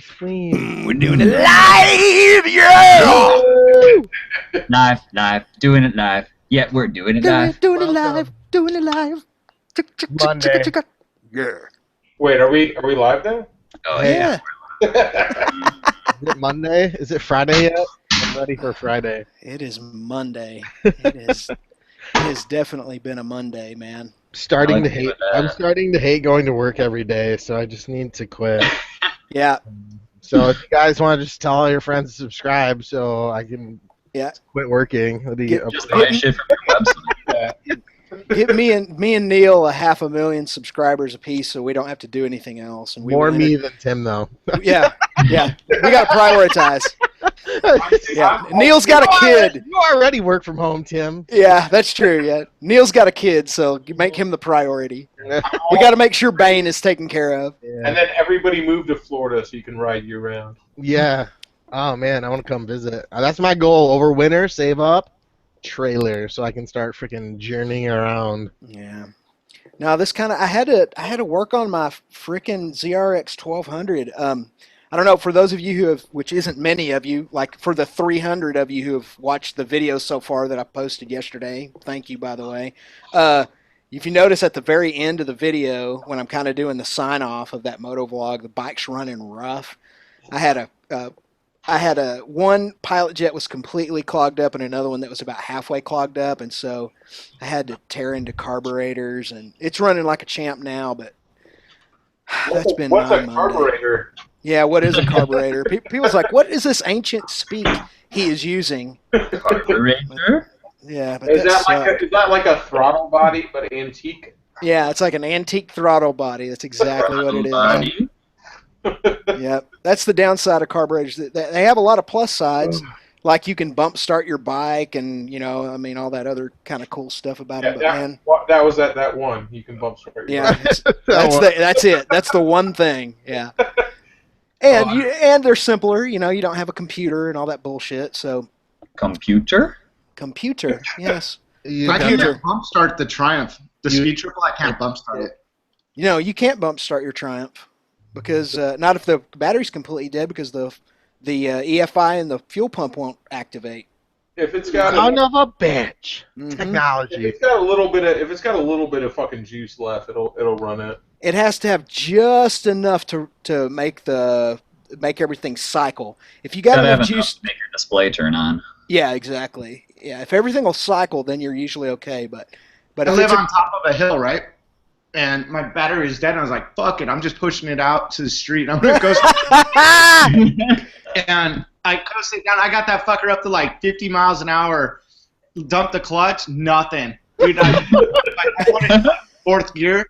Clean. We're doing it live, yeah! Live, doing it live. Yeah, we're doing it live. Doing it live. Doing it live. Monday. Yeah. Wait, are we live now? Oh, Yeah. Is it Monday? Is it Friday yet? I'm ready for Friday. It is Monday. It has definitely been a Monday, man. Starting to hate. I'm starting to hate going to work every day, so I just need to quit. Yeah. So if you guys want to just tell all your friends to subscribe, so I can quit working. Just buy shit from your website. Get me and Neil 500,000 subscribers apiece, so we don't have to do anything else. And More me than Tim, though. Yeah. We got to prioritize. Yeah, Neil's got a kid. You already work from home, Tim. Yeah, that's true. Yeah, Neil's got a kid, so make him the priority. We got to make sure Bane is taken care of. Yeah. And then everybody moved to Florida so you can ride year round. Yeah. Oh man, I want to come visit. That's my goal over winter. Save up trailer so I can start freaking journeying around. Yeah. Now this kind of I had to work on my freaking ZRX 1200. I don't know, for those of you who have, which isn't many of you, like for the 300 of you who have watched the videos so far that I posted yesterday, thank you, by the way. If you notice at the very end of the video, when I'm kind of doing the sign-off of that motovlog, the bike's running rough. I had a one pilot jet was completely clogged up and another one that was about halfway clogged up, and so I had to tear into carburetors, and it's running like a champ now, but that's been What's a Monday. carburetor? Yeah, what is a carburetor? People's like, what is this ancient speak he is using? Carburetor? Yeah, but Is that like a throttle body but antique? Yeah, it's like an antique throttle body. That's exactly what it is. Body. Yep, that's the downside of carburetors. They have a lot of plus sides, like you can bump start your bike, and all that other kind of cool stuff about them. But man, that was that one. You can bump start your yeah, bike. that's it. That's the one thing. Yeah. And they're simpler, you don't have a computer and all that bullshit. So, Computer, yes. I can't bump start the Triumph. The Speed Triple, I can't bump start it. You can't bump start your Triumph because not if the battery's completely dead, because the EFI and the fuel pump won't activate. If it's got Son of a bitch. Mhm. Technology. if it's got a little bit of fucking juice left, it'll run it. It has to have just enough to make everything cycle. If you got enough juice, to make your display turn on. yeah, exactly. Yeah, if everything will cycle, then you're usually okay. But I if live it's on top of a hill, right? And my battery is dead, and I was like, fuck it, I'm just pushing it out to the street. I'm going to go. And I coasted down. I got that fucker up to like 50 miles an hour. Dumped the clutch, nothing. Dude, I wanted fourth gear,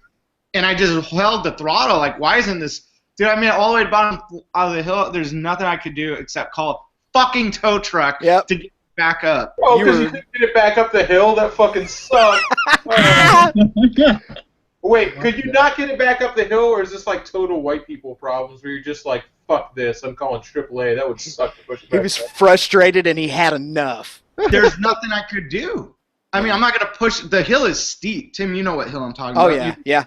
and I just held the throttle. Like, why isn't this? Dude, I mean, all the way bottom out of the hill, there's nothing I could do except call a fucking tow truck to get it back up. Oh, because you couldn't get it back up the hill? That fucking sucked. Wait, could you not get it back up the hill, or is this like total white people problems where you're just like, fuck this, I'm calling AAA, that would suck to push it back. He was frustrated and he had enough. There's nothing I could do. I mean, I'm not going to push. The hill is steep. Tim, you know what hill I'm talking about. Oh, yeah.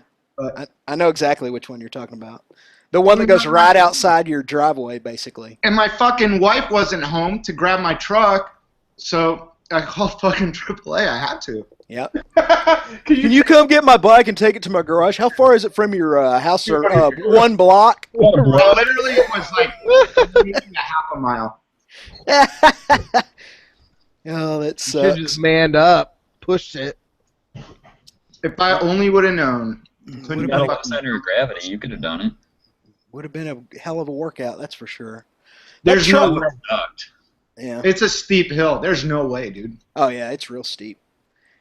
I know exactly which one you're talking about. The one that goes right outside your driveway, basically. And my fucking wife wasn't home to grab my truck, so I called fucking AAA. I had to. Yep. Can you come get my bike and take it to my garage? How far is it from your house? Or one block? Literally, it was like a half a mile. Oh, that sucks. You should just manned up, pushed it. If I only would have known. You got a low center of gravity. You could have done it. Would have been a hell of a workout, that's for sure. There's no way. Yeah. It's a steep hill. There's no way, dude. Oh, yeah, it's real steep.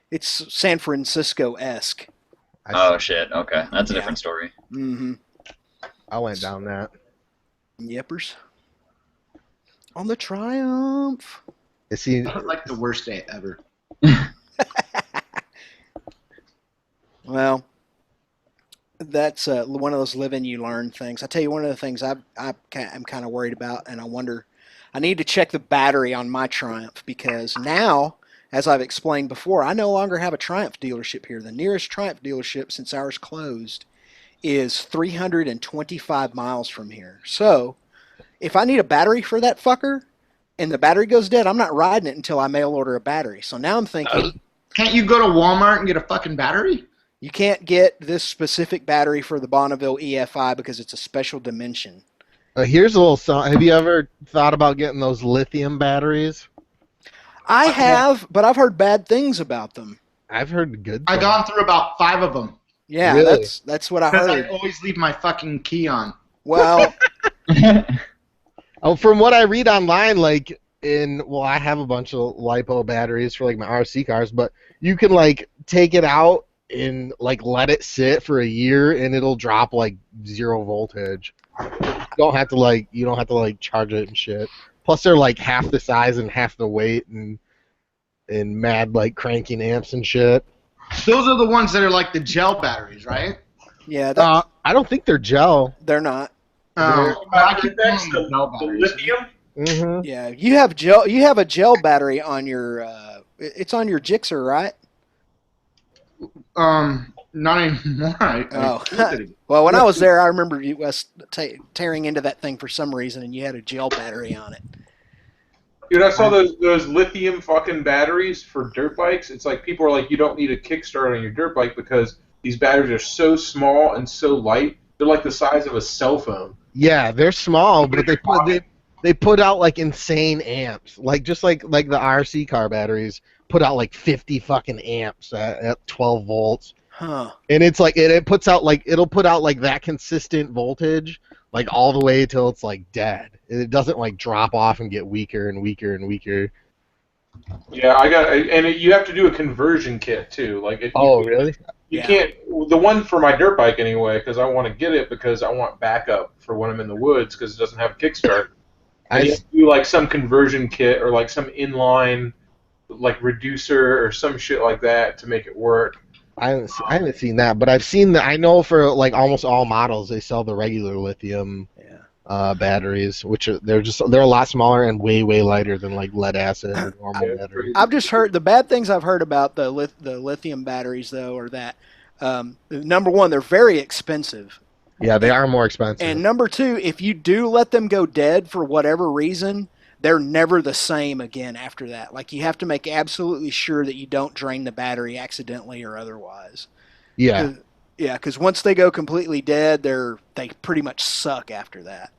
It's San Francisco-esque. Oh, shit. Okay. That's a different story. Mm-hmm. I went down that. Yepers. On the Triumph. Is he? That was like the worst day ever. Well, that's one of those live and you learn things. I tell you, one of the things I'm kind of worried about, and I need to check the battery on my Triumph, because now, as I've explained before, I no longer have a Triumph dealership here. The nearest Triumph dealership, since ours closed, is 325 miles from here. So if I need a battery for that fucker and the battery goes dead, I'm not riding it until I mail order a battery. So now I'm thinking, Can't you go to Walmart and get a fucking battery? you can't get this specific battery for the Bonneville EFI because it's a special dimension. Here's a little song. Have you ever thought about getting those lithium batteries? I have, but I've heard bad things about them. I've heard good I've things. gone through about 5 of them. Yeah, Really? that's what I Because heard. I always leave my fucking key on. Well, Oh, from what I read online, like I have a bunch of lipo batteries for like my RC cars, but you can like take it out and like let it sit for a year and it'll drop like 0 voltage. You don't have to like charge it and shit. Plus they're like half the size and half the weight and mad like cranking amps and shit. Those are the ones that are like the gel batteries, right? yeah, I don't think they're gel. they're not. I keep calling them the gel batteries. lithium. Mm-hmm. Yeah, you have gel. You have a gel battery on your. It's on your Gixxer, right? Not anymore. Oh. Well, when I was there, I remember us tearing into that thing for some reason, and you had a gel battery on it. Dude, I saw those lithium fucking batteries for dirt bikes. It's like people are like, you don't need a kickstart on your dirt bike because these batteries are so small and so light. They're like the size of a cell phone. Yeah, they're small, but they put out like insane amps, like just like the RC car batteries put out like 50 fucking amps at 12 volts, Huh. and it's like it'll put out like that consistent voltage like all the way till it's like dead. It doesn't like drop off and get weaker and weaker and weaker. Yeah, you have to do a conversion kit too. Like, if Really? you Yeah. can't. The one for my dirt bike anyway, because I want to get it because I want backup for when I'm in the woods because it doesn't have a kickstart. And you have to do like some conversion kit or like some inline like reducer or some shit like that to make it work. I haven't seen that, but I've seen that. I know for like almost all models they sell the regular lithium batteries, which they're a lot smaller and way lighter than like lead acid or normal batteries. I've just heard the bad things I've heard about the lithium batteries though are that number one, they're very expensive. Yeah, they are more expensive. And number two, if you do let them go dead for whatever reason, they're never the same again after that. Like, you have to make absolutely sure that you don't drain the battery accidentally or otherwise. Yeah. Yeah, because once they go completely dead, they pretty much suck after that.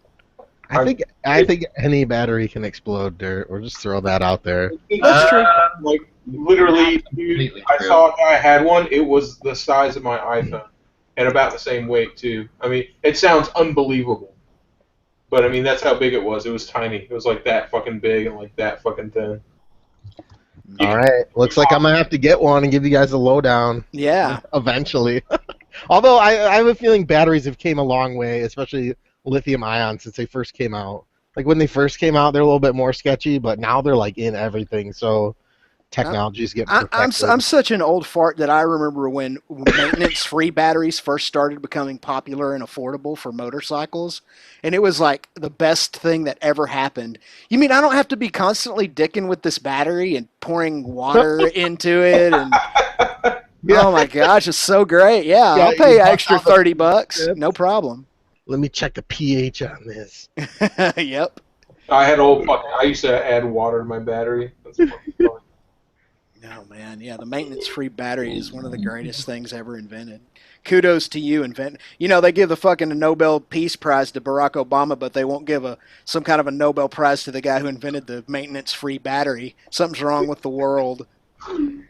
I think any battery can explode, Dirt. We'll just throw that out there. That's true. Like, literally, dude, I saw a guy had one. It was the size of my iPhone and about the same weight too. I mean, it sounds unbelievable, but I mean that's how big it was. It was tiny. It was like that fucking big and like that fucking thin. All right. Looks like I'm gonna have to get one and give you guys a lowdown. Yeah. Eventually. Although I have a feeling batteries have came a long way, especially lithium ion since they first came out. Like when they first came out, they're a little bit more sketchy, but now they're like in everything. So technology's getting perfected. I'm such an old fart that I remember when maintenance-free batteries first started becoming popular and affordable for motorcycles, and it was like the best thing that ever happened. You mean I don't have to be constantly dicking with this battery and pouring water into it? And oh my gosh, it's so great! Yeah, I'll pay extra $30, no problem. Let me check the pH on this. Yep. I used to add water to my battery. That's fucking fun. No, man. Yeah, the maintenance-free battery is one of the greatest things ever invented. Kudos to you, You know, they give the fucking Nobel Peace Prize to Barack Obama, but they won't give some kind of a Nobel Prize to the guy who invented the maintenance-free battery. Something's wrong with the world. I'm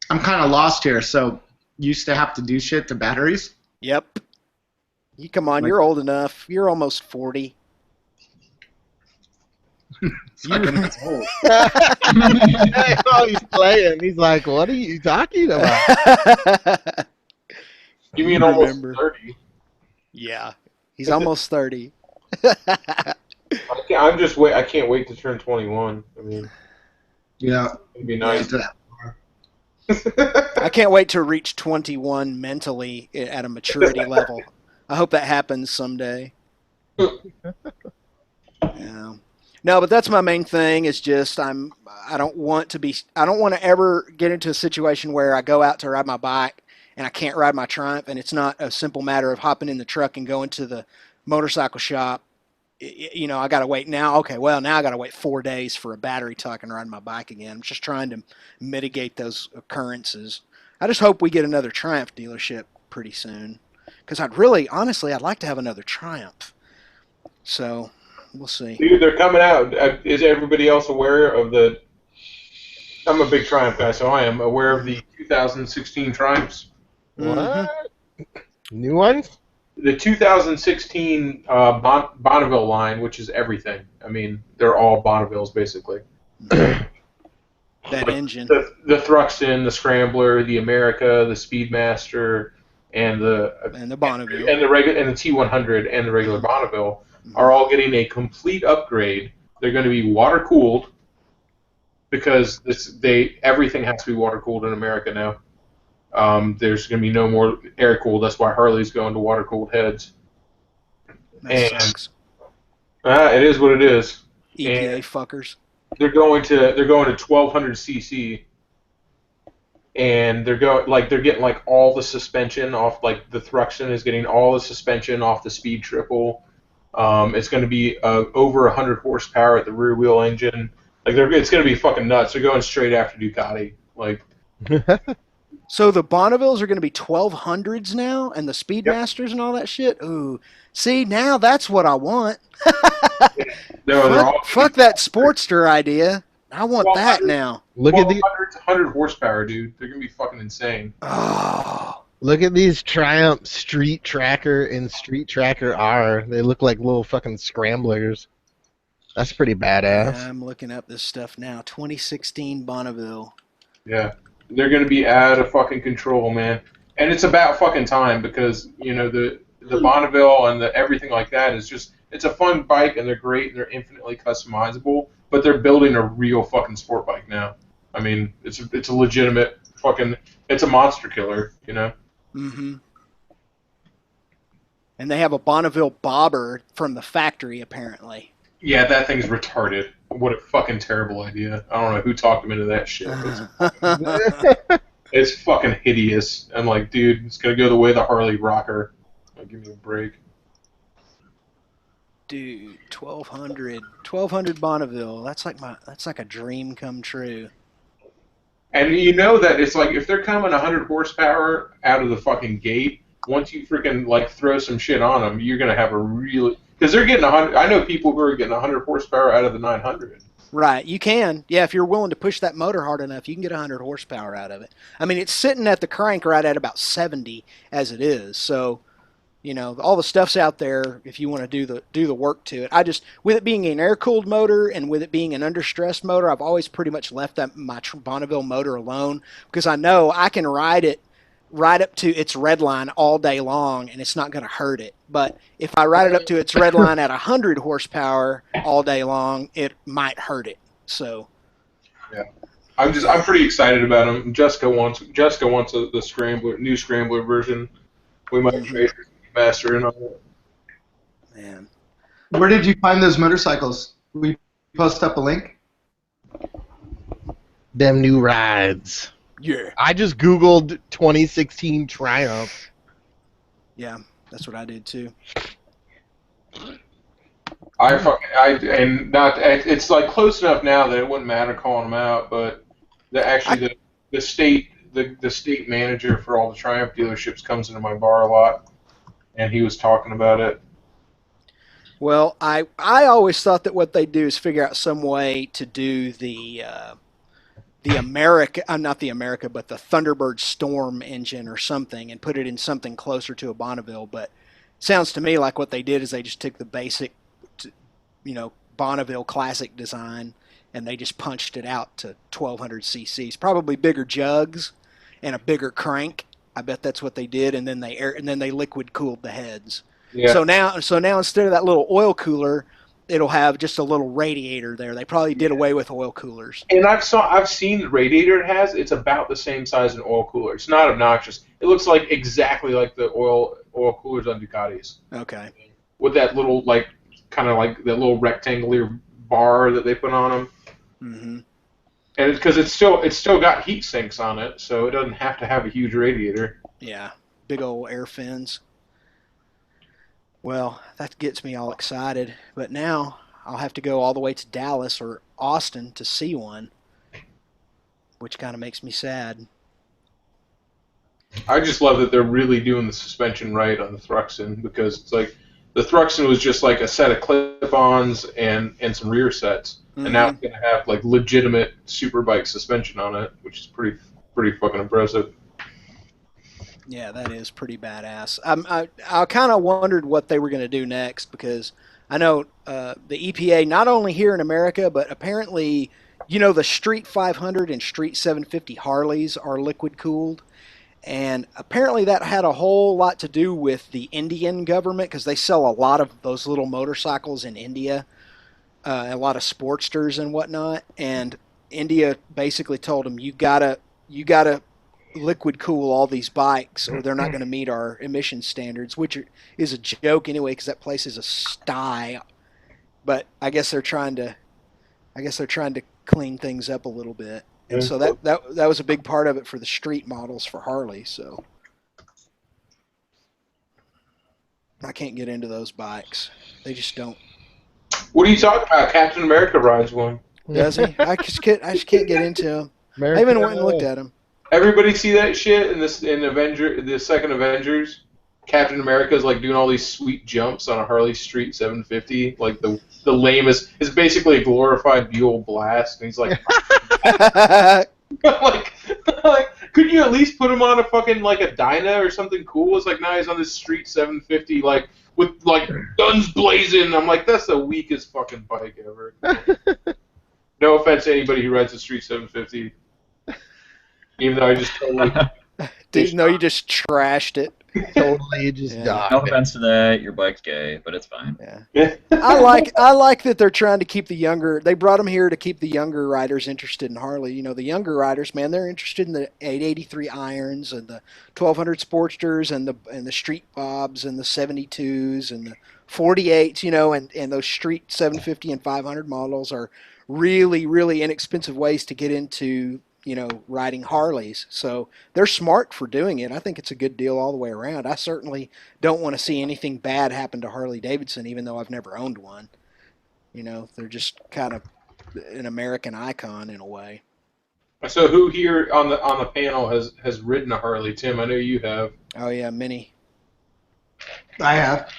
kind of lost here. So, you used to have to do shit to batteries? Yep. You come on, you're old enough. You're almost 40. Old. Oh, he's playing. He's like, what are you talking about? You mean almost 30? Yeah, he's almost 30. I can't wait to turn 21. I mean, Yeah. it'd be nice. I can't wait to reach 21 mentally at a maturity level. I hope that happens someday. Yeah. No, but that's my main thing. Is just I don't want to ever get into a situation where I go out to ride my bike and I can't ride my Triumph, and it's not a simple matter of hopping in the truck and going to the motorcycle shop. You know, I got to wait now. Okay, well, now I got to wait 4 days for a battery till I can ride my bike again. I'm just trying to mitigate those occurrences. I just hope we get another Triumph dealership pretty soon, because honestly, I'd like to have another Triumph. So we'll see. Dude, they're coming out. Is everybody else aware of the? I'm a big Triumph guy, so I am aware of the 2016 Triumphs. What? Mm-hmm. New ones? The 2016 Bonneville line, which is everything. I mean, they're all Bonnevilles basically. That engine. The Thruxton, the Scrambler, the America, the Speedmaster, and the Bonneville and the T100 and the regular Bonneville are all getting a complete upgrade. They're going to be water cooled because everything has to be water cooled in America now. There's going to be no more air cooled. That's why Harley's going to water cooled heads. That sucks. It is what it is. EPA fuckers. They're going to 1200 cc, and they're getting like all the suspension off. Like the Thruxton is getting all the suspension off the Speed Triple. It's going to be over 100 horsepower at the rear wheel engine. Like it's going to be fucking nuts. They're going straight after Ducati. Like. So the Bonnevilles are going to be 1200s now, and the Speedmasters and all that shit. Ooh, see, now that's what I want. Fuck that Sportster idea. I want that now. Look at the 100 horsepower, dude. They're gonna be fucking insane. Oh, look at these Triumph Street Tracker and Street Tracker R. They look like little fucking scramblers. That's pretty badass. I'm looking up this stuff now. 2016 Bonneville. Yeah. They're going to be out of fucking control, man. And it's about fucking time because, you know, the Bonneville and everything like that is just, it's a fun bike and they're great and they're infinitely customizable, but they're building a real fucking sport bike now. I mean, it's a legitimate fucking, it's a monster killer, you know? Mm-hmm. And they have a Bonneville bobber from the factory, apparently. Yeah, that thing's retarded. What a fucking terrible idea. I don't know who talked him into that shit. It's fucking hideous. I'm like, dude, it's going to go the way of the Harley rocker. Like, give me a break. Dude, 1200 Bonneville. That's like a dream come true. And you know that it's like, if they're coming 100 horsepower out of the fucking gate, once you freaking, like, throw some shit on them, you're going to have a really... Because they're getting 100. I know people who are getting 100 horsepower out of the 900. Right, you can. Yeah, if you're willing to push that motor hard enough, you can get 100 horsepower out of it. I mean, it's sitting at the crank right at about 70 as it is. So, you know, all the stuff's out there if you want to do the work to it. With it being an air-cooled motor and with it being an under-stress motor, I've always pretty much left my Bonneville motor alone because I know I can ride it right up to its red line all day long and it's not going to hurt it. But if I ride it up to its red line at 100 horsepower all day long, it might hurt it. So yeah, I'm pretty excited about them. Jessica wants the new Scrambler version. We might trade master in on it. Man, where did you find those motorcycles? We post up a link. Them new rides. Yeah. I just Googled 2016 Triumph. Yeah, that's what I did too. It's like close enough now that it wouldn't matter calling them out, but the state manager for all the Triumph dealerships comes into my bar a lot, and he was talking about it. Well, I always thought that what they do is figure out some way to do the Thunderbird Storm engine or something and put it in something closer to a Bonneville. But it sounds to me like what they did is they just took the basic, Bonneville classic design and they just punched it out to 1200 cc's, probably bigger jugs and a bigger crank. I bet that's what they did, and then they liquid cooled the heads. Yeah. So now instead of that little oil cooler, it'll have just a little radiator there. They probably did away with oil coolers. And I've seen the radiator it has. It's about the same size as an oil cooler. It's not obnoxious. It looks like exactly like the oil coolers on Ducatis. Okay. With that little kind of like that little rectangular bar that they put on them. Mm-hmm. And because it's still got heat sinks on it, so it doesn't have to have a huge radiator. Yeah, big old air fins. Well, that gets me all excited. But now I'll have to go all the way to Dallas or Austin to see one, which kind of makes me sad. I just love that they're really doing the suspension right on the Thruxton, because it's like the Thruxton was just like a set of clip-ons and some rear sets, and now it's gonna have like legitimate superbike suspension on it, which is pretty fucking impressive. Yeah, that is pretty badass. I kind of wondered what they were going to do next, because I know the EPA, not only here in America, but apparently, the Street 500 and Street 750 Harleys are liquid cooled. And apparently that had a whole lot to do with the Indian government, because they sell a lot of those little motorcycles in India, a lot of Sportsters and whatnot. And India basically told them, you gotta liquid cool all these bikes, or they're not going to meet our emission standards, which is a joke anyway, because that place is a sty. But I guess they're trying to clean things up a little bit, and so that was a big part of it for the street models for Harley. So I can't get into those bikes; they just don't. What are you talking about? Captain America rides one. Does he? I just can't get into him. I even went and looked at him. Everybody see that shit in the second Avengers? Captain America's like doing all these sweet jumps on a Harley Street 750, like the lamest. It's basically a glorified Buell Blast, and he's like, like, could you at least put him on a fucking like a Dyna or something cool? It's like, nah, he's on this Street 750, like with like guns blazing. I'm like, that's the weakest fucking bike ever. No offense to anybody who rides a Street 750. Even though I just totally... you just trashed it. Totally just died. No offense to that, your bike's gay, but it's fine. Yeah. I like that they're trying to keep the younger... They brought them here to keep the younger riders interested in Harley. The younger riders, man, they're interested in the 883 Irons and the 1200 Sportsters and the Street Bobs and the 72s and the 48s, and those Street 750 and 500 models are really, really inexpensive ways to get into... riding Harleys. So they're smart for doing it. I think it's a good deal all the way around. I certainly don't want to see anything bad happen to Harley Davidson, even though I've never owned one. They're just kind of an American icon in a way. So who here on the panel has ridden a Harley? Tim, I know you have. Oh yeah, many. I have.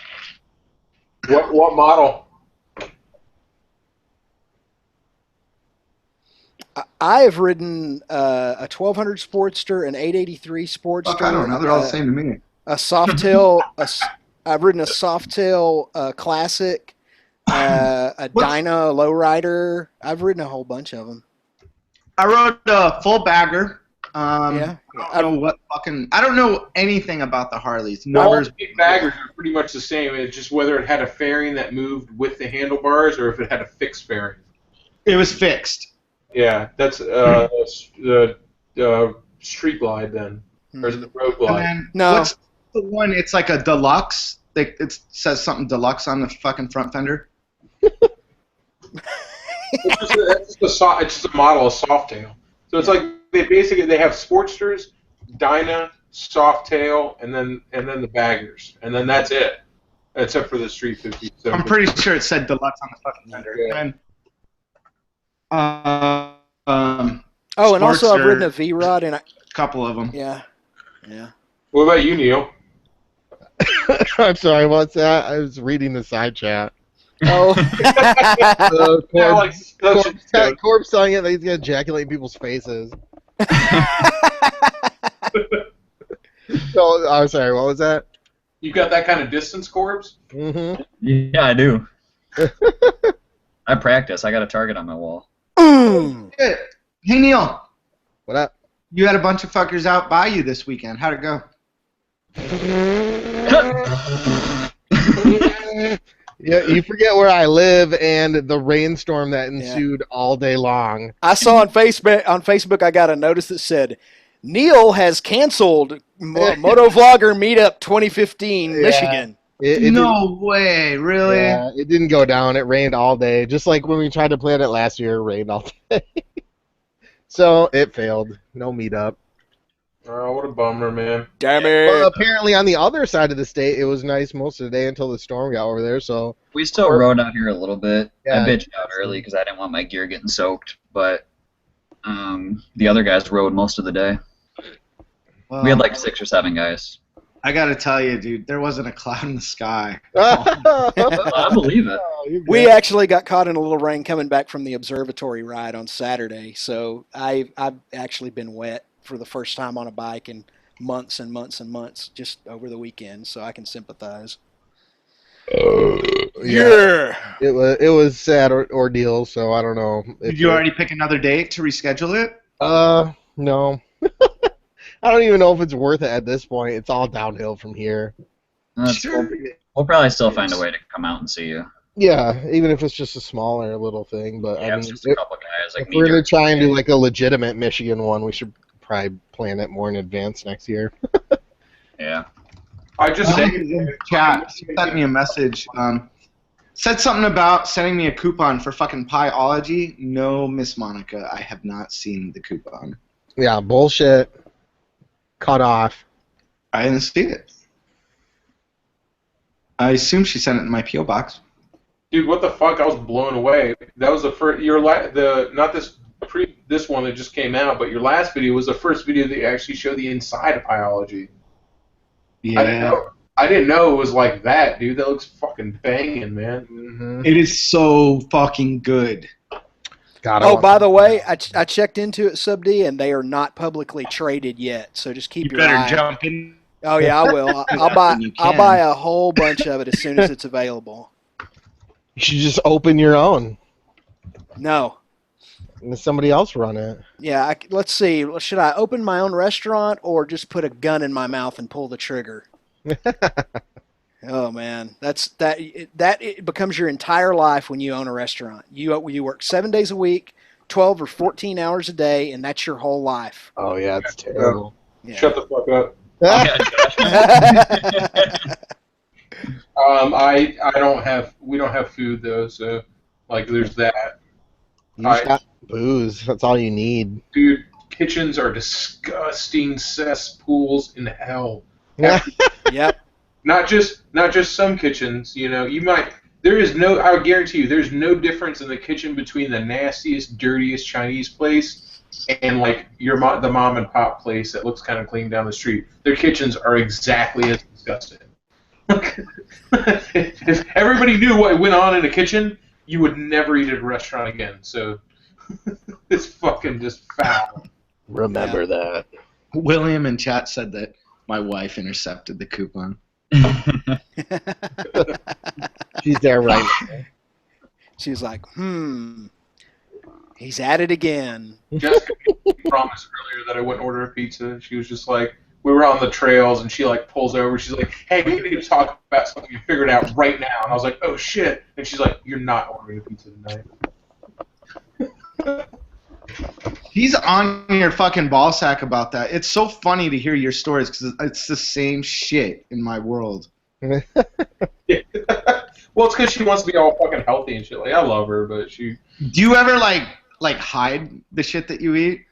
What model? I have ridden a 1200 Sportster, an 883 Sportster. Fuck, I don't know. They're all the same to me. A Softail. I've ridden a Softail Classic, a Dyna Lowrider. I've ridden a whole bunch of them. I rode a full bagger. Yeah. I don't know anything about the Harleys. All big baggers are pretty much the same. It's just whether it had a fairing that moved with the handlebars or if it had a fixed fairing. It was fixed. Yeah, that's the Street Glide then, or is it the Road Glide? And then, No. What's the one? It's like a deluxe. It says something deluxe on the fucking front fender. It's just a model of Softail. So it's like they have Sportsters, Dyna, Softail, and then the baggers, and then that's it, except for the Street 50. I'm pretty sure it said deluxe on the fucking fender. Yeah. And, and also I've ridden a V-Rod and a couple of them. Yeah. What about you, Neil? I'm sorry, what's that? I was reading the side chat. Oh. Corb's telling it that he's going to ejaculate in people's faces. So, I'm sorry, what was that? You got that kind of distance, Corbs? Mm-hmm. Yeah, I do. I practice. I got a target on my wall. Hey, Neil. What up? You had a bunch of fuckers out by you this weekend. How'd it go? Yeah, you forget where I live and the rainstorm that ensued all day long. I saw on Facebook I got a notice that said, Neil has canceled MOTOVLOGGER Meetup 2015 Michigan. No way, really? Yeah, it didn't go down. It rained all day. Just like when we tried to plan it last year, it rained all day. So it failed. No meetup. Oh, what a bummer, man. Damn Well, it. apparently on the other side of the state, it was nice most of the day until the storm got over there. So We still rode out here a little bit. Yeah. I bitched out early because I didn't want my gear getting soaked, but the other guys rode most of the day. We had like 6 or 7 guys. I gotta tell you, dude, there wasn't a cloud in the sky. I believe it. We actually got caught in a little rain coming back from the observatory ride on Saturday, so I've actually been wet for the first time on a bike in months and months and months just over the weekend, so I can sympathize. Yeah. It was a sad ordeal, so I don't know. Did you already pick another date to reschedule it? No. I don't even know if it's worth it at this point. It's all downhill from here. We'll probably still find a way to come out and see you. Yeah, even if it's just a smaller little thing. But Yeah, I it's mean, just a couple guys. Like if we're gonna try and do like a legitimate Michigan one, we should probably plan it more in advance next year. Yeah. I just said in chat sent me a message. Said something about sending me a coupon for fucking Pieology. No, Miss Monica, I have not seen the coupon. Yeah, bullshit. Cut off. I didn't see it. I assume she sent it in my P.O. box. dude, what the fuck? I was blown away. That was the first. Not this one that just came out, but your last video was the first video that you actually showed the inside of Pieology. Yeah. I didn't know it was like that, dude. That looks fucking banging, man. Mm-hmm. It is so fucking good. God, Oh, by the way, I checked into it, Sub D, and they are not publicly traded yet. So just keep your eye. jump in. Oh yeah, I will. I'll buy a whole bunch of it as soon as it's available. you should just open your own No. and let somebody else run it. Yeah. Let's see. Should I open my own restaurant or just put a gun in my mouth and pull the trigger? Oh man, it becomes your entire life when you own a restaurant. You work 7 days a week, 12 or 14 hours a day, and that's your whole life. Oh yeah, it's terrible. Yeah. Shut the fuck up. We don't have food though, so like there's that. You just got booze. That's all you need. Dude, kitchens are disgusting cesspools in hell. Yep. Not just some kitchens, you know. I guarantee you, there's no difference in the kitchen between the nastiest, dirtiest Chinese place and like the mom and pop place that looks kind of clean down the street. Their kitchens are exactly as disgusting. If everybody knew what went on in a kitchen, you would never eat at a restaurant again. So it's fucking just foul. Remember that. William in chat said that my wife intercepted the coupon. She's there right now. She's like, he's at it again. Jessica promised earlier that I wouldn't order a pizza. She was just like, we were on the trails, and she like pulls over. She's like, hey, we need to talk about something you figured out right now. And I was like, oh shit. And she's like, you're not ordering a pizza tonight. He's on your fucking ball sack about that. It's so funny to hear your stories because it's the same shit in my world. Yeah. Well, it's because she wants to be all fucking healthy and shit. Like, I love her, but she. Do you ever like hide the shit that you eat?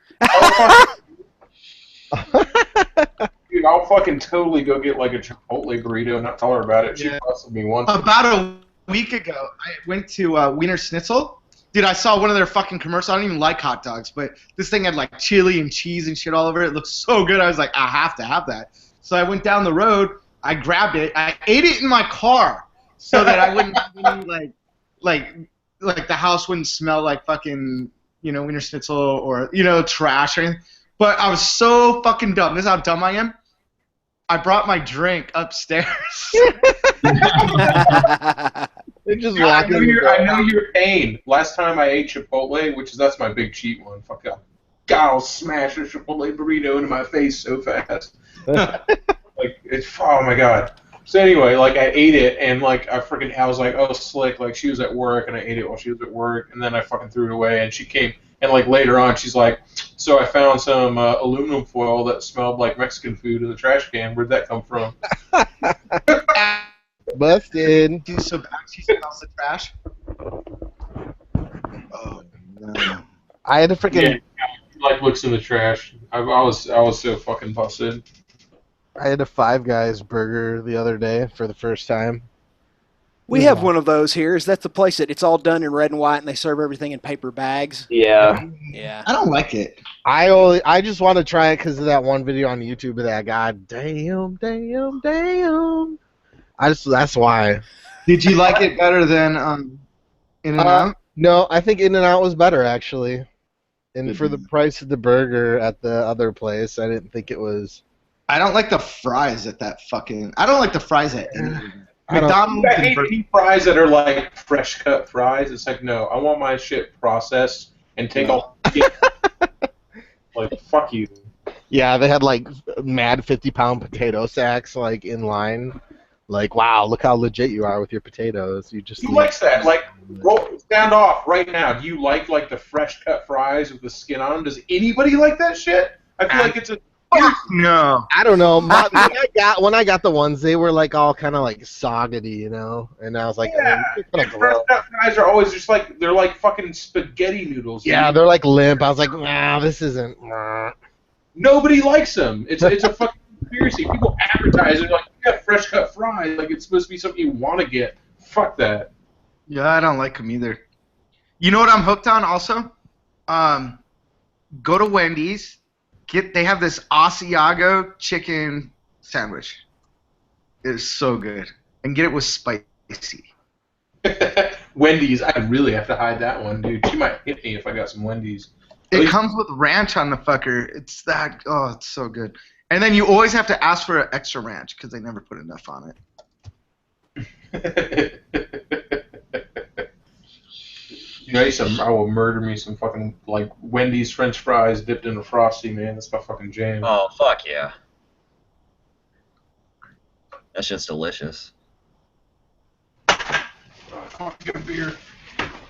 Dude, I'll fucking totally go get like a Chipotle burrito and not tell her about it. She busted me once. About a week ago, I went to Wiener Schnitzel. Dude, I saw one of their fucking commercials. I don't even like hot dogs, but this thing had like chili and cheese and shit all over it. It looked so good. I was like, I have to have that. So I went down the road. I grabbed it. I ate it in my car so that I wouldn't have any like the house wouldn't smell like fucking, Wiener Schnitzel or, trash or anything. But I was so fucking dumb. This is how dumb I am. I brought my drink upstairs. They're just I know your pain. Last time I ate Chipotle, that's my big cheat one. Fuck up. God, I'll smash a Chipotle burrito into my face so fast. Oh my god. So anyway, like I ate it and like I was like, oh slick, like she was at work and I ate it while she was at work and then I fucking threw it away and she came and like later on she's like, so I found some aluminum foil that smelled like Mexican food in the trash can. Where'd that come from? Busted. She's so bad she smells the trash. Oh no. I had to freaking. Yeah, like looks in the trash. I was so fucking busted. I had a Five Guys burger the other day for the first time. We have one of those here. Is that the place that it's all done in red and white and they serve everything in paper bags? Yeah. Yeah. I don't like it. I just want to try it because of that one video on YouTube of that guy. Damn. That's why. Did you like it better than In-N-Out? No, I think In-N-Out was better actually. And for the price of the burger at the other place, I didn't think it was. I don't like the fries at that fucking. I don't like the fries at any. McDonald's. I hate any fries that are like fresh cut fries. It's like, no, I want my shit processed and take all. Like, fuck you. Yeah, they had like mad 50-pound potato sacks like in line. Like, wow, look how legit you are with your potatoes. Who likes that? Like, stand off right now. Do you like the fresh cut fries with the skin on them? Does anybody like that shit? I feel like it's a. No. I don't know. When I got the ones, they were like all kind of like soggedy, you know. And I was like, yeah, fresh cut fries are always just like they're like fucking spaghetti noodles. Yeah, they're like limp. I was like, nah, this isn't. Nah. Nobody likes them. It's a fucking conspiracy. People advertise it like, you got fresh cut fries, like it's supposed to be something you want to get. Fuck that. Yeah, I don't like them either. You know what I'm hooked on also? Go to Wendy's. They have this Asiago chicken sandwich. It is so good. And get it with spicy. Wendy's, I really have to hide that one, dude. She might hit me if I got some Wendy's. It comes with ranch on the fucker. It's so good. And then you always have to ask for an extra ranch because they never put enough on it. I will murder me some fucking like Wendy's French fries dipped in a Frosty, man. That's my fucking jam. Oh, fuck yeah. That's just delicious. Fucking beer.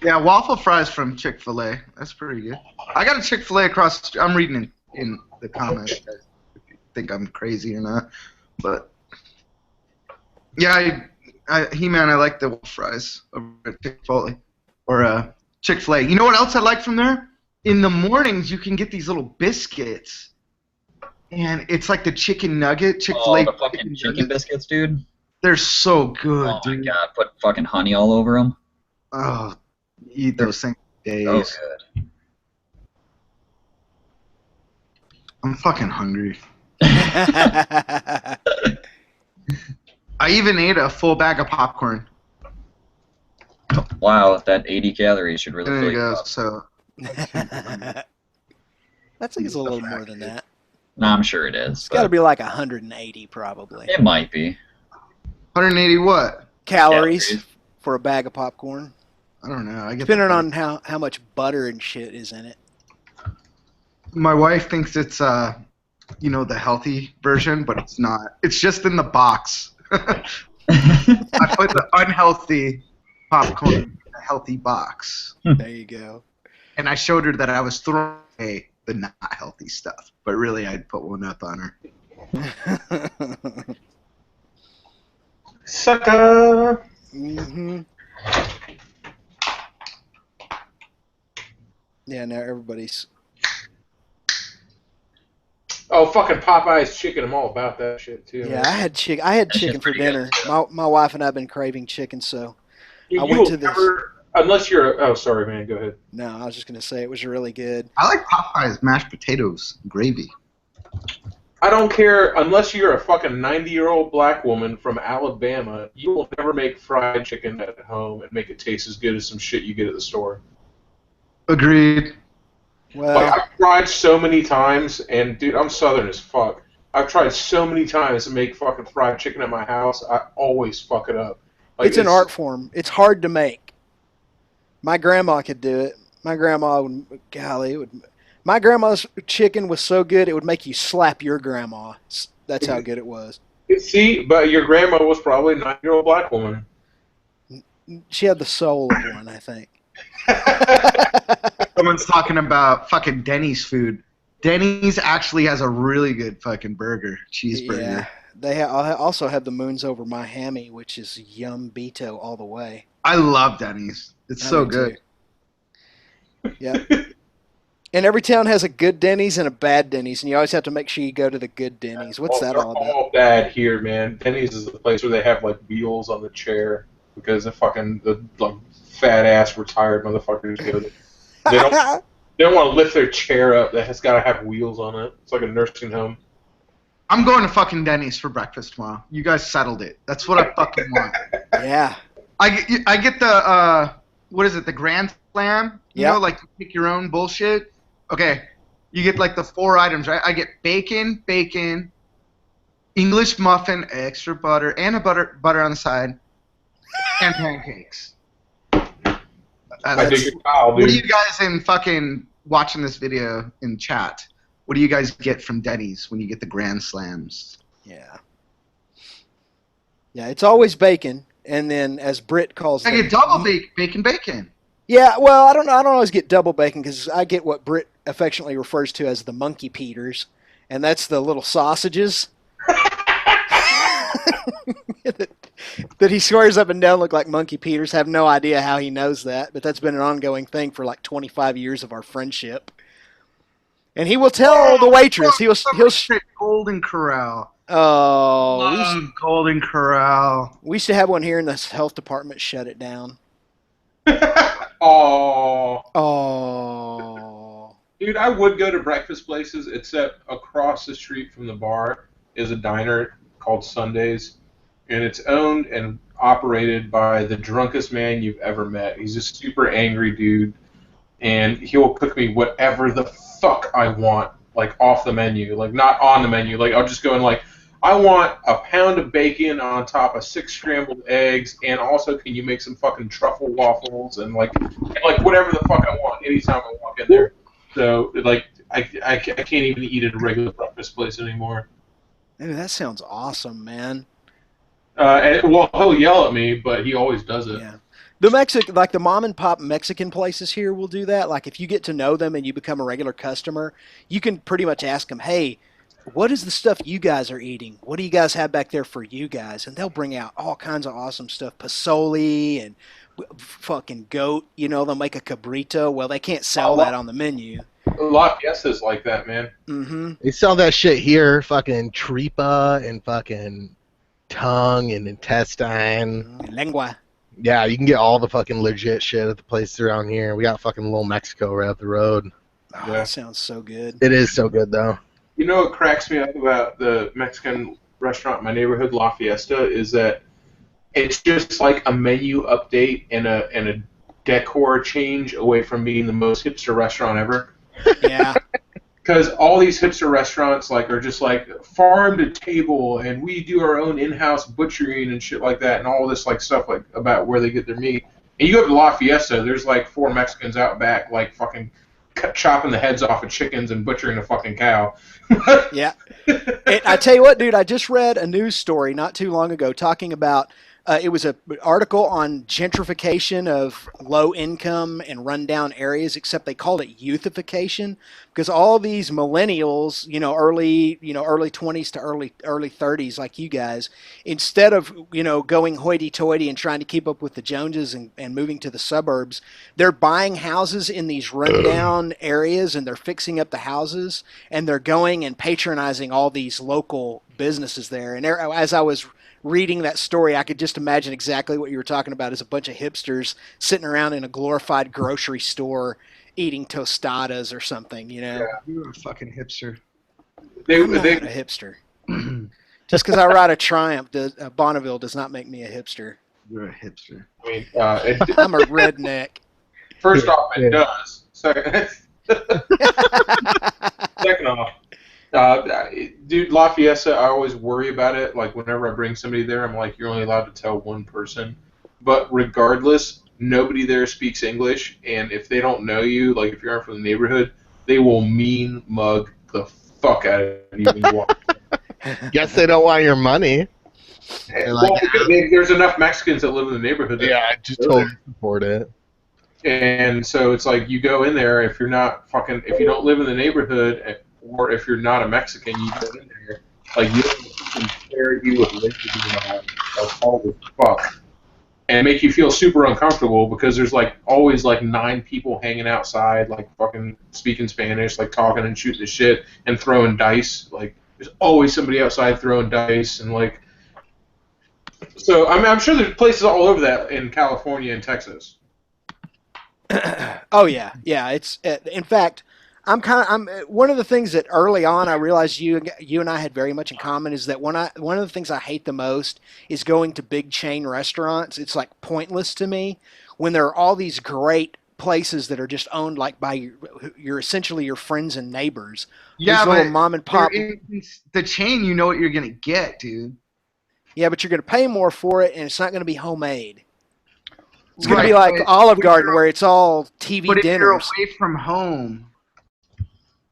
Yeah, waffle fries from Chick-fil-A. That's pretty good. I got a Chick-fil-A across the street. I'm reading in the comments if you think I'm crazy or not. But, yeah, He-Man, I like the waffle fries over at Chick-fil-A. Or Chick-fil-A. You know what else I like from there? In the mornings, you can get these little biscuits. And it's like the chicken nugget, Chick-fil-A. Oh, the fucking chicken biscuits, dude. They're so good, dude. Oh, my God. Put fucking honey all over them. Oh, eat those things days. Oh, good. I'm fucking hungry. I even ate a full bag of popcorn. Wow, that 80 calories should really There fill you you go. up. So, I think it's a little more than that. No, I'm sure it is. It's got to be like 180 probably. It might be. 180 what? Calories for a bag of popcorn. I don't know. Depending on how much butter and shit is in it. My wife thinks it's the healthy version, but it's not. It's just in the box. I put the unhealthy popcorn in the healthy box. There you go. And I showed her that I was throwing away the not healthy stuff, but really I'd put one up on her. Sucker. Mm-hmm. Yeah, now everybody's. Oh, fucking Popeye's chicken. I'm all about that shit too. Yeah, man. I had chicken for dinner. My wife and I have been craving chicken, so I went will to this. Unless you're. Oh, sorry, man. Go ahead. No, I was just gonna say it was really good. I like Popeye's mashed potatoes gravy. I don't care unless you're a fucking 90-year-old black woman from Alabama. You will never make fried chicken at home and make it taste as good as some shit you get at the store. Agreed. Well, Like, I've tried so many times, and dude, I'm Southern as fuck. I've tried so many times to make fucking fried chicken at my house. I always fuck it up. Like, it's an art form. It's hard to make. My grandma could do it. My grandma would, golly, it would. My grandma's chicken was so good it would make you slap your grandma. That's how good it was. See, but your grandma was probably a 9-year-old black woman. She had the soul of one, I think. Someone's talking about fucking Denny's food. Denny's actually has a really good fucking cheeseburger. Yeah, they also have the Moons Over Miami, which is yum beto all the way. I love Denny's. It's so good. Yeah. And every town has a good Denny's and a bad Denny's, and you always have to make sure you go to the good Denny's. What's that all about? They're all bad here, man. Denny's is the place where they have like wheels on the chair because the like fat ass retired motherfuckers go there. They don't want to lift their chair up. That has got to have wheels on it. It's like a nursing home. I'm going to fucking Denny's for breakfast tomorrow. You guys settled it. That's what I fucking want. Yeah. I get the what is it? The Grand Slam. You know, like you pick your own bullshit. Okay, you get like the 4 items, right? I get bacon, English muffin, extra butter, and a butter on the side, and pancakes. I dig your style, dude. What do you guys in fucking watching this video in chat? What do you guys get from Denny's when you get the Grand Slams? Yeah. Yeah, it's always bacon, and then as Britt calls it, I get double bacon. Yeah, well, I don't always get double bacon because I get what Britt affectionately refers to as the monkey Peters, and that's the little sausages that he swears up and down look like monkey Peters. Have no idea how he knows that, but that's been an ongoing thing for like 25 years of our friendship. And he will tell the waitress. He'll Golden Corral. Oh, Golden Corral. We used to have one here, and the health department shut it down. Oh. Dude, I would go to breakfast places, except across the street from the bar is a diner called Sundays, and it's owned and operated by the drunkest man you've ever met. He's a super angry dude, and he'll cook me whatever the fuck I want, like off the menu, like not on the menu. Like I'll just go and like, I want a pound of bacon on top of 6 scrambled eggs, and also can you make some fucking truffle waffles and like whatever the fuck I want anytime I walk in there. So like I can't even eat at a regular breakfast place anymore. Dude, that sounds awesome, man. Well, he'll yell at me, but he always does it. Yeah. The mom and pop Mexican places here will do that. Like if you get to know them and you become a regular customer, you can pretty much ask them, hey, what is the stuff you guys are eating? What do you guys have back there for you guys? And they'll bring out all kinds of awesome stuff. Pozole and fucking goat. You know, they'll make a cabrito. Well, they can't sell that on the menu. La Fiesta's like that, man. Mm-hmm. They sell that shit here. Fucking tripa and fucking tongue and intestine. Lengua. Yeah, you can get all the fucking legit shit at the place around here. We got fucking Little Mexico right up the road. Oh, that sounds so good. It is so good, though. You know what cracks me up about the Mexican restaurant in my neighborhood, La Fiesta, is that it's just like a menu update and a decor change away from being the most hipster restaurant ever. Yeah. Because all these hipster restaurants like are just like farm to table, and we do our own in-house butchering and shit like that, and all this like stuff like about where they get their meat. And you go to La Fiesta, there's like 4 Mexicans out back, like fucking chopping the heads off of chickens and butchering a fucking cow. Yeah. And I tell you what, dude, I just read a news story not too long ago talking about it was an article on gentrification of low-income and rundown areas, except they called it youthification, because all these millennials, early 20s to early 30s, like you guys, instead of going hoity-toity and trying to keep up with the Joneses and moving to the suburbs, they're buying houses in these rundown areas, and they're fixing up the houses, and they're going and patronizing all these local businesses there. And as I was reading that story, I could just imagine exactly what you were talking about, as a bunch of hipsters sitting around in a glorified grocery store eating tostadas or something, Yeah, you're a fucking hipster. I'm not a hipster. Just because I ride a Triumph, Bonneville does not make me a hipster. You're a hipster. I mean, I'm a redneck. First off, it does. Second off, dude, La Fiesta, I always worry about it. Like, whenever I bring somebody there, I'm like, you're only allowed to tell one person. But regardless, nobody there speaks English, and if they don't know you, like if you aren't from the neighborhood, they will mean mug the fuck out of you when you walk. Guess they don't want your money. Well, there's enough Mexicans that live in the neighborhood. I just totally support it. And so it's like, you go in there, if you don't live in the neighborhood, or if you're not a Mexican, you go in there, like, you can stare at you with laser beam eyes, like, holy fuck. and make you feel super uncomfortable because there's like always like 9 people hanging outside, like fucking speaking Spanish, like talking and shooting the shit and throwing dice. Like there's always somebody outside throwing dice and like. So I mean, I'm sure there's places all over that in California and Texas. Oh yeah, yeah. It's in fact, I'm one of the things that early on I realized you and I had very much in common is that one of the things I hate the most is going to big chain restaurants. It's like pointless to me when there are all these great places that are just owned like by your essentially your friends and neighbors. Yeah, these little but mom and pop. the chain, you know what you're gonna get, dude. Yeah, but you're going to pay more for it, and it's not going to be homemade. It's going Right, to be like but Olive Garden, where it's all TV But if you're dinners. away from home,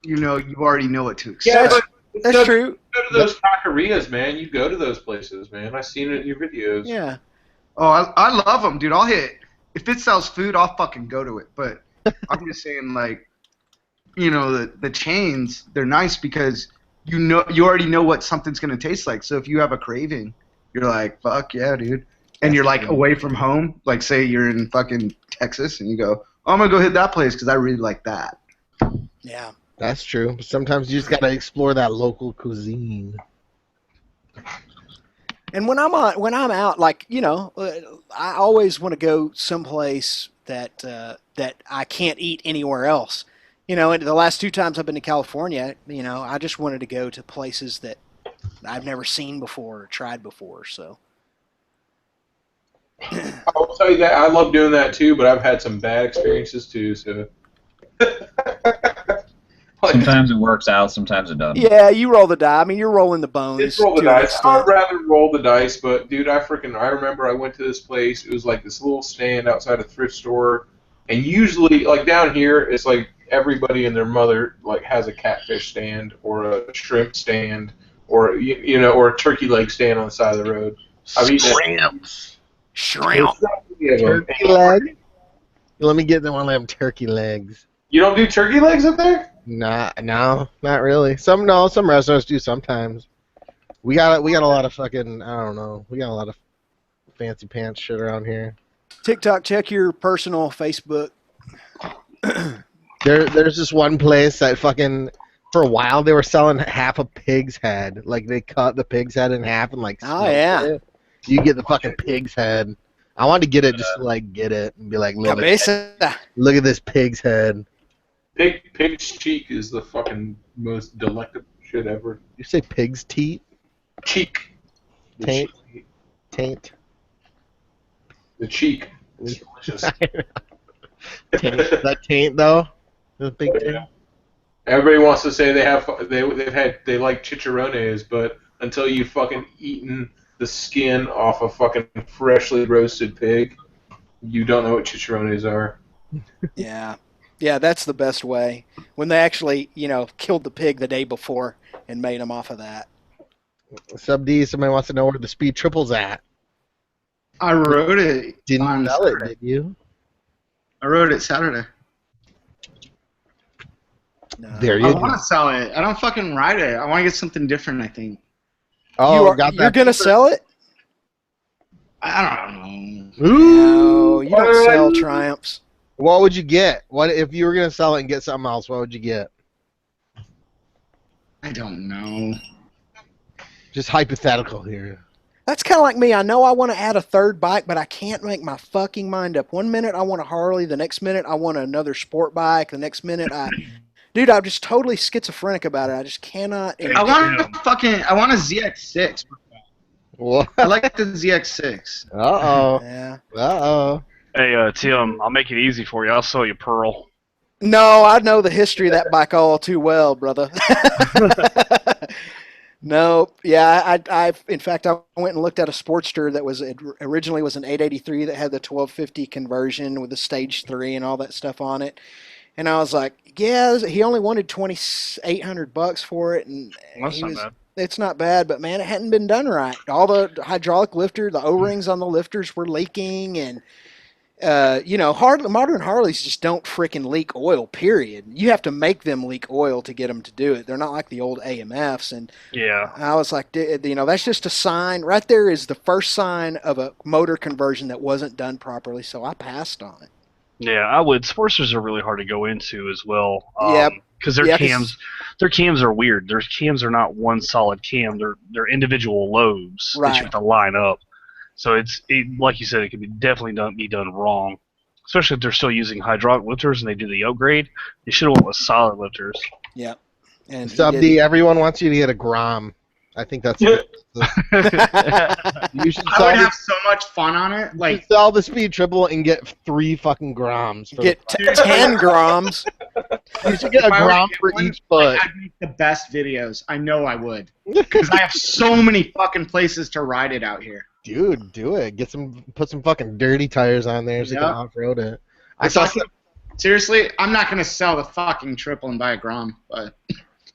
you know, you already know what to expect. Yeah, That's, but that's true. Go to those taquerias, man. You go to those places, man. I've seen it in your videos. Yeah. Oh, I love them, dude. I'll hit. If it sells food, I'll fucking go to it. But I'm just saying, like, you know, the chains, they're nice because you already know what something's gonna taste like. So if you have a craving, you're like, fuck yeah, dude. And you're like away from home, like say you're in fucking Texas, and you go, oh, I'm gonna go hit that place because I really like that. Yeah. That's true. Sometimes you just gotta explore that local cuisine. And when I'm out, like you know, I always want to go someplace that that I can't eat anywhere else. You know, and the last 2 times I've been to California, you know, I just wanted to go to places that I've never seen before or tried before. So I'll tell you that I love doing that too, but I've had some bad experiences too. So Sometimes it works out, sometimes it doesn't. yeah, you roll the die. I mean, you're rolling the bones. just roll the to an dice. extent. I'd rather roll the dice, but dude, I remember I went to this place. It was like this little stand outside a thrift store, and usually, like down here, it's like everybody and their mother like has a catfish stand or a shrimp stand or you know or a turkey leg stand on the side of the road. I've eaten it. Shrimp. Turkey leg? Let me get one of them turkey legs. You don't do turkey legs up there? No, not really. Some restaurants do sometimes. We got a lot of fucking I don't know. We got a lot of fancy pants shit around here. TikTok, check your personal Facebook. There's this one place that fucking for a while they were selling half a pig's head. Like they cut the pig's head in half and like Oh yeah. it. You get the fucking pig's head. I wanted to get it just to like get it and be like, look at this pig's head. Pig's cheek is the fucking most delectable shit ever. You say pig's teat? Cheek. The Taint. cheek. Taint. The cheek. It's delicious. Taint. That taint though? The big taint? Yeah. Everybody wants to say they like chicharrones, but until you've fucking eaten the skin off a fucking freshly roasted pig, you don't know what chicharrones are. Yeah. Yeah, that's the best way. When they actually, you know, killed the pig the day before and made them off of that. Sub D, somebody wants to know where the speed triple's at. I wrote it. Didn't on sell it, Saturday. did you? I wrote it Saturday. No. There I you want go. to sell it. I don't fucking write it. I want to get something different, I think. Oh, You're gonna sell it? I don't know. No, you don't sell Triumphs. What would you get? What if you were gonna sell it and get something else? What would you get? I don't know. Just hypothetical here. That's kind of like me. I know I want to add a third bike, but I can't make my fucking mind up. One minute I want a Harley, the next minute I want another sport bike, the next minute Dude, I'm just totally schizophrenic about it. I just cannot. I want a ZX6. What? I like the ZX6. Uh-oh. Yeah. Uh-oh. Hey, Tim, I'll make it easy for you. I'll sell you Pearl. No, I know the history of that bike all too well, brother. No, yeah, I in fact I went and looked at a Sportster that was originally was an 883 that had the 1250 conversion with the stage 3 and all that stuff on it, and I was like, yeah, he only wanted $2,800 for it, and Well, that's not bad. it's not bad, but man, it hadn't been done right. All the hydraulic lifter, the O-rings on the lifters were leaking, and modern Harleys just don't freaking leak oil, period. You have to make them leak oil to get them to do it. They're not like the old AMFs. And Yeah. I was like, that's just a sign. Right there is the first sign of a motor conversion that wasn't done properly, so I passed on it. Yeah, I would. Sportsters are really hard to go into as well. Yep. Because their cams are weird. Their cams are not one solid cam. They're individual lobes that you have to line up. So like you said, it could definitely be done wrong. Especially if they're still using hydraulic lifters and they do the upgrade. They should have went with solid lifters. Yep. And Sub D, everyone wants you to get a Grom. I think that's you should I would have so much fun on it. Like sell the Speed Triple and get 3 fucking Groms. Get 10 Groms. You should get a Grom for each foot. I'd make the best videos. I know I would. Because I have so many fucking places to ride it out here. Dude, do it. Put some fucking dirty tires on there so you can off-road it. Seriously, I'm not gonna sell the fucking triple and buy a Grom, but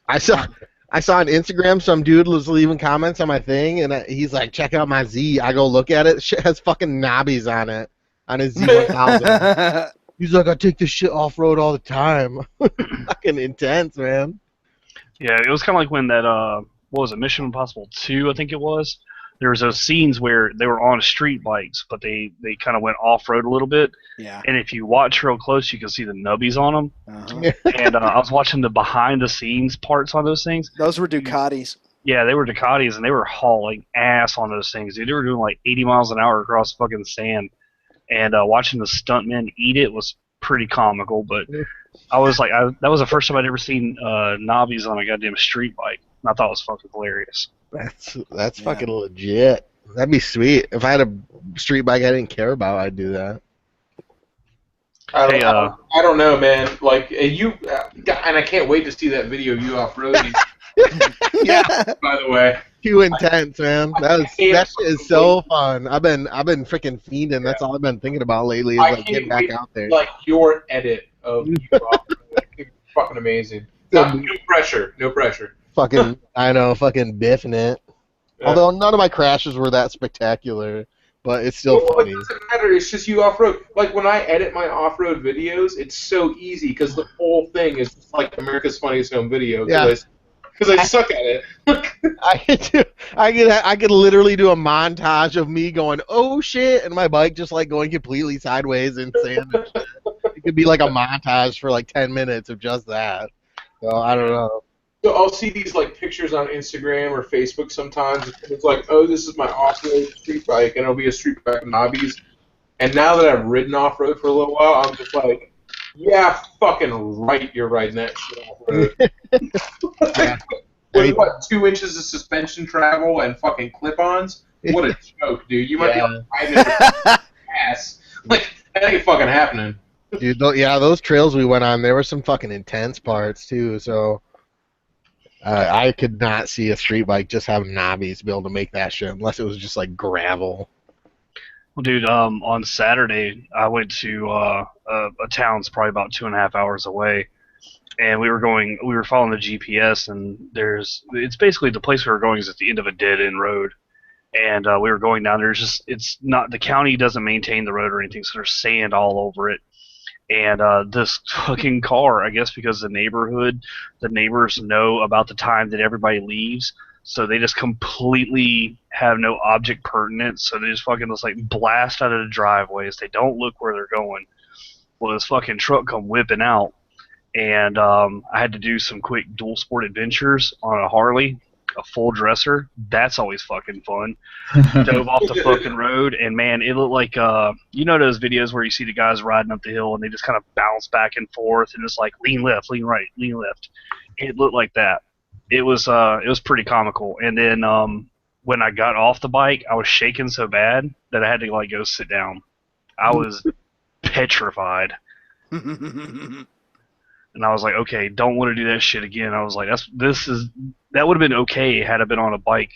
I saw on Instagram some dude was leaving comments on my thing, and he's like, "Check out my Z." I go look at it. Shit has fucking knobbies on it on his Z1000. He's like, "I take this shit off-road all the time." Fucking intense, man. Yeah, it was kind of like when that what was it, Mission Impossible 2, I think it was. There was those scenes where they were on street bikes, but they kind of went off-road a little bit. Yeah. And if you watch real close, you can see the nubbies on them. Uh-huh. And I was watching the behind-the-scenes parts on those things. Those were Ducatis. Yeah, they were Ducatis, and they were hauling ass on those things. Dude, they were doing like 80 miles an hour across fucking sand. And watching the stuntmen eat it was pretty comical, but I was like, that was the first time I'd ever seen knobbies on a goddamn street bike. And I thought it was fucking hilarious. That's fucking legit. That'd be sweet. If I had a street bike I didn't care about, I'd do that. I don't know, man. Like you, and I can't wait to see that video of you off-roading. Yeah. By the way, too intense, man. That shit is so fun. I've been freaking fiending. That's all I've been thinking about lately. Is like getting back out there. Like your edit of you off-roading, fucking amazing. No pressure. No pressure. Fucking, I know, fucking biffing it. Yeah. Although none of my crashes were that spectacular, but it's still funny. It doesn't matter. It's just you off-road. Like when I edit my off-road videos, it's so easy because the whole thing is just like America's Funniest Home Video. Because I suck at it. I could literally do a montage of me going, "Oh shit," and my bike just like going completely sideways in sand. It could be like a montage for like 10 minutes of just that. So I don't know. So I'll see these like pictures on Instagram or Facebook sometimes. And it's like, oh, this is my off-road street bike, and it'll be a street bike with knobbies. And now that I've ridden off-road for a little while, I'm just like, yeah, fucking right, you're riding that shit off-road. What, 2 inches of suspension travel and fucking clip-ons? What a joke, dude. You might be riding it ass. Like, that ain't fucking happening. Dude, those trails we went on, there were some fucking intense parts, too, so... I could not see a street bike just having knobbies be able to make that shit unless it was just like gravel. Well, dude, on Saturday I went to a town's probably about 2.5 hours away, and we were following the GPS, and it's basically the place we were going is at the end of a dead end road, and we were going down there. It's not, the county doesn't maintain the road or anything, so there's sand all over it. And this fucking car, I guess because the neighbors know about the time that everybody leaves, so they just completely have no object pertinence, so they just fucking like blast out of the driveways. They don't look where they're going. Well, this fucking truck come whipping out, and I had to do some quick dual sport adventures on a Harley, a full dresser. That's always fucking fun. Dove off the fucking road, and man, it looked like you know those videos where you see the guys riding up the hill and they just kind of bounce back and forth and just like lean left, lean right, lean left. It looked like that. It was pretty comical. And then when I got off the bike, I was shaking so bad that I had to like go sit down. I was petrified. And I was like, okay, don't want to do that shit again. I was like, that would have been okay had I been on a bike,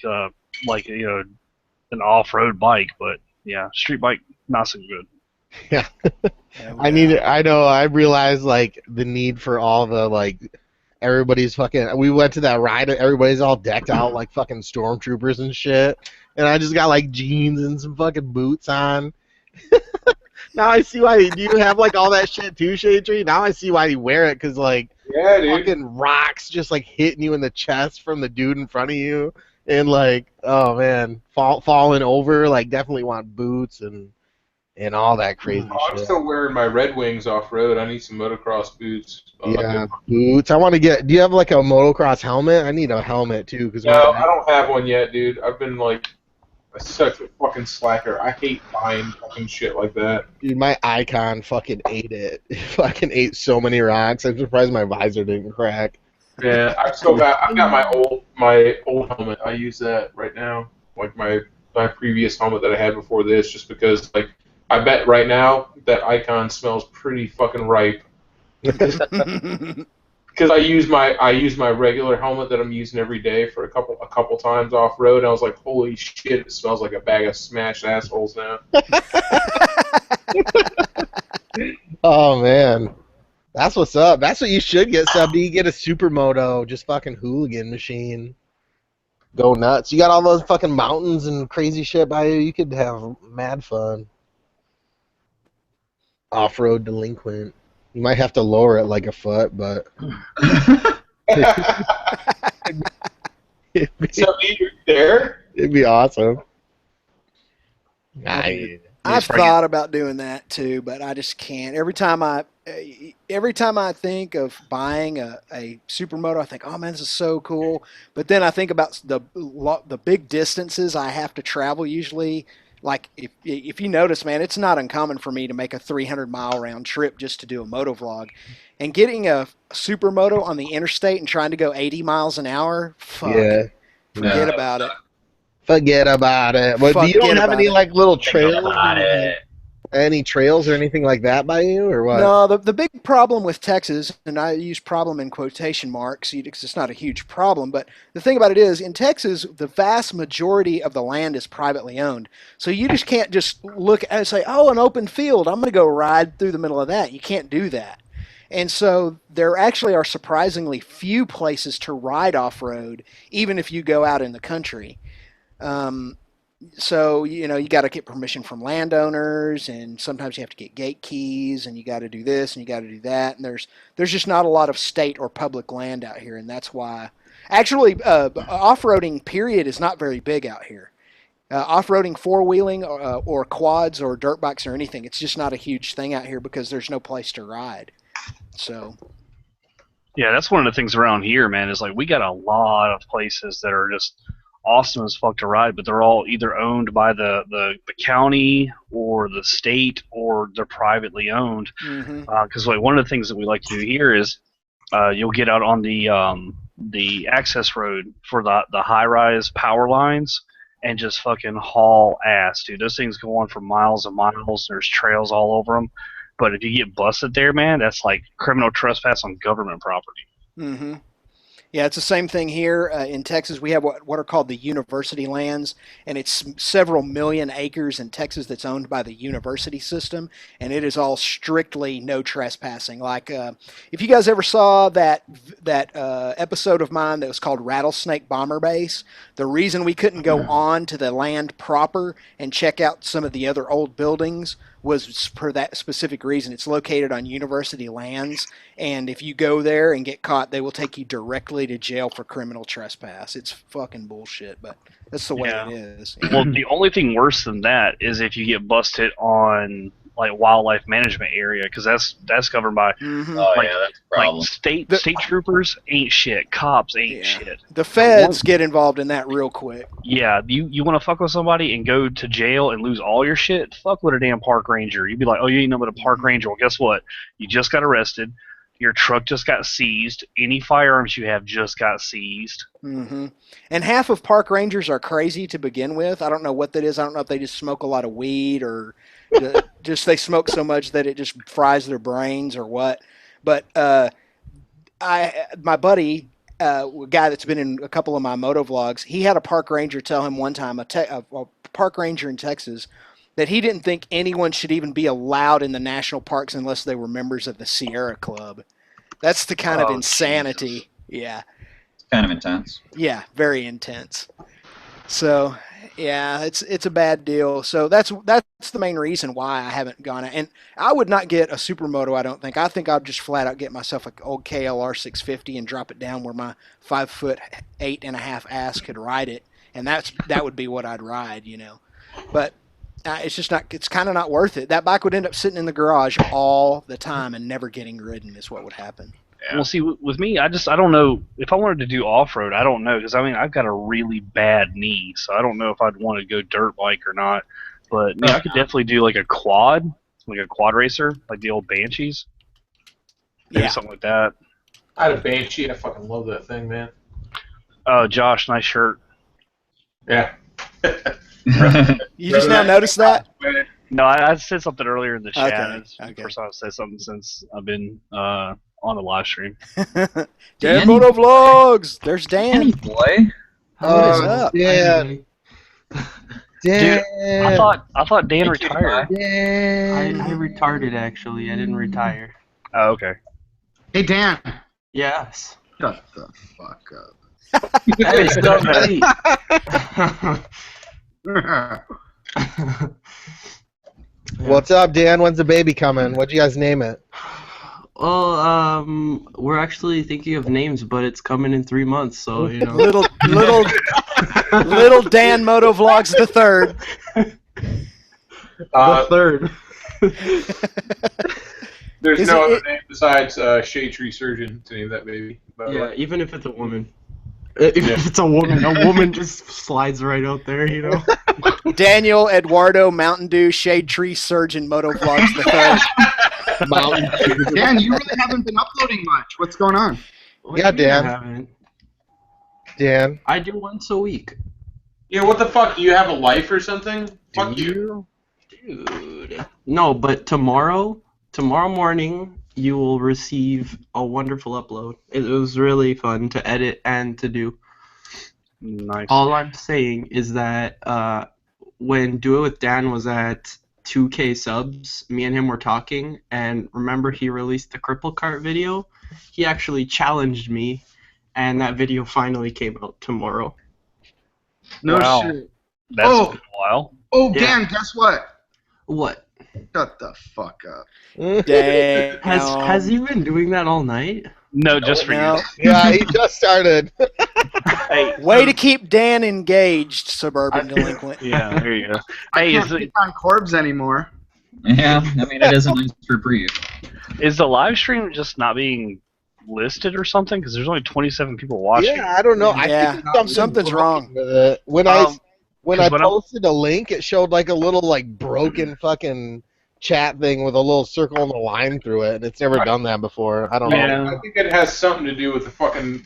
like, you know, an off-road bike, but yeah, street bike, not so good. Yeah. I realized like the need for all the like, everybody's fucking, we went to that ride, everybody's all decked out like fucking stormtroopers and shit, and I just got like jeans and some fucking boots on. Now I see why. Do you have like all that shit too, Shade Tree? Now I see why you wear it, because like Yeah, dude. fucking rocks just like hitting you in the chest from the dude in front of you, and like, oh man, falling over. Like, definitely want boots and all that crazy Oh, I'm shit. still wearing my Red Wings off road. I need some motocross boots. Yeah, boots. I want to get. Do you have like a motocross helmet? I need a helmet too, because No, I don't have one yet, dude. I've been like such a fucking slacker. I hate buying fucking shit like that. dude, my Icon fucking ate it. It fucking ate so many rocks. I'm surprised my visor didn't crack. Yeah, I've got my old helmet. I use that right now, like my previous helmet that I had before this, just because like I bet right now that Icon smells pretty fucking ripe. Because I use my regular helmet that I'm using every day for a couple times off road. I was like, holy shit, it smells like a bag of smashed assholes now. Oh man, that's what's up. That's what you should get, Sub. You get a supermoto, just fucking hooligan machine. Go nuts. You got all those fucking mountains and crazy shit by you. You could have mad fun. Off-road delinquent. You might have to lower it like a foot, but So you're there? it'd be awesome. I've thought about doing that too, but I just can't. Every time I think of buying a supermoto, I think, oh man, this is so cool. But then I think about the big distances I have to travel usually. Like if you notice, man, it's not uncommon for me to make a 300-mile round trip just to do a motovlog. And getting a supermoto on the interstate and trying to go 80 miles an hour, fuck. Yeah. Forget about it. Forget about it. But you don't have any like little trails? Any trails or anything like that by you, or what? No, the big problem with Texas, and I use problem in quotation marks because it's not a huge problem, but the thing about it is, in Texas, the vast majority of the land is privately owned. So you just can't just look and say, oh, an open field, I'm going to go ride through the middle of that. You can't do that. And so there actually are surprisingly few places to ride off-road, even if you go out in the country. So, you know, you got to get permission from landowners, and sometimes you have to get gate keys, and you got to do this and you got to do that. And there's just not a lot of state or public land out here, and that's why. Actually, off-roading period is not very big out here. Off-roading, four-wheeling, or quads or dirt bikes or anything, it's just not a huge thing out here because there's no place to ride. So. Yeah, that's one of the things around here, man, is like we got a lot of places that are just awesome as fuck to ride, but they're all either owned by the county or the state, or they're privately owned. Because like one of the things that we like to do here is you'll get out on the access road for the high-rise power lines and just fucking haul ass, dude. Those things go on for miles and miles. There's trails all over them. But if you get busted there, man, that's like criminal trespass on government property. Mm-hmm. Yeah, it's the same thing here in Texas. We have what are called the university lands, and it's several million acres in Texas that's owned by the university system, and it is all strictly no trespassing. Like if you guys ever saw that episode of mine that was called Rattlesnake Bomber Base, the reason we couldn't go on to the land proper and check out some of the other old buildings was for that specific reason. It's located on university lands, and if you go there and get caught, they will take you directly to jail for criminal trespass. It's fucking bullshit, but that's the way it is. Yeah. Well, the only thing worse than that is if you get busted on like wildlife management area, because that's governed by Oh yeah, that's a problem. like state troopers ain't shit, cops ain't shit. The feds get involved in that real quick. Yeah, you want to fuck with somebody and go to jail and lose all your shit? Fuck with a damn park ranger. You'd be like, oh, you ain't know but a park ranger. Well, guess what? You just got arrested. Your truck just got seized. Any firearms you have just got seized. Mm-hmm. And half of park rangers are crazy to begin with. I don't know what that is. I don't know if they just smoke a lot of weed or just they smoke so much that it just fries their brains or what. But my buddy, a guy that's been in a couple of my motovlogs, he had a park ranger tell him one time, a park ranger in Texas, that he didn't think anyone should even be allowed in the national parks unless they were members of the Sierra Club. That's the kind of insanity. Jesus. Yeah. It's kind of intense. Yeah, very intense. So, Yeah, it's a bad deal. So that's the main reason why I haven't gone. And I would not get a supermoto. I don't think. I think I'd just flat out get myself an old KLR 650 and drop it down where my 5'8.5" ass could ride it, and that would be what I'd ride, you know. But it's just not. It's kind of not worth it. That bike would end up sitting in the garage all the time and never getting ridden. Is what would happen. Yeah. Well, see, with me, I don't know if I wanted to do off-road. I don't know, because I mean, I've got a really bad knee, so I don't know if I'd want to go dirt bike or not. But I could definitely do like a quad racer, like the old Banshees. Maybe something like that. I had a Banshee. I fucking love that thing, man. Josh, nice shirt. Yeah. You just now noticed that? No, I said something earlier in the chat. Okay. It's the first time I've said something since I've been on the live stream. Dan MOTOVLOGGER. There's Dan. Danny boy. What is up? Dan. Dude, I thought Dan retired. Dan. I retarded, actually. I didn't retire. Oh, okay. Hey, Dan. Yes. Shut the fuck up. Hey, stop What's up, Dan? When's the baby coming? What'd you guys name it? Well, we're actually thinking of names, but it's coming in 3 months, so you know. Little Dan MOTOVLOGGER the third. The third. There's no other name besides Shade Tree Surgeon to name that baby. Yeah, even if it's a woman. If it's a woman just slides right out there, you know. Daniel Eduardo Mountain Dew Shade Tree Surgeon MOTOVLOGGER the third. Dan, you really haven't been uploading much. What's going on? Yeah, Dan. I haven't. Dan. I do once a week. Yeah, what the fuck? Do you have a life or something? Fuck you. Dude. No, but tomorrow morning, you will receive a wonderful upload. It was really fun to edit and to do. Nice. All I'm saying is that when Do It With Dan was at 2K subs, me and him were talking, and remember he released the Cripple Cart video? He actually challenged me, and that video finally came out tomorrow. No Wow. shit. That's been a while. Oh, Yeah. Dan, guess what? What? Shut the fuck up. Damn. Has he been doing that all night? No, just for No. you. Yeah, he just started. Hey, Way to keep Dan engaged, suburban delinquent. yeah, there you go. I Hey, can't is the, pick on Corbs anymore. Yeah, I mean, it is a nice reprieve. is the live stream just not being listed or something? Because there's only 27 people watching. Yeah, I don't know. Yeah, I think something's broken wrong. with it. When I 'cause when I'm- posted a link, it showed like a little like broken fucking chat thing with a little circle and a line through it, and it's never done that before. I don't know. Yeah. I think it has something to do with the fucking.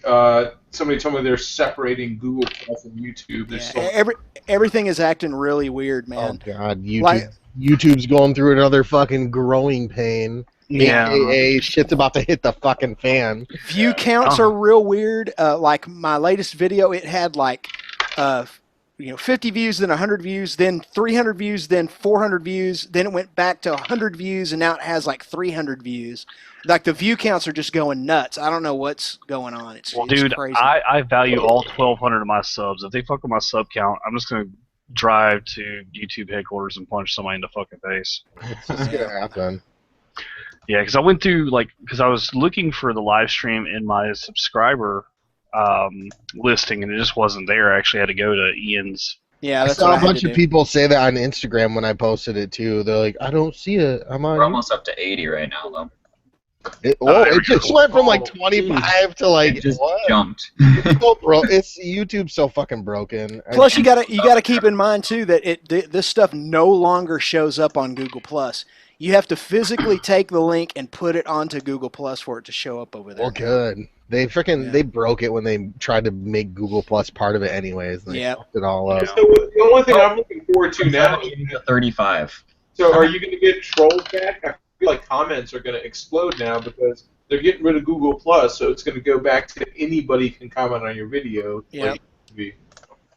Somebody told me they're separating Google Plus and YouTube. There's Yeah, everything is acting really weird, Oh man. god, Like- YouTube's going through another fucking growing pain. Yeah. AKA shit's about to hit the fucking fan. View counts are real weird. Like my latest video, it had like 50 views, then 100 views, then 300 views, then 400 views, then it went back to 100 views, and now it has like 300 views. Like the view counts are just going nuts. I don't know what's going on. It's Dude, crazy. I value all 1,200 of my subs. If they fuck with my sub count, I'm just gonna drive to YouTube headquarters and punch somebody in the fucking face. It's just gonna happen. Yeah, because I went through because I was looking for the live stream in my subscriber listing, and it just wasn't there. I actually had to go to Ian's. Yeah, I that's saw what a I had bunch to of do. people say that on Instagram when I posted it too. They're like, I don't see it. I'm on. We're almost up to 80 right now, though. It there we just go. went from like 25 to like It just what? jumped. It's so it's YouTube's so fucking broken. Plus, you gotta keep in mind too that this stuff no longer shows up on Google Plus. You have to physically take the link and put it onto Google Plus for it to show up over there. Well, good. They freaking they broke it when they tried to make Google Plus part of it anyways. And they Yep. fucked it all up. So the only thing I'm looking forward to now. 35. So are you going to get trolls back? I feel like comments are going to explode now because they're getting rid of Google Plus, so it's going to go back to anybody can comment on your video. Yeah. Like it used to be.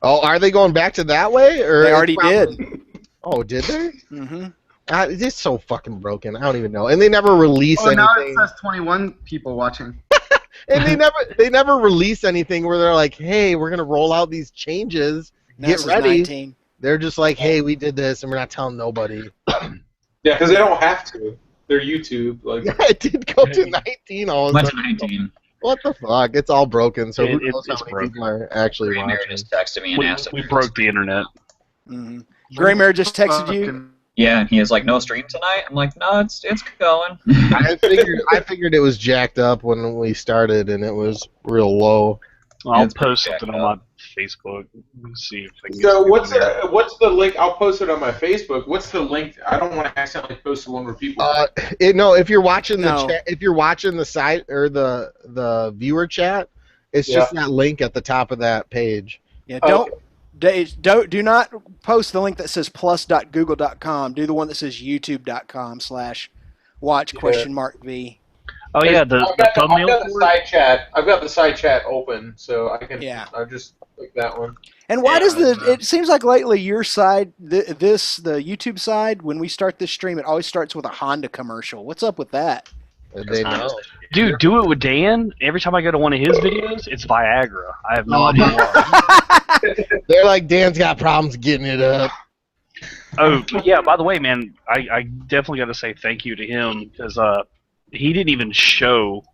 Oh, are they going back to that way? Or They already did. Oh, did they? Mm-hmm. It's so fucking broken. I don't even know. And they never release Oh, now it anything. says 21 people watching. And they never release anything where they're like, "Hey, we're gonna roll out these changes get NASA's ready. 19. They're just like, hey, we did this, and we're not telling nobody. Yeah, because they don't have to. They're YouTube. Like, Yeah, it did go to 19 all of a Went to sudden. 19. What the fuck? It's all broken, so who knows how it's many broken. people are actually Gray Mary watching. just texted me and asked if We broke the internet. Mm-hmm. Gray Mare just texted you. Yeah, and he was like, "No stream tonight." I'm like, "No, it's going." I figured it was jacked up when we started, and it was real low. I'll it's post pretty something on my Facebook. Let's see if I can so get what's the link? I'll post it on my Facebook. What's the link? I don't want to accidentally post the one where people. No, if you're watching the No. chat, if you're watching the site or the viewer chat, it's just that link at the top of that page. Yeah, do not post the link that says plus.google.com. Do the one that says youtube.com/watch?V. Oh yeah, the thumbnail. I've got the side chat. I've got the side chat open, so I can. Yeah. I just click that one. And why does it seems like lately your side, the YouTube side, when we start this stream, it always starts with a Honda commercial. What's up with that? They know. Dude, do it with Dan. Every time I go to one of his videos, it's Viagra. I have no idea why. They're like, Dan's got problems getting it up. Oh yeah. By the way, man, I definitely got to say thank you to him because he didn't even show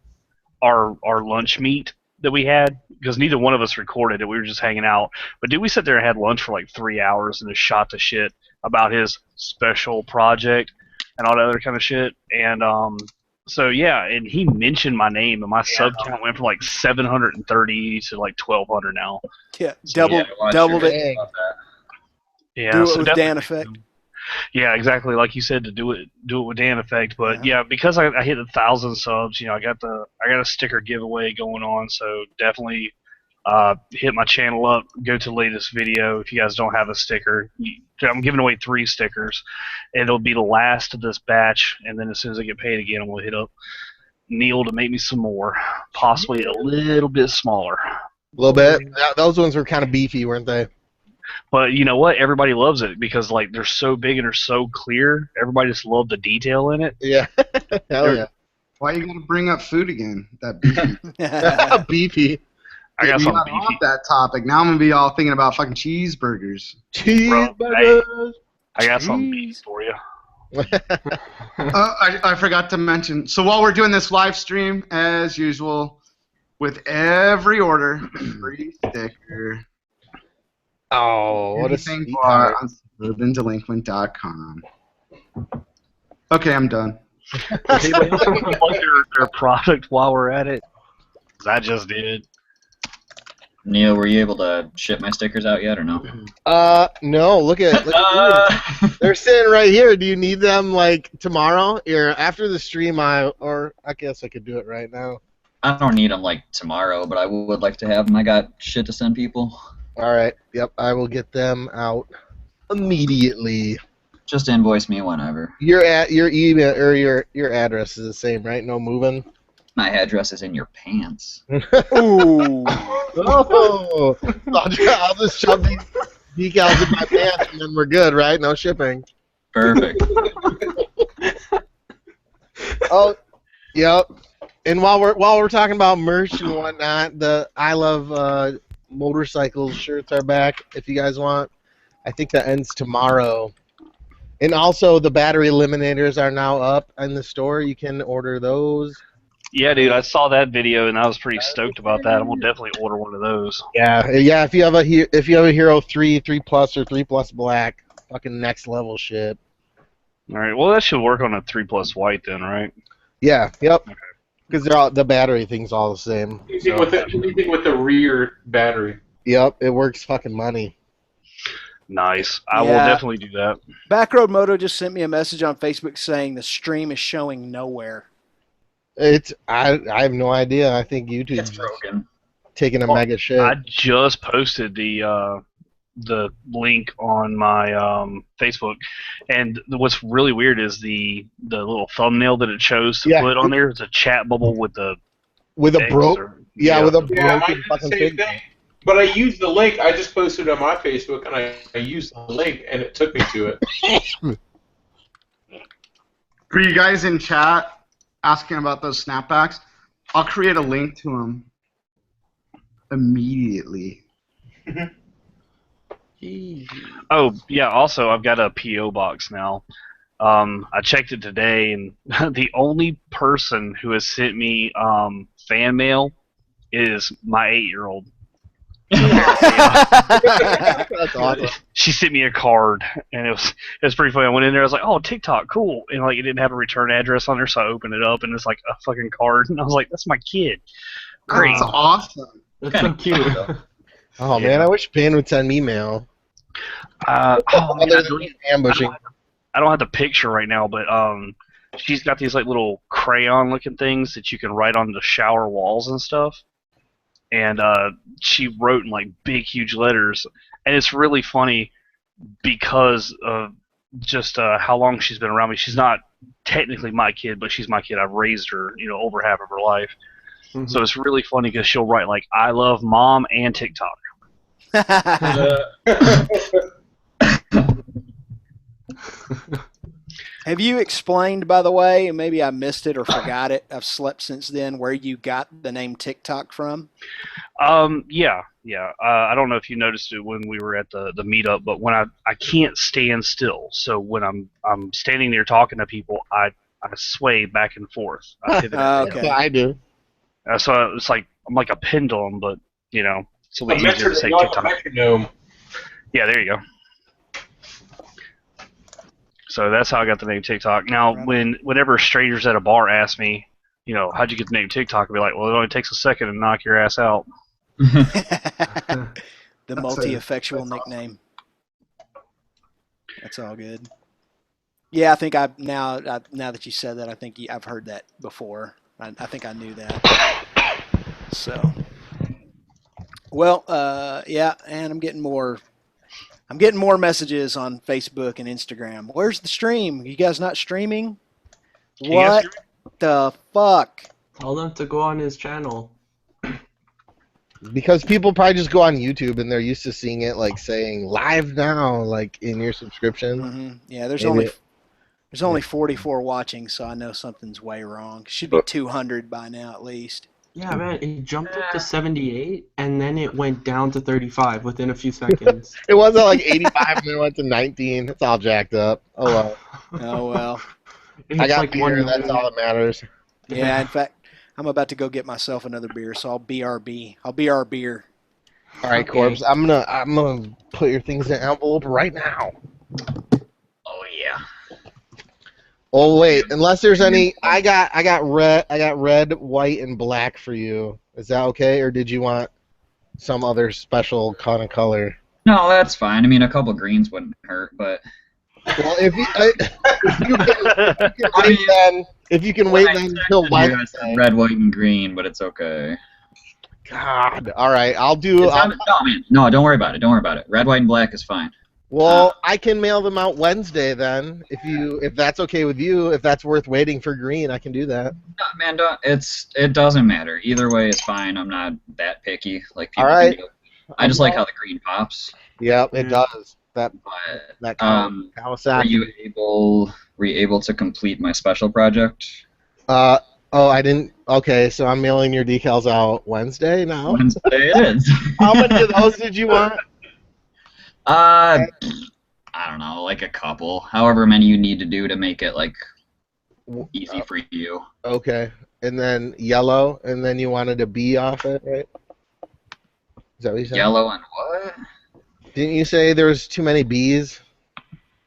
our lunch meet that we had because neither one of us recorded it. We were just hanging out. But dude, we sat there and had lunch for like 3 hours and just shot the shit about his special project and all that other kind of shit. And so yeah, and he mentioned my name and my sub count went from like 730 to like 1,200 now. Yeah, So, doubled it. Yeah, Do it so with definitely- Dan Effect. Yeah, exactly. Like you said, to do it with Dan Effect. But yeah, because I hit 1,000 subs, I got a sticker giveaway going on. So definitely hit my channel up. Go to the latest video. If you guys don't have a sticker, I'm giving away 3 stickers. It'll be the last of this batch, and then as soon as I get paid again, I'm gonna hit up Neil to make me some more, possibly a little bit smaller. A little bit. Those ones were kind of beefy, weren't they? But you know what? Everybody loves it because like they're so big and they're so clear. Everybody just loved the detail in it. Yeah. Hell yeah. Why you gotta bring up food again? That beefy. Beefy. I got we some got beefy. off that topic. Now I'm gonna be all thinking about fucking cheeseburgers. Cheeseburgers. I got some beef for you. I forgot to mention. So while we're doing this live stream, as usual, with every order, free sticker. Oh, what a Anything sweet for on suburbandelinquent.com. Okay, I'm done. Plug their product while we're at it. 'Cause I just did. Neil, were you able to ship my stickers out yet or no? No. Look at these. They're sitting right here. Do you need them like tomorrow? Or after the stream? I guess I could do it right now. I don't need them like tomorrow, but I would like to have them. I got shit to send people. All right. Yep. I will get them out immediately. Just invoice me whenever. Your email or your address is the same, right? No moving. My address is in your pants. Ooh. Oh, I'll just shove these decals in my pants and then we're good, right? No shipping. Perfect. Oh, yep. And while we're talking about merch and whatnot, the I Love Motorcycles shirts are back. If you guys want, I think that ends tomorrow. And also the battery eliminators are now up in the store. You can order those. Yeah, dude, I saw that video and I was pretty stoked about that. I'm gonna definitely order one of those. Yeah. If you have a Hero 3 Plus, or 3 Plus Black, fucking next level shit. All right, well that should work on a 3 Plus White then, right? Yeah. Yep. Because the battery thing's all the same. Anything with the rear battery. Yep. It works fucking money. Nice. I will Yeah. definitely do that. Backroad Moto just sent me a message on Facebook saying the stream is showing nowhere. I have no idea. I think YouTube's It's broken. taking a mega shit. I just posted the link on my Facebook, and what's really weird is the little thumbnail that it chose to put on there is a chat bubble with a with a X broke or- with a Yeah, I broken did the fucking same thing. thing. But I used the link. I just posted it on my Facebook, and I used the link, and it took me to it. For you guys in chat asking about those snapbacks, I'll create a link to them immediately. Oh yeah. Also, I've got a PO box now. I checked it today, and the only person who has sent me fan mail is my 8-year-old. That's awesome. She sent me a card, and it was pretty funny. I went in there, I was like, "Oh, TikTok, cool," and like it didn't have a return address on there, so I opened it up, and it's like a fucking card, and I was like, "That's my kid." Great. That's awesome. That's so cute. Oh man, I wish Pan would send me mail. Man, Ambushing. I don't have the picture right now, but she's got these like little crayon-looking things that you can write on the shower walls and stuff. And she wrote in like big, huge letters, and it's really funny because of just how long she's been around me. She's not technically my kid, but she's my kid. I've raised her, over half of her life. Mm-hmm. So it's really funny because she'll write like "I love Mom" and TikTok. Have you explained, by the way, and maybe I missed it or forgot it, I've slept since then, where you got the name TikTok from? Yeah. I don't know if you noticed it when we were at the meetup, but when I can't stand still, so when I'm standing there talking to people, I sway back and forth. I pivot. Okay. I do. So it's like I'm like a pendulum, but it's a little easier to say TikTok. Metronome. Yeah, there you go. So that's how I got the name TikTok. Now, whenever strangers at a bar ask me, how'd you get the name TikTok, I'll be like, well, it only takes a second to knock your ass out. The multi-effectual nickname. That's all good. Yeah, I think now that you said that, I think I've heard that before. I think I knew that. So, well, yeah, and I'm getting more messages on Facebook and Instagram. Where's the stream? You guys not streaming? What the fuck? Tell them to go on his channel. Because people probably just go on YouTube and they're used to seeing it like saying live now, like in your subscription. Mm-hmm. Yeah, there's only 44 watching, so I know something's way wrong. Should be 200 by now at least. Yeah, man, it jumped up to 78, and then it went down to 35 within a few seconds. It was at like 85, and then it went to 19. It's all jacked up. Oh well. Oh well. I got beer. That's all that matters. Yeah, in fact, I'm about to go get myself another beer, so I'll BRB. I'll be our beer. All right, Corbs. I'm gonna put your things in an envelope right now. Oh yeah. Oh wait, unless there's any, I got red, white, and black for you. Is that okay, or did you want some other special kind of color? No, that's fine. I mean, a couple greens wouldn't hurt, but. Well, if you can wait until Wednesday. Red, white, and green, but it's okay. God, all right, I'll do. No, don't worry about it. Don't worry about it. Red, white, and black is fine. Well, I can mail them out Wednesday then, if that's okay with you. If that's worth waiting for green, I can do that. No, man, it doesn't matter. Either way is fine. I'm not that picky. Like people. All right. I just like how the green pops. Yep, it does. That Kawasaki. Were you able to complete my special project? Oh, I didn't. Okay, so I'm mailing your decals out Wednesday now. Wednesday it is. How many of those did you want? I don't know, like a couple. However many you need to do to make it like easy for you. Okay, and then yellow, and then you wanted a B off it, right? Is that what you said? Yellow and what? Didn't you say there was too many B's?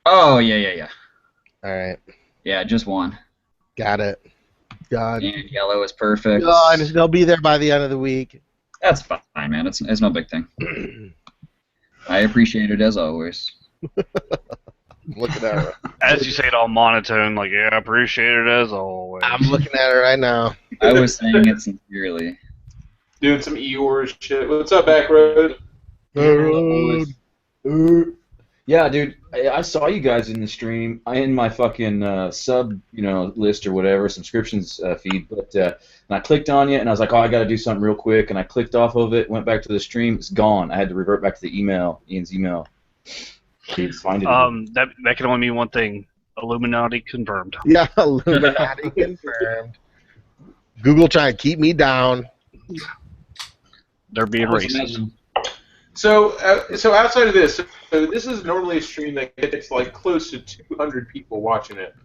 Oh yeah. All right. Yeah, just one. Got it. God. And yellow is perfect. God, they'll be there by the end of the week. That's fine, man. It's no big thing. I appreciate it as always. Looking at her. As you say it all monotone, like, yeah, I appreciate it as always. I'm looking at her right now. I was saying it sincerely. Doing some Eeyore shit. What's up, Backroad? Yeah, dude, I saw you guys in the stream, in my fucking sub, list or whatever, subscriptions feed, but and I clicked on you, and I was like, oh, I got to do something real quick, and I clicked off of it, went back to the stream, it's gone. I had to revert back to the email, Ian's email. Find it. That can only mean one thing: Illuminati confirmed. Yeah, Illuminati confirmed. Google trying to keep me down. They're being racist. So outside of this, so this is normally a stream that gets like close to 200 people watching it.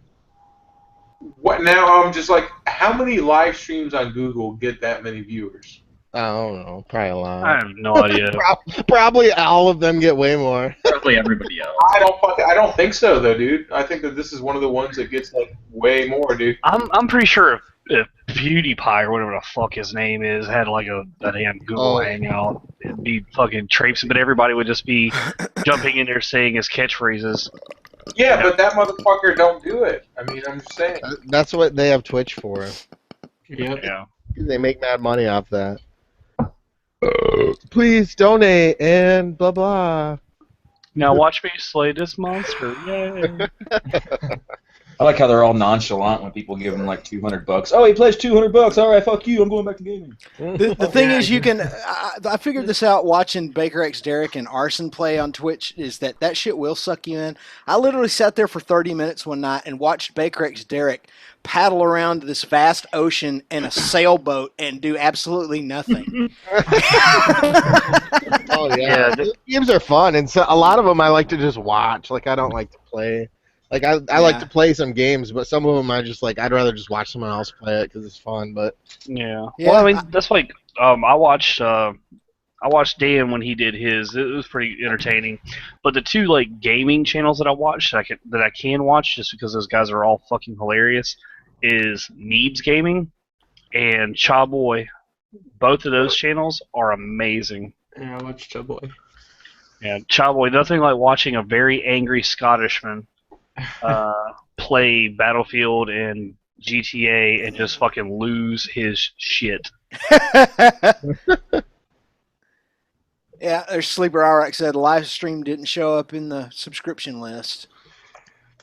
What now? I'm just like, how many live streams on Google get that many viewers? I don't know. Probably a lot. I have no idea. Probably all of them get way more. Probably everybody else. I don't think so though, dude. I think that this is one of the ones that gets like way more, dude. I'm pretty sure if PewDiePie or whatever the fuck his name is had like a damn Google Hangout, it'd be fucking traipsing, but everybody would just be jumping in there saying his catchphrases. Yeah, but that motherfucker don't do it. I mean, I'm just saying. That's what they have Twitch for. Yep. Yeah. They make mad money off that. Please donate and blah blah. Now watch me slay this monster. Yay. I like how they're all nonchalant when people give them like $200. Oh, he pledged $200. All right, fuck you. I'm going back to gaming. The thing is, you can. I figured this out watching Baker X Derek and Arson play on Twitch. Is that shit will suck you in? I literally sat there for 30 minutes one night and watched Baker X Derek paddle around this vast ocean in a sailboat and do absolutely nothing. Oh yeah, games are fun, and so a lot of them I like to just watch. Like I don't like to play. Like I like to play some games, but some of them I just like. I'd rather just watch someone else play it because it's fun. But yeah. Well, I mean, that's like I watched Dan when he did his. It was pretty entertaining. But the two like gaming channels that I watch that I can watch just because those guys are all fucking hilarious is Neebs Gaming and Cha Boy. Both of those channels are amazing. Yeah, I watched Chubboy. Yeah, Cha Boy. Nothing like watching a very angry Scottishman play Battlefield and GTA and just fucking lose his shit. Yeah, there's Sleeper RX said live stream didn't show up in the subscription list.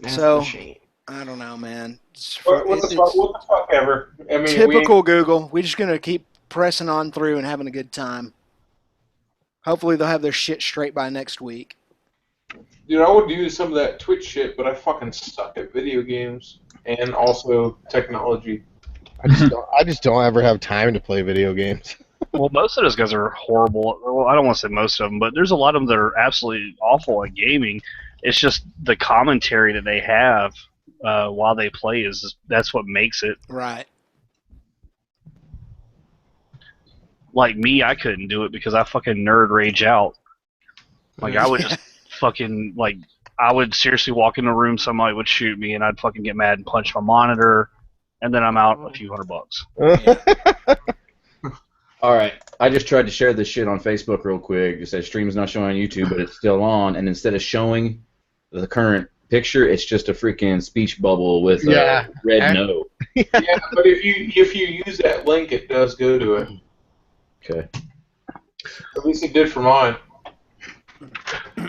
That's So a shame. I don't know, man. What the fuck ever? I mean, typical Google. We're just gonna keep pressing on through and having a good time. Hopefully they'll have their shit straight by next week. Dude, I would do some of that Twitch shit, but I fucking suck at video games and also technology. I just don't ever have time to play video games. Well, most of those guys are horrible. Well, I don't want to say most of them, but there's a lot of them that are absolutely awful at gaming. It's just the commentary that they have while they play that's what makes it. Right. Like me, I couldn't do it because I fucking nerd rage out. Like I would just fucking like I would seriously walk in a room, somebody would shoot me, and I'd fucking get mad and punch my monitor, and then I'm out a few $100. All right, I just tried to share this shit on Facebook real quick. It says stream's not showing on YouTube, but it's still on. And instead of showing the current picture, it's just a freaking speech bubble with a red no. Yeah, but if you use that link, it does go to it. Okay. At least it did for mine.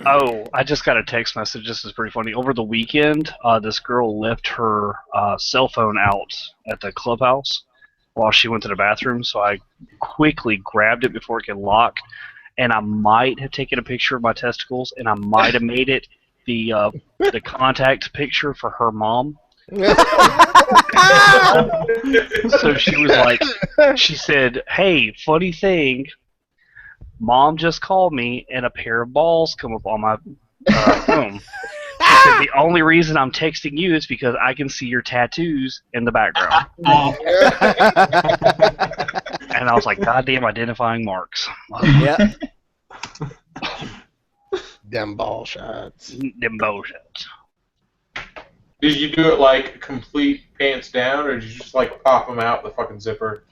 Oh, I just got a text message. This is pretty funny. Over the weekend, this girl left her cell phone out at the clubhouse while she went to the bathroom, so I quickly grabbed it before it could lock, and I might have taken a picture of my testicles, and I might have made it the contact picture for her mom. So she was like, she said, "Hey, funny thing, Mom just called me, and a pair of balls come up on my phone." She said, "The only reason I'm texting you is because I can see your tattoos in the background." And I was like, "Goddamn identifying marks." Yeah. Them ball shots. Them ball shots. Did you do it like complete pants down, or did you just like pop them out the fucking zipper?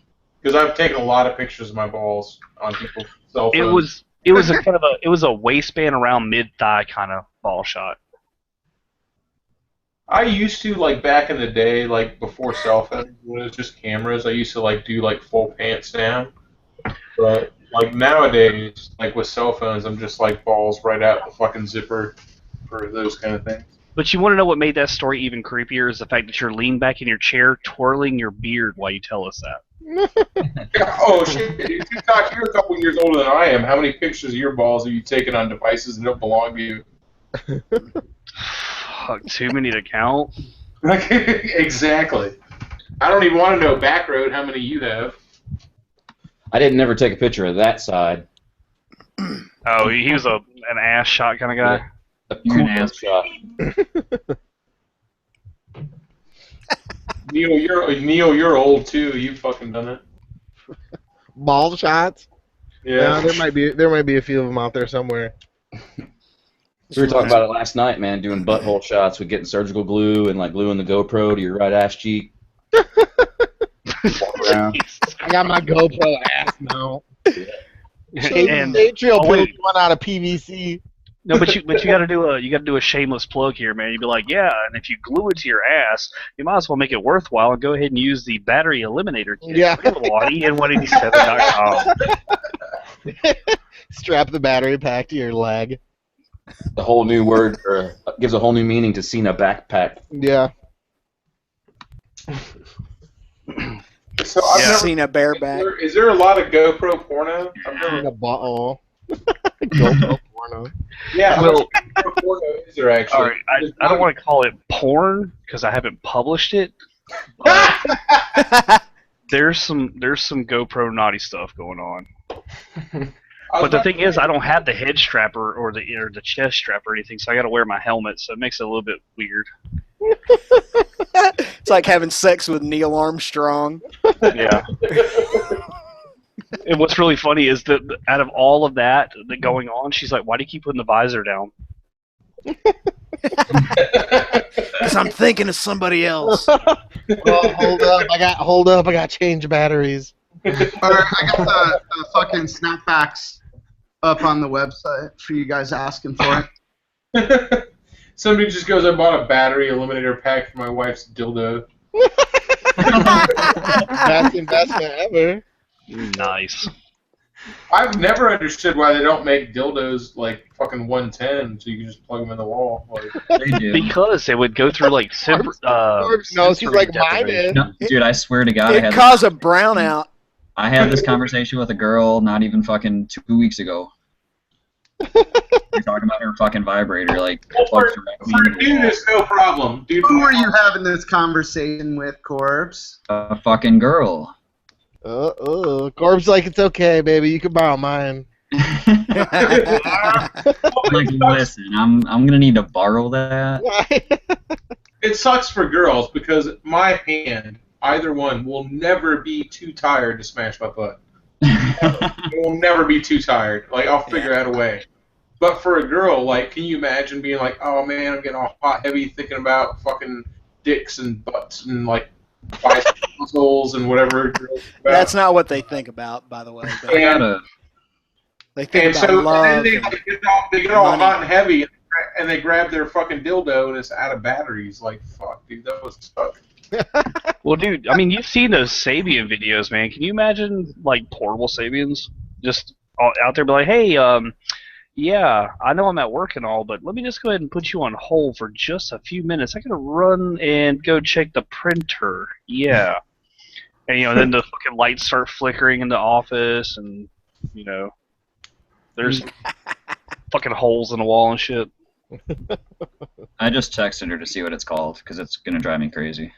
Because I've taken a lot of pictures of my balls on people's cell phones. It was a kind of a waistband around mid thigh kind of ball shot. I used to, like, back in the day, like, before cell phones, when it was just cameras, I used to, like, do, like, full pants down. But, like, nowadays, like, with cell phones, I'm just, like, balls right out the fucking zipper for those kind of things. But you want to know what made that story even creepier is the fact that you're leaned back in your chair, twirling your beard while you tell us that. Oh, shit. TikTok, you're a couple years older than I am. How many pictures of your balls are you taking on devices that don't belong to you? Fuck, too many to count. Exactly. I don't even want to know back road how many you have. I didn't never take a picture of that side. Oh, he was an ass shot kind of guy. You're an ass shot. Neil, you're old too. You've fucking done it. Ball shots. Yeah. There might be a few of them out there somewhere. We were talking about it last night, man. Doing butthole shots with getting surgical glue and like gluing the GoPro to your right ass cheek. Walk around. I got my GoPro ass now. And Atrial oh, wait. one out of PVC. No, but you gotta do a shameless plug here, man. You'd be like, yeah, and if you glue it to your ass, you might as well make it worthwhile and go ahead and use the battery eliminator kit. Yeah. Available on EN187.com. Strap the battery pack to your leg. The whole new word, or gives a whole new meaning to Cena backpack. Yeah. So I've never seen a bareback. Is there a lot of GoPro porno? I've never. In a bottle. GoPro porno. Yeah. Well, GoPro porno is there actually? all right, I don't want to call it porn because I haven't published it. But there's some GoPro naughty stuff going on. But the thing is, I don't have the head strap or the chest strap or anything, so I got to wear my helmet, so it makes it a little bit weird. It's like having sex with Neil Armstrong. Yeah. And what's really funny is that out of all of that going on, she's like, "Why do you keep putting the visor down?" Because I'm thinking of somebody else. Oh, hold up! I got change batteries. Or I got the fucking snapbacks up on the website for you guys asking for it. Somebody just goes, I bought a battery eliminator pack for my wife's dildo. Best investment ever. Nice. I've never understood why they don't make dildos like fucking 110 so you can just plug them in the wall. Like, They do. Because it would go through like No, she's like mine is. No, dude, I swear to God, It caused a brownout. I had this conversation with a girl not even fucking 2 weeks ago. You're talking about her fucking vibrator, like plugs directly for into a the dude, wall. it's no problem. Dude, Who are you having this conversation with, Corpse? A fucking girl. Corb's like, it's okay, baby. You can borrow mine. I'm like, listen, I'm gonna need to borrow that. It sucks for girls because my hand, either one, will never be too tired to smash my butt. It will never be too tired. Like, I'll figure out a way. But for a girl, like, can you imagine being like, oh man, I'm getting all hot, heavy thinking about fucking dicks and butts and like bicycles and whatever. That's not what they think about, by the way. But they think And about so love. and then they get all money. hot and heavy, and they grab their fucking dildo and it's out of batteries. Like, fuck, dude, that was stuck. Well, dude, I mean, you've seen those Sabian videos, man. Can you imagine, like, portable Sabians just out there be like, hey, yeah, I know I'm at work and all, but let me just go ahead and put you on hold for just a few minutes. I gotta run and go check the printer. Yeah. And, you know, then the fucking lights start flickering in the office, and, you know, there's fucking holes in the wall and shit. I just texted her to see what it's called because it's gonna drive me crazy.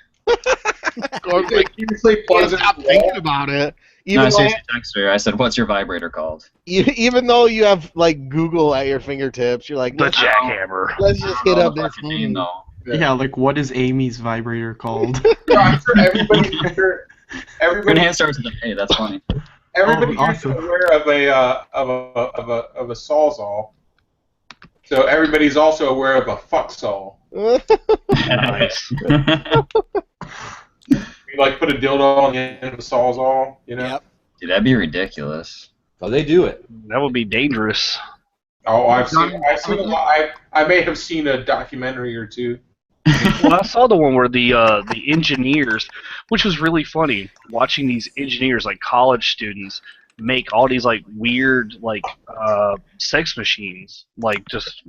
Corb's like, Seriously, stop thinking about it. No, Even I though, seriously texted her. I said, "What's your vibrator called?" even though you have like Google at your fingertips, you're like, The let's jackhammer. just hit Oh, up the this fucking name, though. Yeah, like what is Amy's vibrator called? I'm sure everybody Her starts with an A. That's funny. Everybody Oh, here's awesome. aware of a sawzall. So everybody's also aware of a fucksaw. Nice. You like put a dildo on the end of a sawzall, you know? Yep. Dude, that'd be ridiculous. Oh, they do it. That would be dangerous. Oh, I've seen a lot. I may have seen a documentary or two. Well, I saw the one where the engineers, which was really funny, watching these engineers, like college students, make all these like weird like sex machines, like just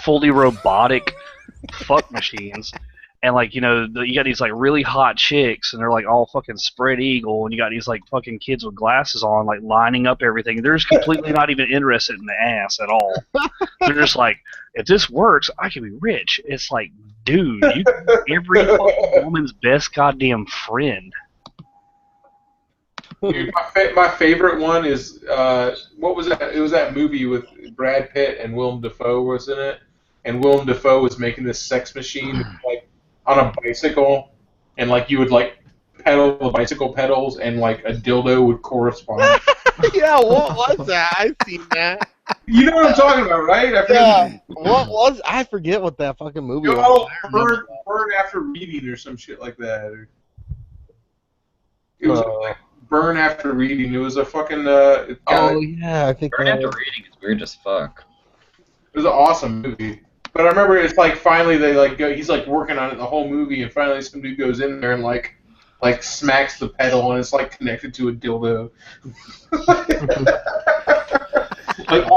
fully robotic fuck machines. And like, you know, you got these like really hot chicks, and they're like all fucking spread eagle, and you got these like fucking kids with glasses on, like lining up everything. They're just completely not even interested in the ass at all. They're just like, if this works, I can be rich. It's like, dude, you every fucking woman's best goddamn friend. Dude, my favorite one is what was that? It was that movie with Brad Pitt and Willem Dafoe was in it, and Willem Dafoe was making this sex machine like on a bicycle, and like you would like pedal the bicycle pedals, and like a dildo would correspond. Yeah, what was that? I've seen that. You know what I'm talking about, right? I forget what that fucking movie You was. know, burn after reading or some shit like that. It was like Burn After Reading. It was a fucking. Yeah, I think Burn After Reading is weird as fuck. It was an awesome movie. But I remember it's like finally they like go. He's like working on it the whole movie, and finally some dude goes in there and like smacks the pedal, and it's like connected to a dildo. Like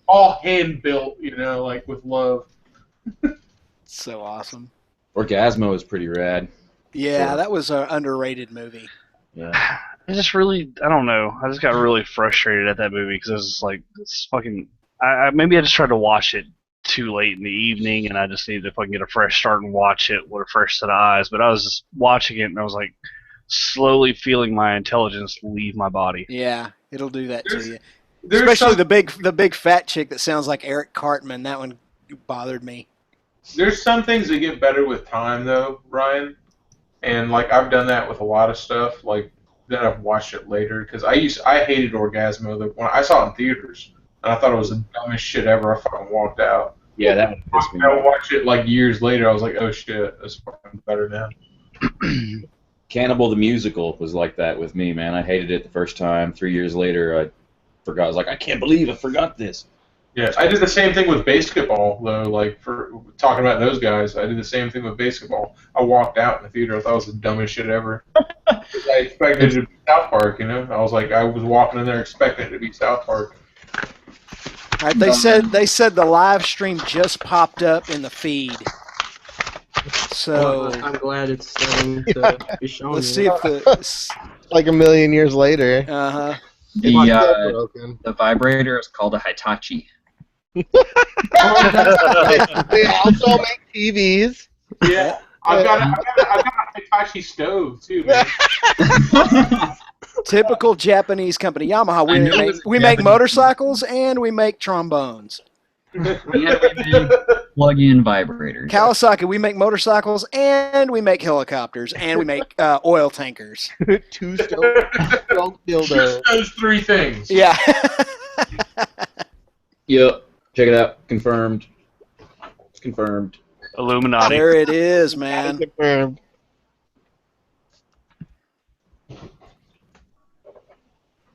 all hand built, you know, like with love. So awesome. Orgasmo is pretty rad. Yeah, Sure. that was an underrated movie. Yeah. I just really, I don't know. I just got really frustrated at that movie because it was just like, it's fucking. Maybe I just tried to watch it too late in the evening, and I just needed to fucking get a fresh start and watch it with a fresh set of eyes. But I was just watching it, and I was like, slowly feeling my intelligence leave my body. Yeah, it'll do that to you. There's Especially some, the big fat chick that sounds like Eric Cartman. That one bothered me. there's some things that get better with time, though, Ryan. And like I've done that with a lot of stuff. Like then I've watched it later because I hated Orgasmo when I saw it in theaters, and I thought it was the dumbest shit ever. I fucking walked out. Yeah, that would piss me I off. watched it like years later. I was like, oh shit, that's fucking better now. Cannibal the Musical was like that with me, man. I hated it the first time. 3 years later, I forgot. I was like, I can't believe I forgot this. Yeah, I did the same thing with basketball, though. Like, for talking about those guys, I did the same thing with basketball. I walked out in the theater. I thought it was the dumbest shit ever. I expected it to be South Park, you know? I was like, I was walking in there expecting it to be South Park. All right, they said the live stream just popped up in the feed. So I'm glad it's starting to be shown. let's see if the Like a million years later. The vibrator is called a Hitachi. They also make TVs. Yeah, I've got a Hitachi stove, too, man. typical Japanese company Yamaha. We make motorcycles and we make trombones. And we make plug-in vibrators. Kawasaki, we make motorcycles and we make helicopters and we make oil tankers. Two stroke dildos. Those three things. Yeah. Yep. Check it out. Confirmed. It's confirmed. Illuminati. There it is, man. Confirmed.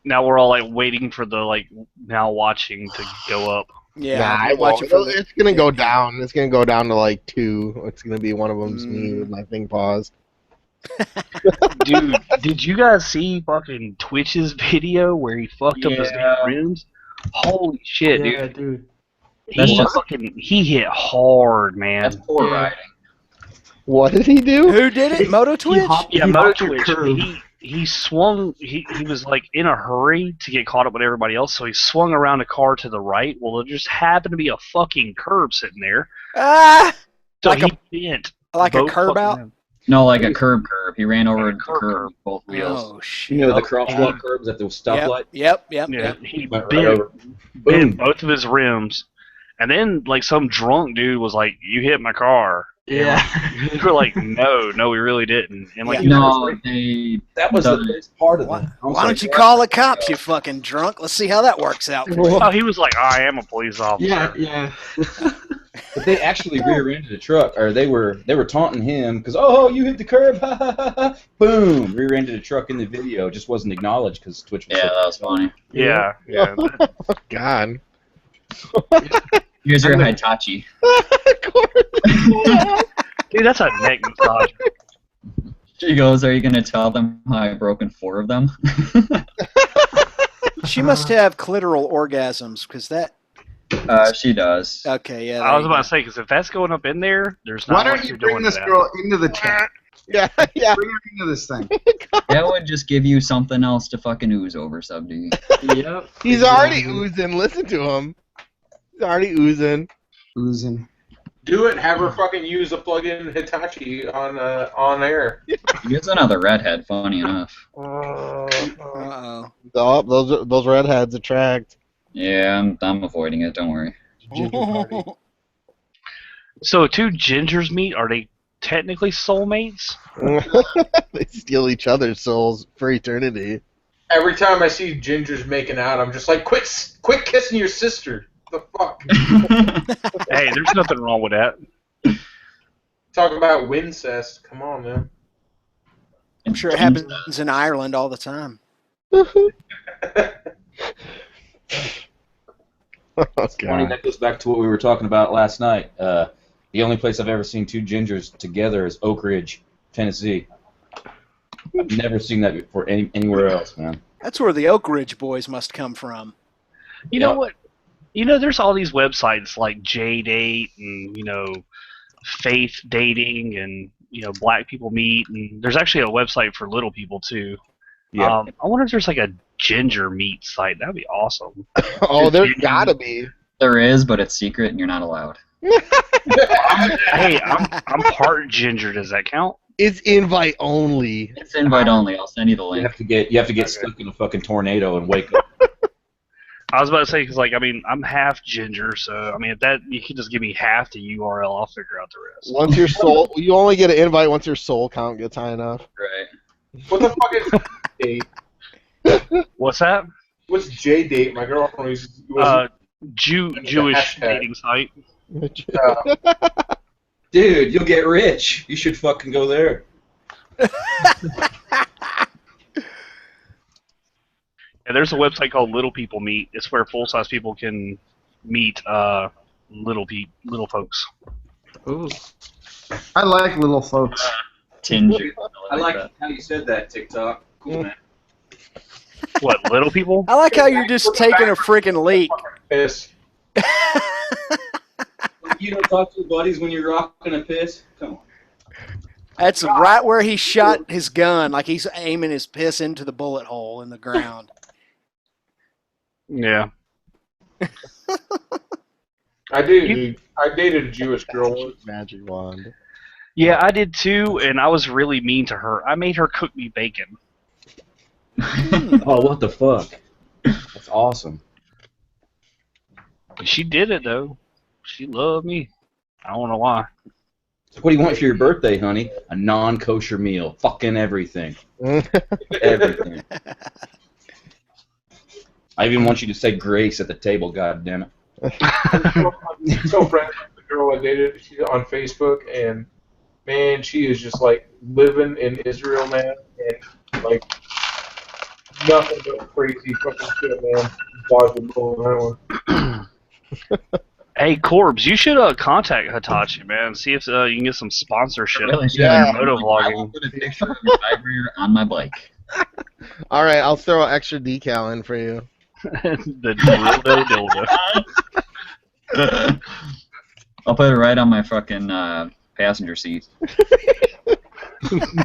Now we're all like waiting for the now watching to go up. Yeah. Nah, I watch won't. it for the- It's gonna go down. It's gonna go down to like 2. It's gonna be one of them's me with my thing paused. Dude, did you guys see fucking Twitch's video where he fucked up his damn rims? Holy shit, Yeah, dude. dude. He hit hard, man. That's poor riding. What did he do? Who did it? Moto Twitch? Yeah, He Moto hopped your Twitch. curb. He swung. He was like in a hurry to get caught up with everybody else, so he swung around a car to the right. Well, there just happened to be a fucking curb sitting there, Ah! so Like he bent. Like a both curb fucking out? rims. No, like a curb. He ran over the curb. curb with both wheels. Oh, shit. You know the crosswalk curbs at the stoplight? Yep. Yeah, he Went right bent over. bent both of his rims, and then like some drunk dude was like, "You hit my car." Yeah. We were like, no, we really didn't. And like, No, That was the best part of that. Why don't you call the cops, you fucking drunk? Let's see how that works out. oh, he was like, I am a police officer. Yeah. But they actually rear-ended a truck, or they were taunting him because you hit the curb, ha ha ha ha, boom, rear-ended a truck in the video. Just wasn't acknowledged because Twitch was. Yeah, that was funny. Yeah. God. Here's your Hitachi. Dude, that's a neck massage. She goes, are you going to tell them how I broken 4 of them? She must have clitoral orgasms, because that... She does. Okay, yeah. I was about to say, because if that's going up in there, there's not Why much don't you you're bring doing this to that. girl into the chat? Yeah. Bring her into this thing. That would just give you something else to fucking ooze over, Sub D. Yep. He's already oozing. Listen to him. He's already oozing. Oozing. Do it. Have her fucking use a plug-in Hitachi on air. He is another redhead, funny enough. Uh-oh. Oh, those redheads attract. Yeah, I'm avoiding it. Don't worry. Ginger party. So two gingers meet. Are they technically soulmates? They steal each other's souls for eternity. Every time I see gingers making out, I'm just like, quit kissing your sister. The fuck? Hey, there's nothing wrong with that. Talk about wincest. Come on, man. I'm sure it happens in Ireland all the time. Oh, Funny, God. that goes back to what we were talking about last night. The only place I've ever seen two gingers together is Oak Ridge, Tennessee. I've never seen that before anywhere else, man. That's where the Oak Ridge boys must come from. You know what? You know, there's all these websites like J-Date and, Faith Dating and, Black People Meet. And there's actually a website for little people, too. Yeah. I wonder if there's like a ginger meet site. That'd be awesome. Oh, there's gotta be. There is, but it's secret and you're not allowed. Hey, I'm part ginger. Does that count? It's invite only. It's invite only. I'll send you the You link. have to get stuck in a fucking tornado and wake up. I was about to say, because, I'm half ginger, so, if you could just give me half the URL, I'll figure out the rest. Once your soul, you only get an invite once your soul count gets high enough. Right. What the fuck is J-Date? What's that? What's J-Date? My girlfriend was Jewish dating site. Dude, you'll get rich. You should fucking go there. Yeah, there's a website called Little People Meet. It's where full-size people can meet little folks. Ooh. I like little folks. Tinger. I like how you said that, TikTok. Cool, man. What, little people? I like how you're just taking a freaking leak. Piss. You don't talk to your buddies when you're rocking a piss? Come on. That's right where he shot his gun, like he's aiming his piss into the bullet hole in the ground. Yeah. I dated a Jewish girl once. Magic wand. Yeah, I did too, and I was really mean to her. I made her cook me bacon. Oh, what the fuck? That's awesome. She did it, though. She loved me. I don't know why. So what do you want for your birthday, honey? A non-kosher meal. Fucking everything. Everything. I even want you to say grace at the table, goddammit. I'm so friends with the girl I dated. She's on Facebook, and man, she is just like living in Israel, man, and like nothing but crazy fucking shit, man. Dodge the bull on that one. Hey, Corbs, you should contact Hitachi, man. See if you can get some sponsorship. Really should. Yeah. I will put a picture of your vibrator on my bike. All right, I'll throw an extra decal in for you. The dildo. I'll put it right on my fucking passenger seat.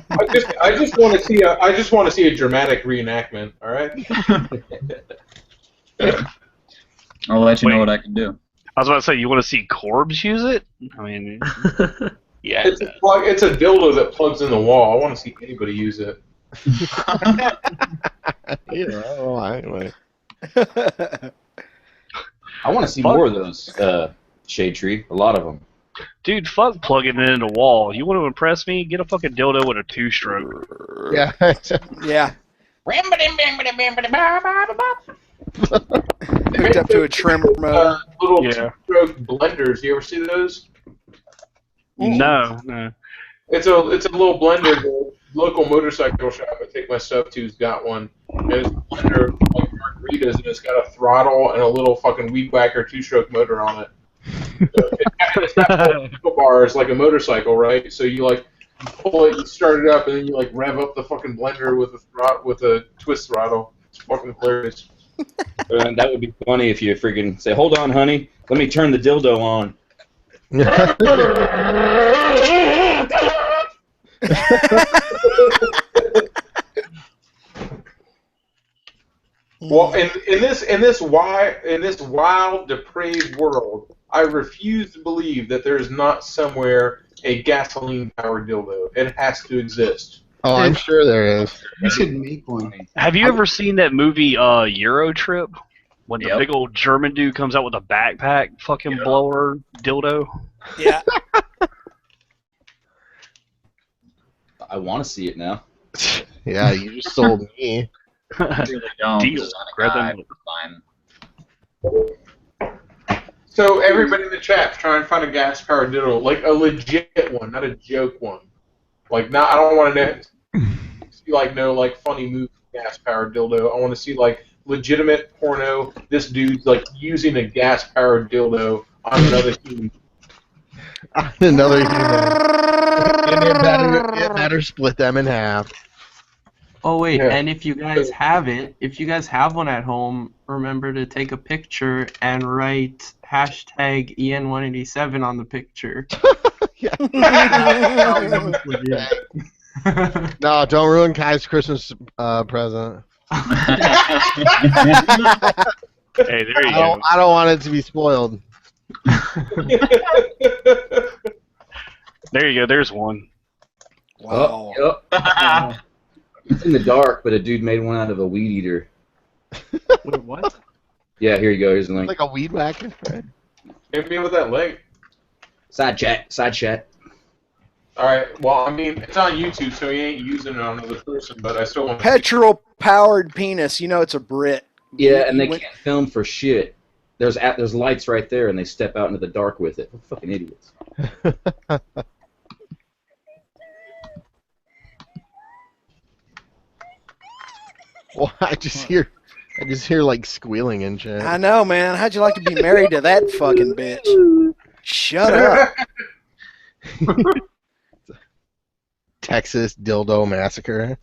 I just want to see a dramatic reenactment. All right. I'll let you know what I can do. I was about to say, you want to see Corbs use it? I mean, yeah. It's a dildo that plugs in the wall. I want to see anybody use it. Yeah, well, anyway. I want to see more of those shade tree. A lot of them. Dude, fuck plugging it in the wall. You want to impress me? Get a fucking dildo with a two-stroke. Yeah. Yeah. Hooked up to a trimmer motor. Little Yeah. two-stroke blenders. You ever see those? No. It's a little blender. The local motorcycle shop I take my stuff to's got one. And it's a blender like margaritas, and it's got a throttle and a little fucking weed whacker two-stroke motor on it. So it's got bars like a motorcycle, right? So you like pull it, you start it up, and then you like rev up the fucking blender with a twist throttle. It's fucking hilarious. That would be funny if you freaking say, "Hold on, honey, let me turn the dildo on." Well, in this wild, depraved world, I refuse to believe that there is not somewhere a gasoline-powered dildo. It has to exist. Oh, I'm sure there is. You should make one. Have you ever seen that movie Euro Trip? When the Yep. big old German dude comes out with a backpack fucking blower dildo? Yeah. I want to see it now. Yeah, you just sold me. I really don't. Deal. This is on a Grab guy. them. Fine. So everybody in the chat, try and find a gas-powered dildo, like a legit one, not a joke one. Like, not. I don't want to see like no like funny movie gas-powered dildo. I want to see like legitimate porno. This dude's like using a gas-powered dildo on another human. Another human. And it better split them in half. Oh wait, Yeah. and if you guys have one at home, remember to take a picture and write hashtag EN187 on the picture. No, don't ruin Kai's Christmas present. Hey, there you go. I don't want it to be spoiled. There you go. There's one. Wow. Oh, yep. It's in the dark, but a dude made one out of a weed eater. Wait, what? Yeah, here you go. Here's the link. Like a weed whacker. Hit me with that link. Side chat. Side chat. All right. Well, I mean, it's on YouTube, so he ain't using it on another person, but I still want. Petrol-powered penis. You know it's a Brit. Yeah, and they can't film for shit. There's lights right there, and they step out into the dark with it. What fucking idiots. Well, I just hear like squealing and shit. I know, man. How'd you like to be married to that fucking bitch? Shut up. Texas dildo massacre.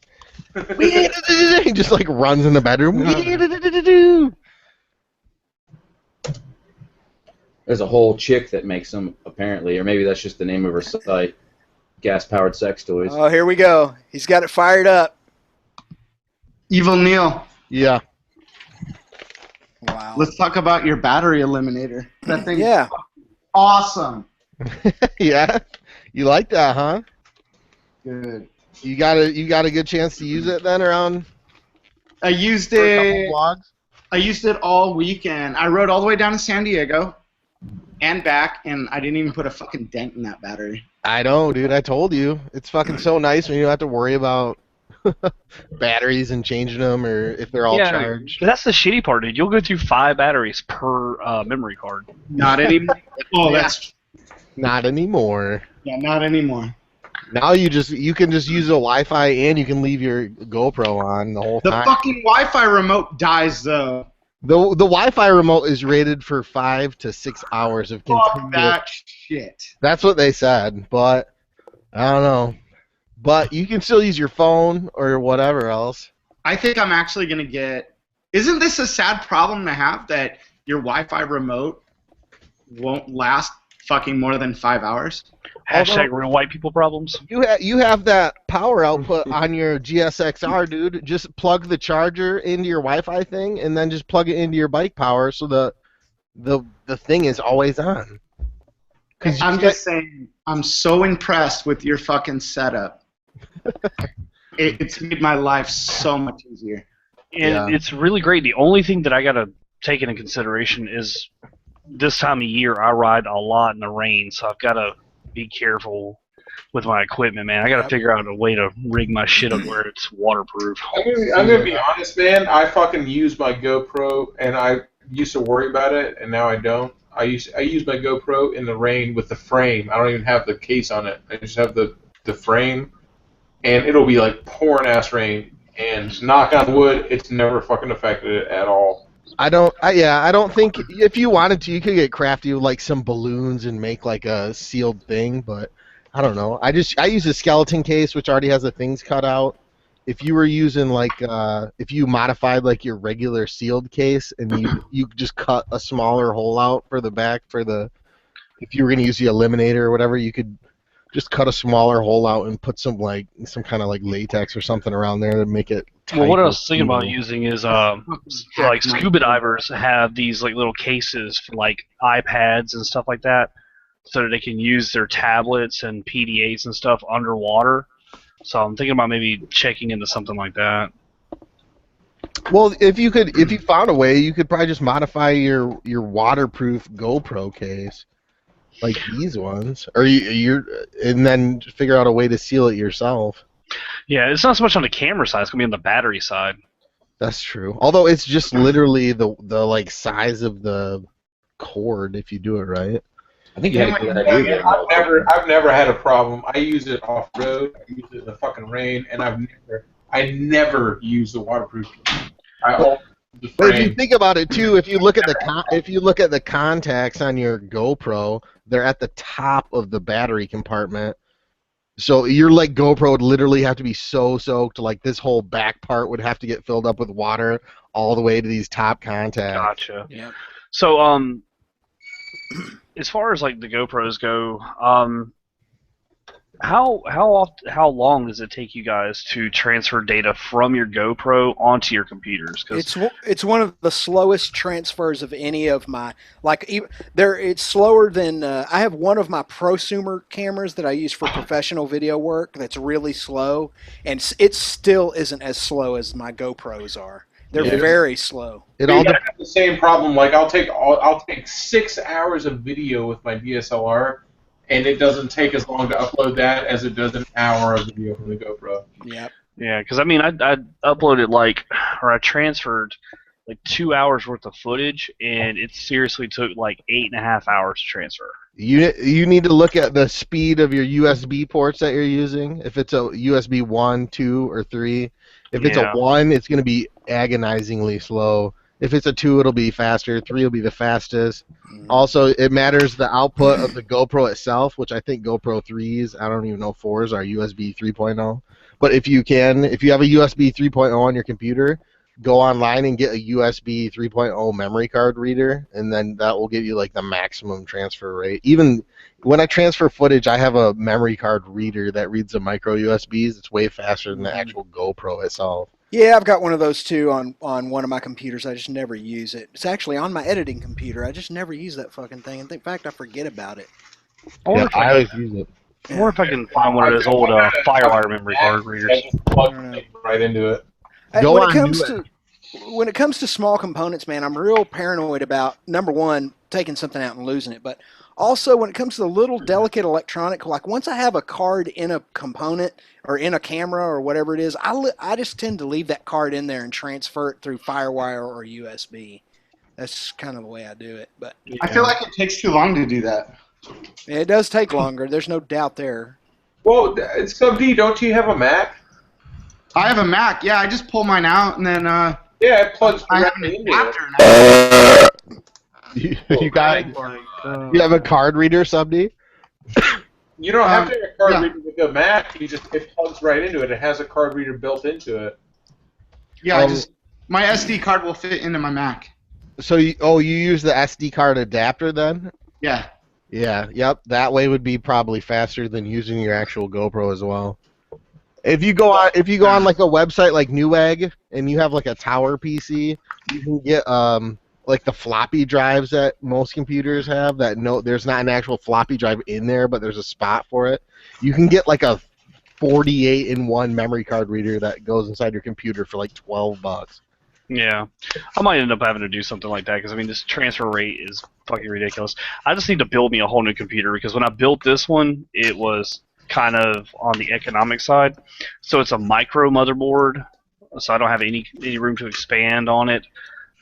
He just like runs in the bedroom. There's a whole chick that makes them, apparently, or maybe that's just the name of her site. Gas-powered sex toys. Oh, here we go. He's got it fired up. Evil Neil. Yeah. Wow. Let's talk about your battery eliminator. That thing. Yeah. Awesome. Yeah. You like that, huh? Good. You got a good chance to use it then around I used for a couple it. vlogs? I used it all weekend. I rode all the way down to San Diego and back, and I didn't even put a fucking dent in that battery. I know, dude. I told you. It's fucking so nice when you don't have to worry about batteries and changing them or if they're all charged. That's the shitty part, dude. You'll go through 5 batteries per memory card. Not anymore. Oh, that's Not anymore. yeah, not anymore. Now you can just use a Wi-Fi and you can leave your GoPro on the whole The time. fucking Wi-Fi remote dies though. The Wi-Fi remote is rated for 5 to 6 hours of Fuck continuous. that shit. That's what they said, but I don't know. But you can still use your phone or whatever else. I think I'm actually gonna get. Isn't this a sad problem to have that your Wi-Fi remote won't last fucking more than 5 hours? Hashtag real white people problems. You have that power output on your GSXR, dude. Just plug the charger into your Wi-Fi thing, and then just plug it into your bike power, so the thing is always on. I'm just saying, I'm so impressed with your fucking setup. It's made my life so much easier. And it's really great. The only thing that I gotta take into consideration is this time of year I ride a lot in the rain, so I've gotta be careful with my equipment, man. I gotta figure out a way to rig my shit up where it's waterproof. I'm gonna be honest, man. I fucking use my GoPro, and I used to worry about it, and now I don't. I use my GoPro in the rain with the frame. I don't even have the case on it. I just have the frame, and it'll be like pouring ass rain. And knock on wood, it's never fucking affected it at all. I don't think if you wanted to, you could get crafty with like some balloons and make like a sealed thing, but I don't know. I use a skeleton case which already has the things cut out. If you were using like if you modified like your regular sealed case and you just cut a smaller hole out for the back if you were gonna use the eliminator or whatever, you could just cut a smaller hole out and put some kind of like latex or something around there to make it tight. Well, what I was thinking about using is like scuba divers have these like little cases for like iPads and stuff like that, so that they can use their tablets and PDAs and stuff underwater. So I'm thinking about maybe checking into something like that. Well, if you found a way, you could probably just modify your waterproof GoPro case, like these ones, or and then figure out a way to seal it yourself. Yeah, it's not so much on the camera side; it's gonna be on the battery side. That's true. Although it's just literally the like size of the cord if you do it right. I think you had a good idea there. I've never had a problem. I use it off road. I use it in the fucking rain, and I never use the waterproof. But if you think about it too, if you look at the contacts on your GoPro, they're at the top of the battery compartment. So your like GoPro would literally have to be so soaked, like this whole back part would have to get filled up with water all the way to these top contacts. Gotcha. Yeah. So as far as like the GoPros go, how long does it take you guys to transfer data from your GoPro onto your computers? It's one of the slowest transfers of any of my it's slower than I have one of my prosumer cameras that I use for professional video work that's really slow, and it still isn't as slow as my GoPros are. They're very slow. I have the same problem. Like I'll take 6 hours of video with my DSLR. And it doesn't take as long to upload that as it does an hour of video from the GoPro. Yep. Yeah, because I mean, I uploaded I transferred like 2 hours worth of footage, and it seriously took like 8.5 hours to transfer. You need to look at the speed of your USB ports that you're using. If it's a USB 1, 2, or 3. If it's a 1, it's going to be agonizingly slow. If it's a 2, it'll be faster. 3 will be the fastest. Also, it matters the output of the GoPro itself, which I think GoPro 3s, I don't even know 4s, are USB 3.0. But if you have a USB 3.0 on your computer, go online and get a USB 3.0 memory card reader, and then that will give you like the maximum transfer rate. Even when I transfer footage, I have a memory card reader that reads the micro USBs. It's way faster than the actual GoPro itself. Yeah, I've got one of those too on one of my computers. I just never use it. It's actually on my editing computer. I just never use that fucking thing. In fact, I forget about it. I always use it. Or if I can find one of those old FireWire memory card readers. I just plug right into it. When it comes to small components, man, I'm real paranoid about, number one, taking something out and losing it. But also, when it comes to the little delicate electronic, like once I have a card in a component or in a camera or whatever it is, I just tend to leave that card in there and transfer it through FireWire or USB. That's kind of the way I do it. But I feel like it takes too long to do that. It does take longer. There's no doubt there. Well, so D, don't you have a Mac? I have a Mac. Yeah, I just pull mine out and then. Yeah, it plugs directly into it. You have a card reader, Subdi? You don't have to have a card reader with a Mac. It plugs right into it. It has a card reader built into it. Yeah, my SD card will fit into my Mac. So you use the SD card adapter then? Yeah. Yeah. Yep. That way would be probably faster than using your actual GoPro as well. If you go on like a website like Newegg and you have like a tower PC, you can get like the floppy drives that most computers have. There's not an actual floppy drive in there, but there's a spot for it. You can get like a 48-in-1 memory card reader that goes inside your computer for like $12. Yeah, I might end up having to do something like that because I mean this transfer rate is fucking ridiculous. I just need to build me a whole new computer because when I built this one, it was kind of on the economic side. So it's a micro motherboard, so I don't have any room to expand on it.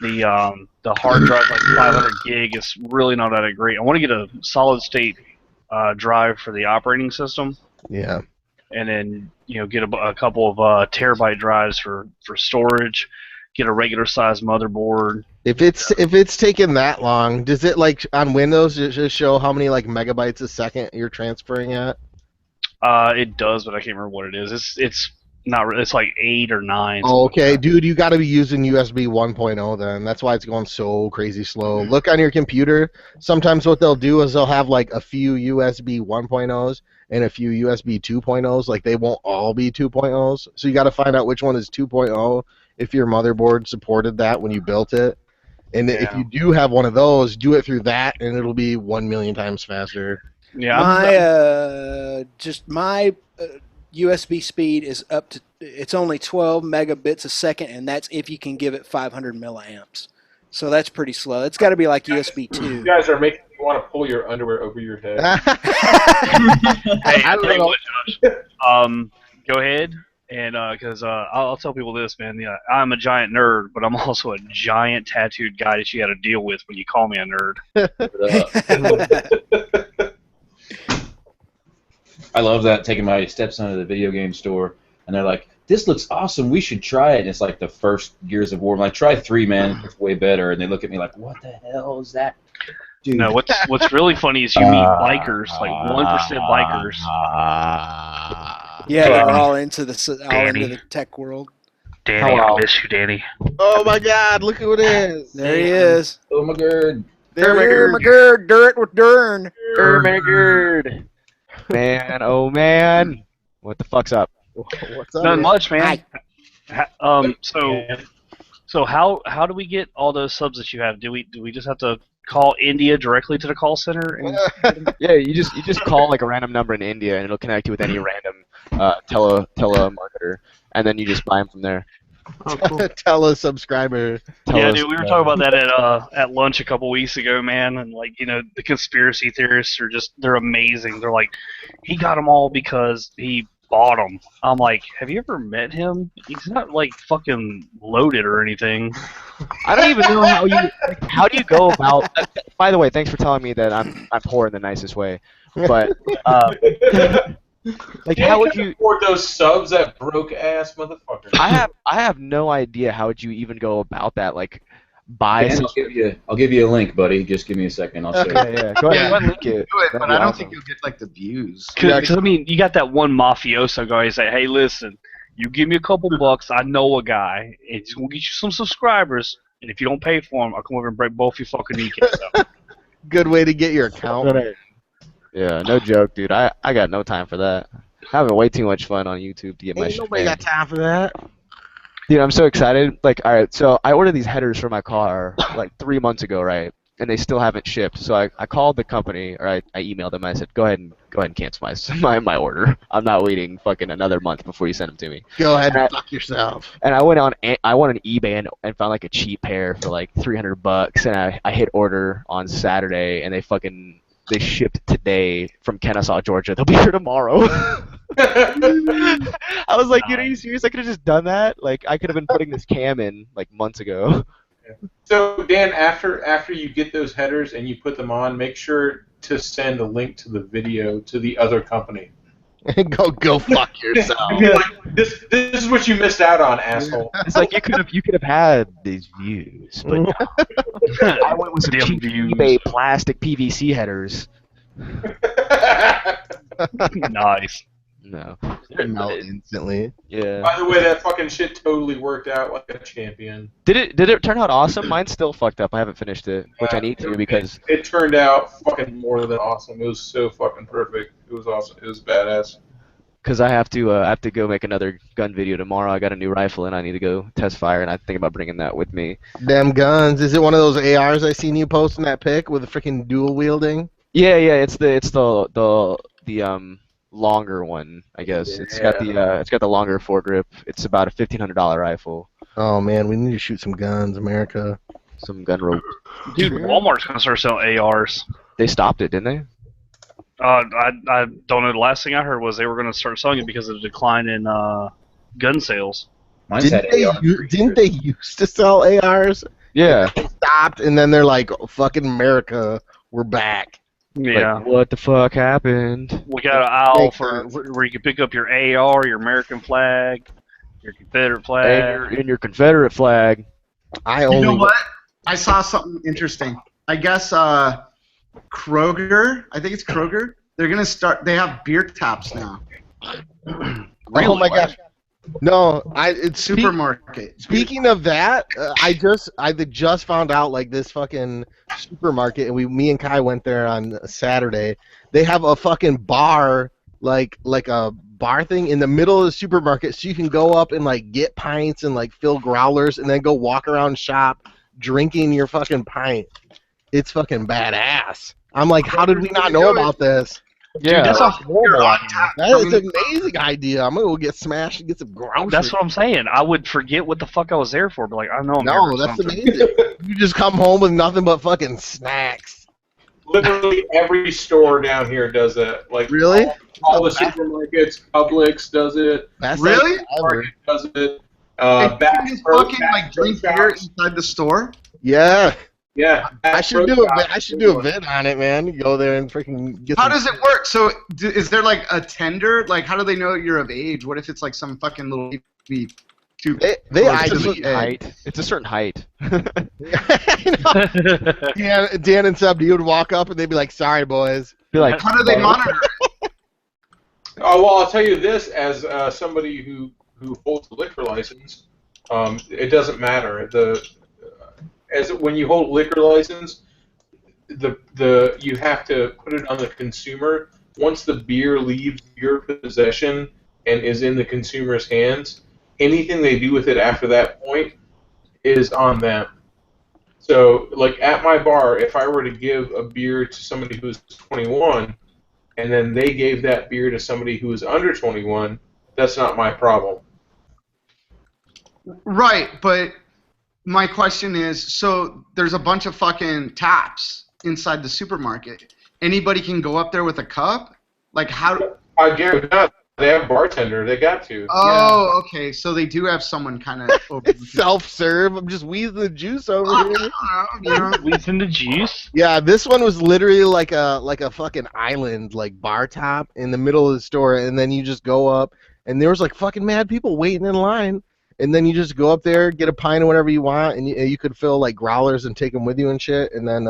The hard drive, like 500 gig, is really not that great. I want to get a solid state drive for the operating system. Yeah. And then get a couple of terabyte drives for storage. Get a regular size motherboard. If it's taken that long, does it like on Windows just show how many like megabytes a second you're transferring at? It does, but I can't remember what it is. It's not. It's like 8 or 9. Oh, okay, dude, you got to be using USB 1.0 then. That's why it's going so crazy slow. Look on your computer. Sometimes what they'll do is they'll have like a few USB 1.0s and a few USB 2.0s. Like they won't all be 2.0s. So you got to find out which one is 2.0 if your motherboard supported that when you built it. And if you do have one of those, do it through that, and it'll be 1 million times faster. Yeah. USB speed is up to, it's only 12 megabits a second, and that's if you can give it 500 milliamps. So that's pretty slow. It's got to be like USB 2. You guys are making me want to pull your underwear over your head. Hey, I tell you what, Josh. Go ahead, and because I'll tell people this, man. Yeah, I'm a giant nerd, but I'm also a giant tattooed guy that you got to deal with when you call me a nerd. I love that, taking my stepson to the video game store, and they're like, "This looks awesome. We should try it." And it's like the first Gears of War. I'm like, "Try 3, man. It's way better." And they look at me like, "What the hell is that?" Dude. No, what's really funny is you meet bikers, like 1% bikers. Yeah, they're all into the tech world. Danny, I miss you, Danny. Oh my God! Look who it is. There he is. Oh my god. There my gird, dirt with Dern. My gird. Man, oh man. What the fuck's up? What's up? Not much, man. Hi. So how do we get all those subs that you have? Do we just have to call India directly to the call center? And Yeah, you just call like a random number in India and it'll connect you with any random telemarketer, and then you just buy them from there. Oh, cool. Tell a subscriber. yeah, dude, we were talking about that at lunch a couple weeks ago, man. And like, the conspiracy theorists are they're amazing. They're like, he got them all because he bought them. I'm like, have you ever met him? He's not like fucking loaded or anything. I don't even know how do you go about. By the way, thanks for telling me that I'm poor in the nicest way, but like how would you afford those subs, that broke ass motherfucker? I have no idea how would you even go about that, like buy Dan, some. I'll give you a link, buddy. Just give me a second. I'll show you. Yeah, go ahead and link it. Do it, That'd but be I don't awesome. think you'll get like the views. Because I mean, you got that one mafioso guy. He's like, hey, listen, you give me a couple bucks, I know a guy, and he's gonna get you some subscribers. And if you don't pay for him, I'll come over and break both your fucking kneecaps out. Good way to get your account. Yeah, no joke, dude. I got no time for that. Having way too much fun on YouTube to get my Ain't shit. nobody got time for that. Dude, I'm so excited. Like, all right, so I ordered these headers for my car like 3 months ago, right? And they still haven't shipped. So I called the company, or I emailed them. I said, go ahead and cancel my order. I'm not waiting fucking another month before you send them to me. Go ahead and fuck yourself. And I went on eBay and found like a cheap pair for like $300, and I hit order on Saturday, and they shipped today from Kennesaw, Georgia. They'll be here tomorrow. I was like, dude, are you serious? I could have just done that. Like, I could have been putting this cam in like months ago. So Dan, after you get those headers and you put them on, make sure to send a link to the video to the other company. Go fuck yourself. Be like, this is what you missed out on, asshole. It's like you could have had these views, but no. I went with some Damn cheap views. eBay plastic PVC headers. Nice. No. They melt instantly. Yeah. By the way, that fucking shit totally worked out like a champion. Did it turn out awesome? Mine's still fucked up. I haven't finished it, which I need to because It turned out fucking more than awesome. It was so fucking perfect. It was awesome. It was badass. I have to go make another gun video tomorrow. I got a new rifle and I need to go test fire, and I think about bringing that with me. Damn guns. Is it one of those ARs I seen you posting that pic with the freaking dual wielding? Yeah, it's the longer one, I guess. It's got the longer foregrip. It's about a $1,500 rifle. Oh man, we need to shoot some guns, America. Some gun rope. Dude, Walmart's gonna start selling ARs. They stopped it, didn't they? I don't know. The last thing I heard was they were gonna start selling it because of the decline in gun sales. Mine's had Didn't they used to sell ARs? Yeah. They stopped, and then they're like, fucking America, we're back. Yeah. Like, what the fuck happened? We got an aisle for where you can pick up your AR, your American flag, your Confederate flag. And your Confederate flag. You know what? I saw something interesting. I guess Kroger, I think it's Kroger, they're going to start, they have beer taps now. Oh my gosh. No, it's supermarket. Speaking of that, I just found out like this fucking supermarket, and me and Kai went there on Saturday. They have a fucking bar, like a bar thing in the middle of the supermarket, so you can go up and like get pints and like fill growlers, and then go walk around shop drinking your fucking pint. It's fucking badass. I'm like, how did we not know about this? Yeah. that's a horrible on idea. tap. That is an amazing idea. I'm gonna go get smashed and get some groceries. That's what I'm saying. I would forget what the fuck I was there for, but like I know I'm here No, for that's something. amazing. You just come home with nothing but fucking snacks. Literally every store down here does that. Like Really? all the supermarkets, Publix does it. That's Really? Target does it. And you can just fucking Bass like drink Pro beer Shops. inside the store. Yeah. Yeah, I Bass should Pro do Shops I should do do a vid on it, man. You go there and freaking get How some. does it work? So is there like a tender? Like how do they know you're of age? What if it's like some fucking little baby? They It's a ID. certain height. It's a certain height. Dan and Sub, you would walk up and they'd be like, "Sorry, boys." Be like, How do they monitor it? Oh well, I'll tell you this as somebody who holds a liquor license, it doesn't matter. When you hold a liquor license, you have to put it on the consumer. Once the beer leaves your possession and is in the consumer's hands, anything they do with it after that point is on them. So, like at my bar, if I were to give a beer to somebody who's 21, and then they gave that beer to somebody who is under 21, that's not my problem. Right, but my question is, so there's a bunch of fucking taps inside the supermarket. Anybody can go up there with a cup? Like how? I guarantee not. They have a bartender. They got to. Oh, okay. So they do have someone kind of over. It's self-serve. I'm just wheezing the juice over here. Wheezing the juice. Yeah, this one was literally like a fucking island, like bar top in the middle of the store, and then you just go up, and there was like fucking mad people waiting in line, and then you just go up there, get a pint of whatever you want, and you could fill like growlers and take them with you and shit, and then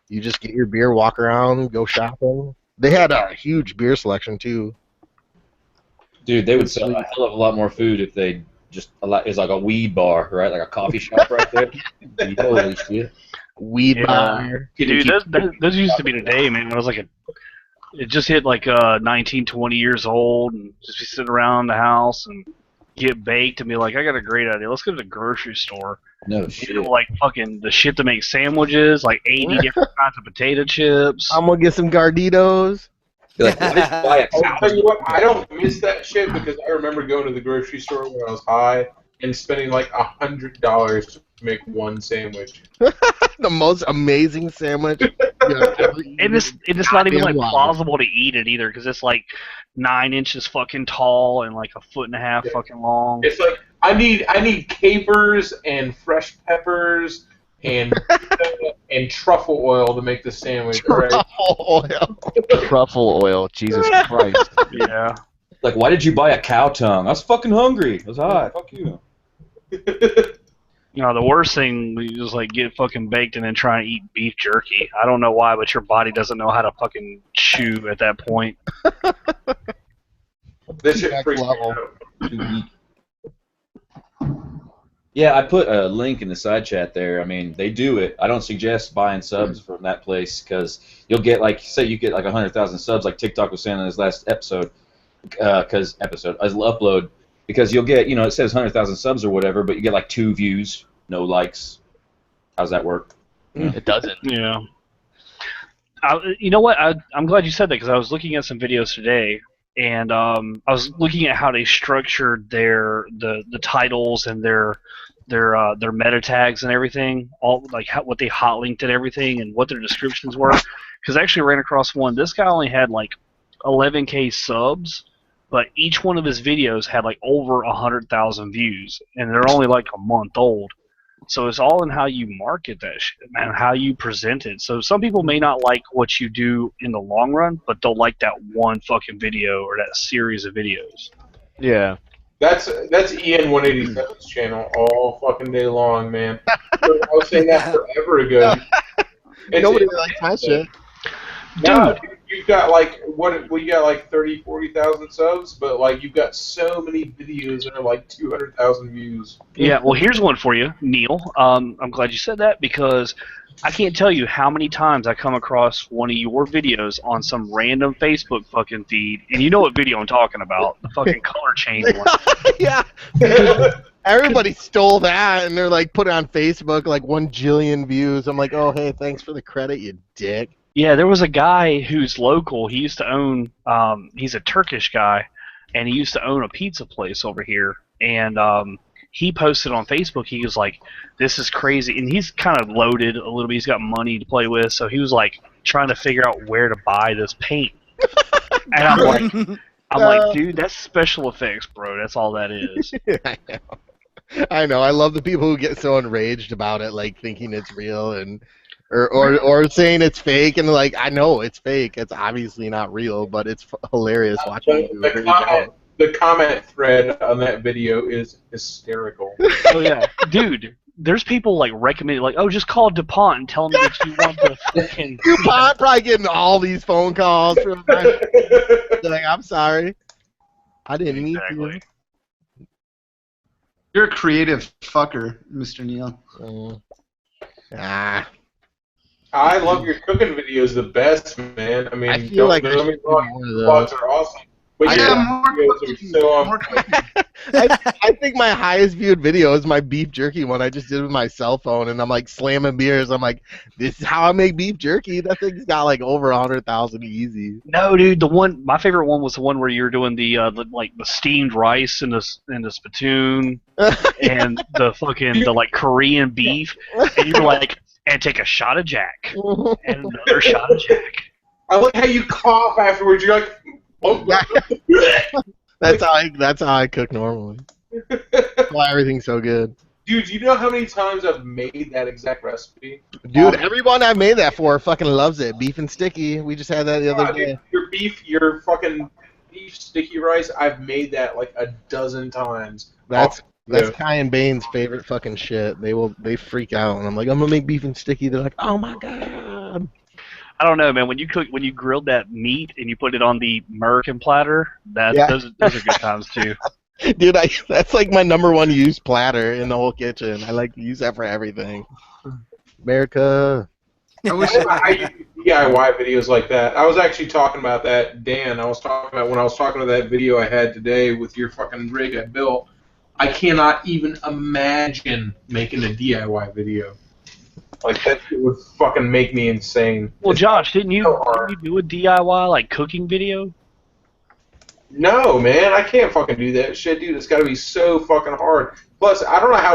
you just get your beer, walk around, go shopping. They had a huge beer selection too. Dude, they would sell a hell of a lot more food if they just it's like a weed bar, right? Like a coffee shop right there. Holy shit. Weed bar. Dude, those used to be the day, man. When I was like it just hit like 19, 20 years old, and just be sitting around the house and get baked and be like, I got a great idea. Let's go to the grocery store. No shit. Like fucking the shit to make sandwiches, like 80 different kinds of potato chips. I'm gonna get some Garditos. Like, why did you buy a I'll tell you what, I don't miss that shit because I remember going to the grocery store when I was high and spending like $100 to make one sandwich. The most amazing sandwich. And it's not even like plausible to eat it either, because it's like 9 inches fucking tall and like 1.5 feet fucking long. It's like I need capers and fresh peppers and truffle oil to make the sandwich. Truffle oil. Truffle oil. Jesus Christ. Yeah. Like, why did you buy a cow tongue? I was fucking hungry. I was high. Fuck you. You know, the worst thing is like get fucking baked and then try and eat beef jerky. I don't know why, but your body doesn't know how to fucking chew at that point. This shit freaks me out. Too weak. Yeah, I put a link in the side chat there. I mean, they do it. I don't suggest buying subs from that place because you'll get like, say you get like 100,000 subs, like TikTok was saying in his last episode, as upload, because you'll get, you know, it says 100,000 subs or whatever, but you get like 2 views, no likes. How's that work? It doesn't. Yeah. You know what? I'm glad you said that because I was looking at some videos today, and I was looking at how they structured the titles and their meta tags and everything, all like what they hot linked and everything, and what their descriptions were. Because I actually ran across one. This guy only had like 11K subs, but each one of his videos had like over 100,000 views, and they're only like a month old. So it's all in how you market that shit and how you present it. So some people may not like what you do in the long run, but they'll like that one fucking video or that series of videos. Yeah. That's EN187's channel all fucking day long, man. I was saying that forever ago. Nobody likes my shit. No, you've got like we got like 30, 40,000 subs, but like you've got so many videos that are like 200,000 views. Yeah, well, here's one for you, Neil. I'm glad you said that because I can't tell you how many times I come across one of your videos on some random Facebook fucking feed, and you know what video I'm talking about, the fucking color change one. Yeah. Everybody stole that, and they're like put it on Facebook, like 1 jillion views. I'm like, oh, hey, thanks for the credit, you dick. Yeah, there was a guy who's local. He used to own. He's a Turkish guy, and he used to own a pizza place over here. And he posted on Facebook. He was like, "This is crazy," and he's kind of loaded a little bit. He's got money to play with, so he was like trying to figure out where to buy this paint. And I'm like, dude, that's special effects, bro. That's all that is. I know. I know. I love the people who get so enraged about it, like thinking it's real and or saying it's fake, and like, I know it's fake. It's obviously not real, but it's hilarious watching you. The comment thread on that video is hysterical. Oh yeah, dude. There's people like recommending, like, oh, just call DuPont and tell them that you want the fucking. DuPont probably getting all these phone calls from. Like, I'm sorry, I didn't mean to. You're a creative fucker, Mr. Neil. I love your cooking videos the best, man. I mean, I feel like vlogs are awesome. But I think my highest viewed video is my beef jerky one I just did with my cell phone, and I'm like slamming beers. I'm like, this is how I make beef jerky. That thing's got like over 100,000 easy. No, dude, my favorite one was the one where you were doing the steamed rice in the spittoon and the like Korean beef, and you were like, and take a shot of Jack and another shot of Jack. I like how you cough afterwards. You're like. That's how I cook normally. That's why everything's so good. Dude, you know how many times I've made that exact recipe? Dude, everyone I made that for fucking loves it. Beef and sticky. We just had that the other day. Your fucking beef sticky rice. I've made that like a dozen times. That's Kai and Bane's favorite fucking shit. They freak out, and I'm like, I'm gonna make beef and sticky. They're like, oh my god. I don't know, man. When you grilled that meat and you put it on the American platter, those are good times too. Dude, that's like my #1 used platter in the whole kitchen. I like to use that for everything. America. I wish I use DIY videos like that. I was actually talking about that, Dan. I was talking about when I was talking to that video I had today with your fucking rig I built. I cannot even imagine making a DIY video. Like, that shit would fucking make me insane. Well, Josh, didn't you do a DIY, like, cooking video? No, man, I can't fucking do that shit, dude. It's gotta be so fucking hard. Plus, I don't know how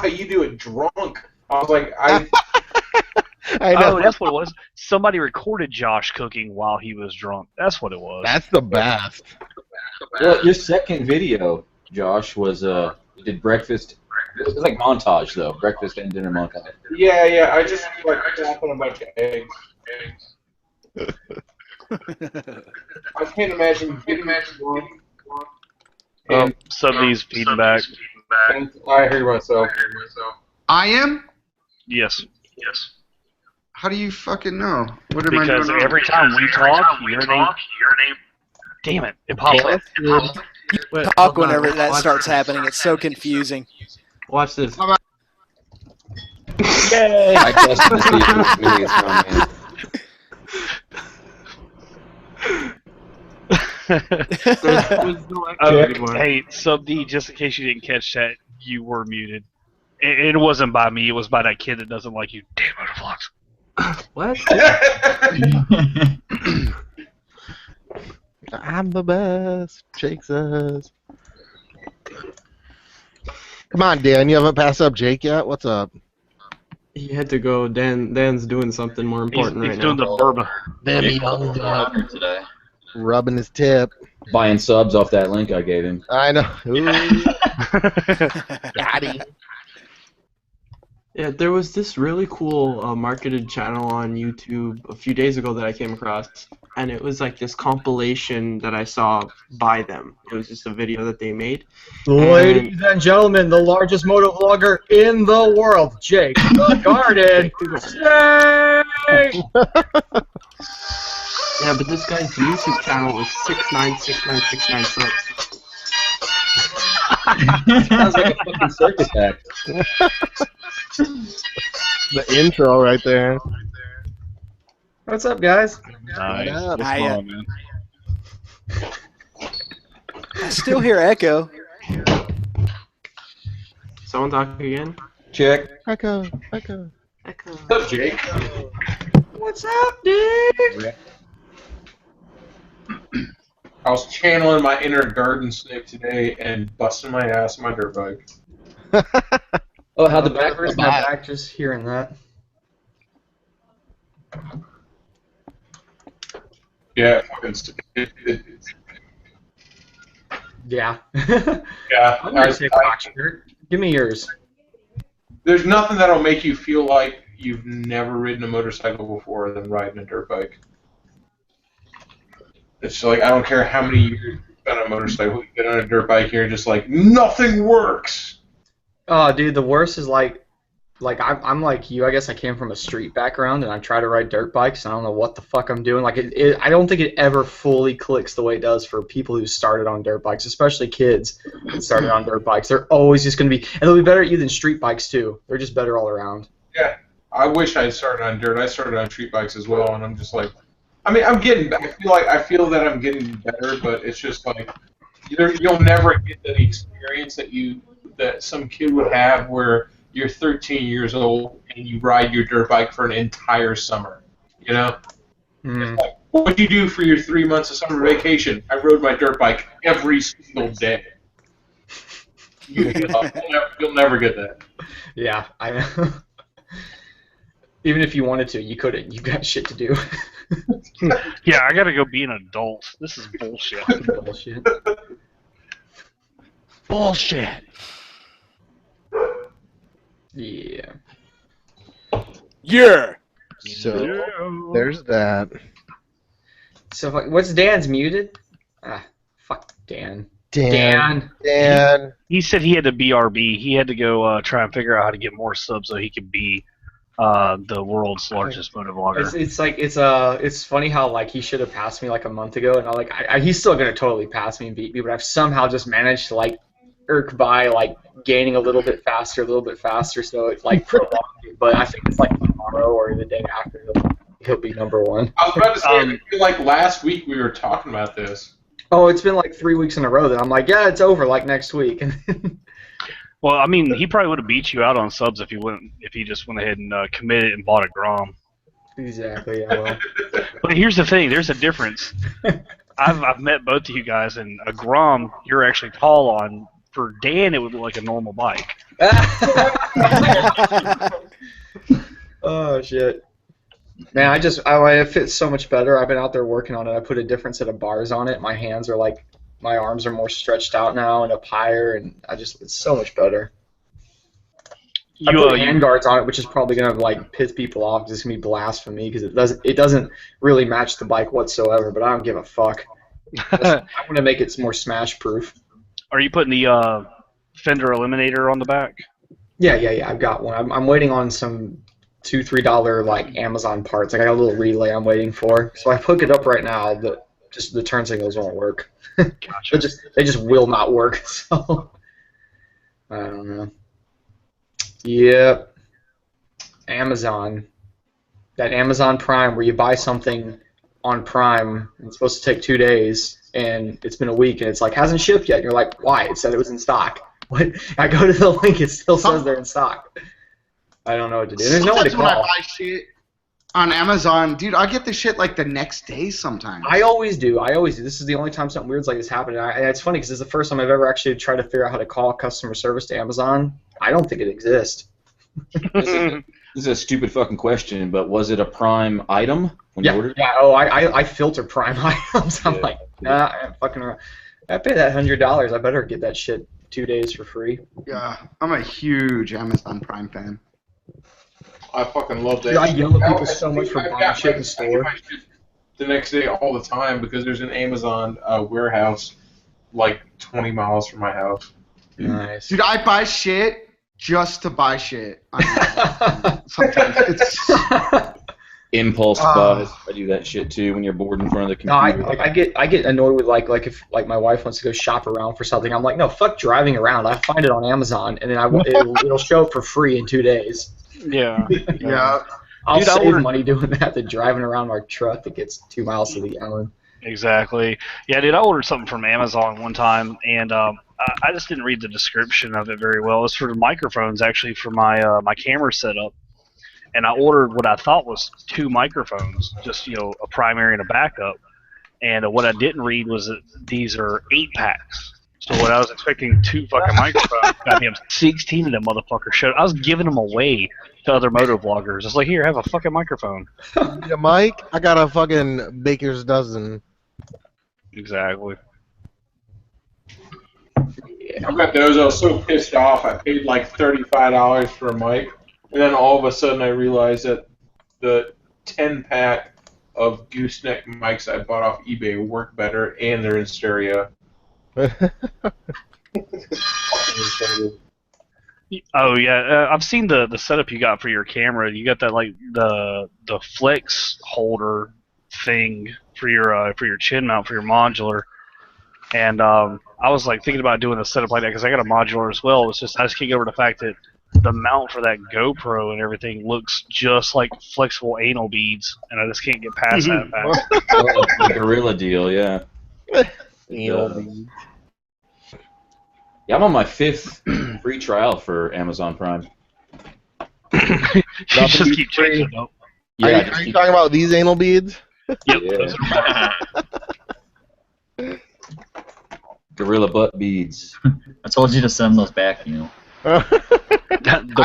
you do it drunk. I was like, I know. Oh, that's what it was. Somebody recorded Josh cooking while he was drunk. That's what it was. That's the best. Well, your second video, Josh, was you did breakfast. It was like montage though, breakfast and dinner montage. Yeah. I just like chopping a bunch of eggs. I can't imagine. Somebody's feeding back. I hear myself. I am? Yes. How do you fucking know? What am because I doing? Every time we talk, your name. Damn it! It pops up. Talk whenever that starts happening. It's so confusing. Watch this. Yay! I tested to see if it's me. It's not me. Hey, Sub D, just in case you didn't catch that, you were muted. It wasn't by me. It was by that kid that doesn't like you. Damn MOTOVLOGGER. What? I'm the best. Jake says. Come on, Dan. You haven't passed up Jake yet? What's up? He had to go. Dan's doing something more important right now. He's doing the bourbon. Jake today. Rubbing his tip. Buying subs off that link I gave him. I know. Daddy. Yeah, there was this really cool marketed channel on YouTube a few days ago that I came across, and it was like this compilation that I saw by them. It was just a video that they made. Ladies and gentlemen, the largest motovlogger in the world, Jake the Garden. Jake! Yeah, but this guy's YouTube channel was 696969 subs. Sounds like a fucking circus act. The intro right there. What's up, guys? Nice. What's on, man? I still hear echo. Someone talk again? Check. Echo. What's up, Jake? What's up, dude? I was channeling my inner garden snake today and busting my ass on my dirt bike. Oh, how'd the back Hurts my back just hearing that. Yeah, Yeah. yeah. I'm gonna take box shirt. Give me yours. There's nothing that'll make you feel like you've never ridden a motorcycle before than riding a dirt bike. It's like, I don't care how many years you've been on a motorcycle, you get on a dirt bike, you're just like, nothing works! Oh, dude, the worst is like I'm like you. I guess I came from a street background, and I try to ride dirt bikes, and I don't know what the fuck I'm doing. Like, I don't think it ever fully clicks the way it does for people who started on dirt bikes, especially kids who started on dirt bikes. They're always just going to be, and they'll be better at you than street bikes, too. They're just better all around. Yeah, I wish I had started on dirt. I started on street bikes as well, and I'm just like, I mean, I'm getting, I feel that I'm getting better, but it's just like, you'll never get the experience that some kid would have where you're 13 years old and you ride your dirt bike for an entire summer. You know? It's like, what'd you do for your 3 months of summer vacation? I rode my dirt bike every single day. You'll never get that. Yeah, I know. Even if you wanted to, you couldn't. You got shit to do. Yeah, I gotta go be an adult. This is bullshit. Bullshit. Bullshit. Yeah. Yeah. So there's that. So what's Dan's muted? Ah, fuck Dan. Dan. He said he had to BRB. He had to go try and figure out how to get more subs so he could be the world's largest motovlogger. It's funny how like he should have passed me like a month ago, and he's still gonna totally pass me and beat me, but I've somehow just managed to like irk by like gaining a little bit faster, so it's like prolonged it. But I think it's like tomorrow or the day after he'll be number one. I was about to say, I feel like last week we were talking about this. Oh, it's been like 3 weeks in a row that I'm like, yeah, it's over like next week. Well, I mean, he probably would have beat you out on subs if he just went ahead and committed and bought a Grom. Exactly. Yeah. Well. But here's the thing: there's a difference. I've met both of you guys, and a Grom you're actually tall on. For Dan, it would look like a normal bike. Oh shit. Man, it fits so much better. I've been out there working on it. I put a different set of bars on it. My arms are more stretched out now and up higher, and it's so much better. I put hand guards on it, which is probably gonna like piss people off because it's gonna be blasphemy because it doesn't really match the bike whatsoever. But I don't give a fuck. I want to make it more smash proof. Are you putting the fender eliminator on the back? Yeah. I've got one. I'm waiting on some $2-3 like Amazon parts. I got a little relay I'm waiting for. So I hook it up right now, but just the turn signals won't work. Gotcha. they just will not work. So I don't know. Yep. Amazon. That Amazon Prime where you buy something on Prime and it's supposed to take 2 days and it's been a week and it's like hasn't shipped yet and you're like, why? It said it was in stock. What? I go to the link, it still says they're in stock. I don't know what to do. There's no one to call. When I buy shit on Amazon, dude, I get the shit like the next day sometimes. I always do. This is the only time something weird's like this happened. And it's funny because it's the first time I've ever actually tried to figure out how to call customer service to Amazon. I don't think it exists. This is a stupid fucking question, but was it a Prime item when you ordered it? Yeah. Oh, I filter Prime items. I'm like, nah, I'm fucking around. I pay that $100. I better get that shit 2 days for free. Yeah, I'm a huge Amazon Prime fan. I fucking love that. Dude, I yell at people so much for buying shit in the store. The next day all the time because there's an Amazon warehouse like 20 miles from my house. Nice. Dude, I buy shit just to buy shit. Sometimes it's Impulse buys. I do that shit too when you're bored in front of the computer. No, I get annoyed with like if like my wife wants to go shop around for something. I'm like, no, fuck driving around. I find it on Amazon and then it'll show up for free in 2 days. Yeah. yeah. I'll save money doing that than driving around my truck that gets 2 miles to the gallon. Exactly. Yeah, dude, I ordered something from Amazon one time, and I just didn't read the description of it very well. It's for the microphones, actually, for my my camera setup. and I ordered what I thought was 2 microphones, just a primary and a backup. And what I didn't read was that these are 8-packs. So what I was expecting 2 fucking microphones, goddamn 16 of them motherfuckers showed. I was giving them away to other motovloggers. It's like, here, have a fucking microphone. Yeah, Mike, I got a fucking baker's dozen. Exactly. I got those. I was so pissed off. I paid like $35 for a mic, and then all of a sudden I realized that the 10-pack of gooseneck mics I bought off eBay work better, and they're in stereo. Oh yeah, I've seen the setup you got for your camera. You got that like the flex holder thing for your chin mount for your modular, and I was like thinking about doing a setup like that because I got a modular as well. It's just I just can't get over the fact that the mount for that GoPro and everything looks just like flexible anal beads, and I just can't get past that fact. The Gorilla deal, yeah. Anal beads. Yeah, I'm on my 5th free trial for Amazon Prime. You just keep changing them. Yeah, are you talking about these anal beads? Yep. Yeah. Gorilla butt beads. I told you to send those back, The I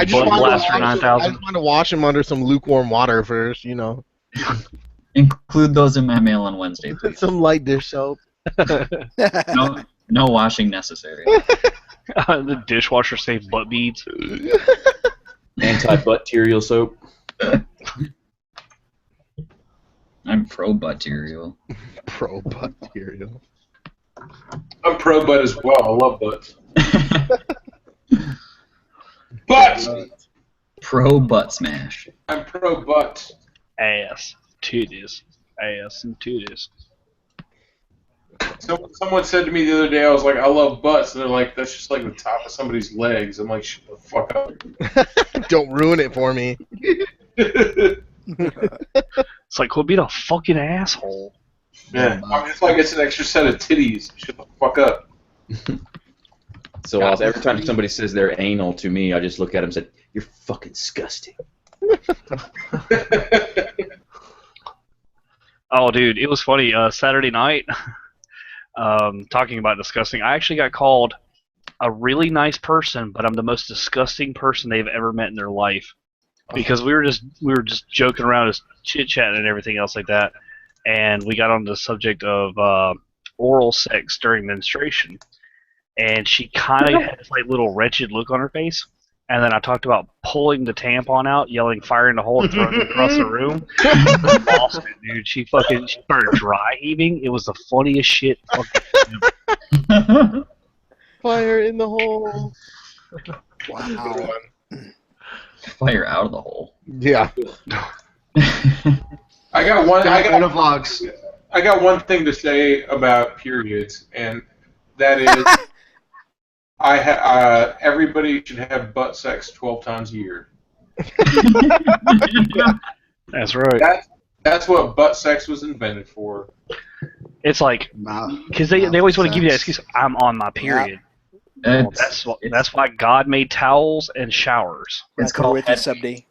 just Butt Blaster 9000. want to wash them under some lukewarm water first, Include those in my mail on Wednesday, please. Some light dish soap. No washing necessary. The dishwasher safe butt beads. Anti-bacterial soap. I'm pro-bacterial. Pro-bacterial. I'm pro butt as well. I love butts. Butts! Pro-butt smash. I'm pro butt. Ass. Titties. Ass and titties. Someone said to me the other day, I was like, I love butts. And they're like, that's just like the top of somebody's legs. I'm like, shut the fuck up. Don't ruin it for me. It's like, quit being a fucking asshole. Yeah. I mean, it's like it's an extra set of titties. Shut the fuck up. So every time somebody says they're anal to me, I just look at them and say, "You're fucking disgusting." Oh, dude, it was funny. Saturday night, talking about disgusting, I actually got called a really nice person, but I'm the most disgusting person they've ever met in their life. Because we were just joking around, just chit chatting and everything else like that, and we got on the subject of oral sex during menstruation, and she kind of had this like little wretched look on her face. And then I talked about pulling the tampon out, yelling "fire in the hole" and throwing it across the room. Lost it, dude. She started dry heaving. It was the funniest shit. Fire in the hole. Wow. Fire out of the hole. Yeah. I got one. Motovlogs. I got one thing to say about periods, and that is, everybody should have butt sex 12 times a year. That's right. That's what butt sex was invented for. It's like, because they always want to give you that excuse. I'm on my period. Well, that's why God made towels and showers. Right there with you, Sub D.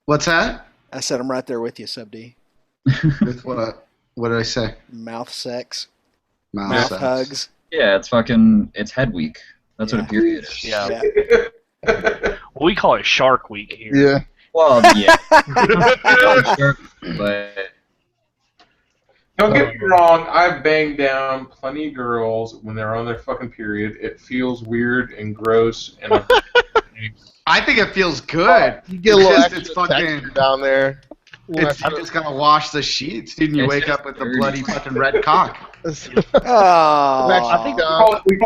What's that? I said I'm right there with you, Sub D. With what? What did I say? Mouth sex. Mouth sex. Hugs. Yeah, it's head week. That's what a period is. Yeah. Well, we call it Shark Week here. Yeah. Well, yeah. But don't get me wrong, I've banged down plenty of girls when they're on their fucking period. It feels weird and gross, and I think it feels good. You get a little It's extra fucking texture down there. You just gotta wash the sheets, dude. And you wake up with the bloody fucking red cock. Oh, I think we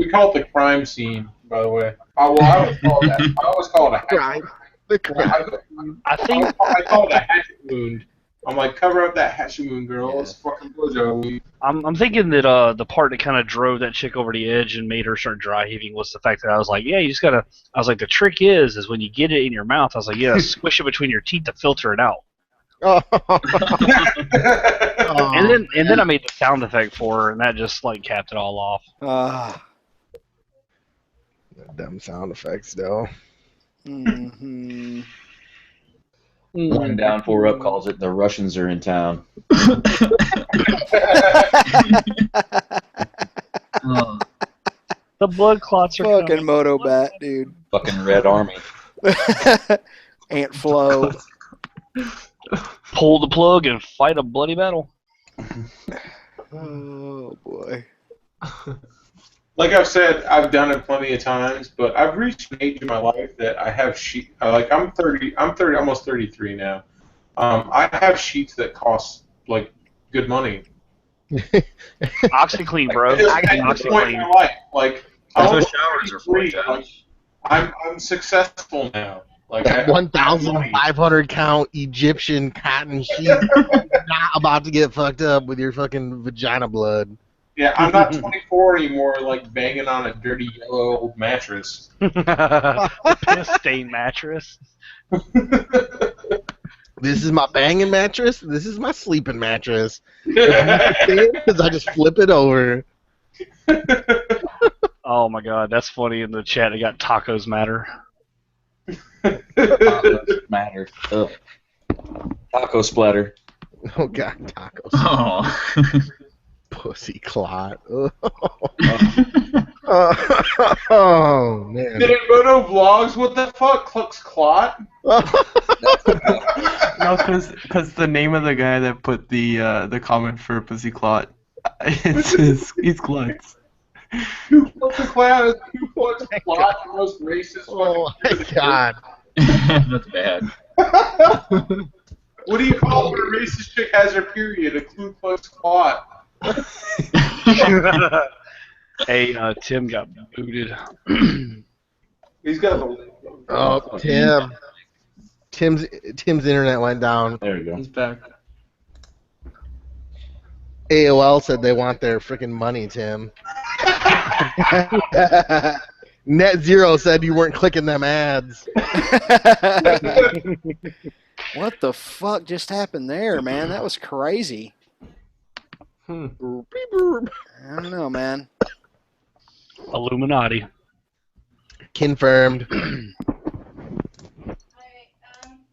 call it the crime scene, by the way. I always call it that. I always call it a crime. The crime. I think I call it a hatchet wound. I'm like, cover up that hatchet wound, girl. It's fucking blowjob. I'm thinking that the part that kind of drove that chick over the edge and made her start dry heaving was the fact that I was like, yeah, you just gotta. I was like, the trick is when you get it in your mouth. I was like, yeah, squish it between your teeth to filter it out. Oh. And then I made the sound effect for her, and that just like capped it all off. Dumb sound effects, though. Mm-hmm. One down, four up calls it the Russians are in town. The blood clots are Fucking coming. Motobat, dude. Fucking Red Army. Ant Flow. Pull the plug and fight a bloody battle. Oh boy. Like I've said, I've done it plenty of times, but I've reached an age in my life that I have sheet. Like I'm 30, almost 33 now. I have sheets that cost like good money. OxyClean, bro. At this point in my life, like Those showers are free. $40. I'm successful now. Like That 1,500 count Egyptian cotton sheet. Not about to get fucked up with your fucking vagina blood. Yeah, I'm not 24 anymore, like banging on a dirty yellow old mattress. Piss stain mattress. This is my banging mattress. This is my sleeping mattress. Because I just flip it over. Oh my god, that's funny. In the chat, they got tacos matter. Tacos matter. Ugh. Taco splatter. Oh god, tacos. Oh. Pussy clot. Oh man. Did it MOTOVLOGGER? What the fuck? Clux Clot? No, because the name of the guy that put the comment for Pussy Clot, he's Klutz. Clux Clot is Clux Clot, the most racist Oh my god. That's bad. What do you call when a racist chick has her period? A Ku Klux Clot. Hey, Tim got booted. He's got the. Oh, Tim. Tim's internet went down. There you go. He's back. AOL said they want their freaking money, Tim. Net Zero said you weren't clicking them ads. What the fuck just happened there, man? That was crazy. I don't know, man. Illuminati. Confirmed.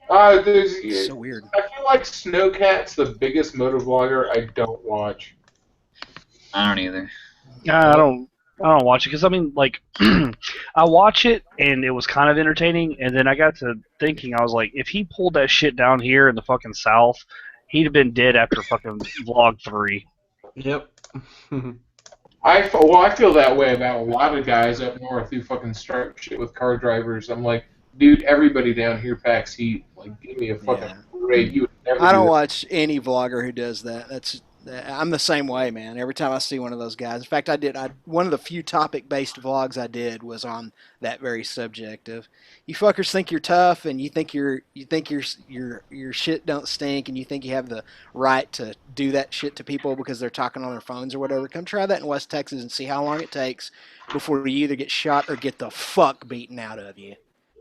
There's, So weird. I feel like Snowcat's the biggest motovlogger I don't watch. I don't either. I don't watch it because I mean, like, I watch it and it was kind of entertaining, and then I got to thinking, I was like, if he pulled that shit down here in the fucking South, he'd have been dead after fucking vlog 3. Yep. I feel that way about a lot of guys up north who fucking start shit with car drivers. I'm like, dude, everybody down here packs heat. Like, give me a fucking parade. You would never I don't do watch any vlogger who does that. I'm the same way, man. Every time I see one of those guys. In fact, one of the few topic-based vlogs I did was on that very subject of you fuckers think you're tough and you think your shit don't stink and you think you have the right to do that shit to people because they're talking on their phones or whatever. Come try that in West Texas and see how long it takes before you either get shot or get the fuck beaten out of you.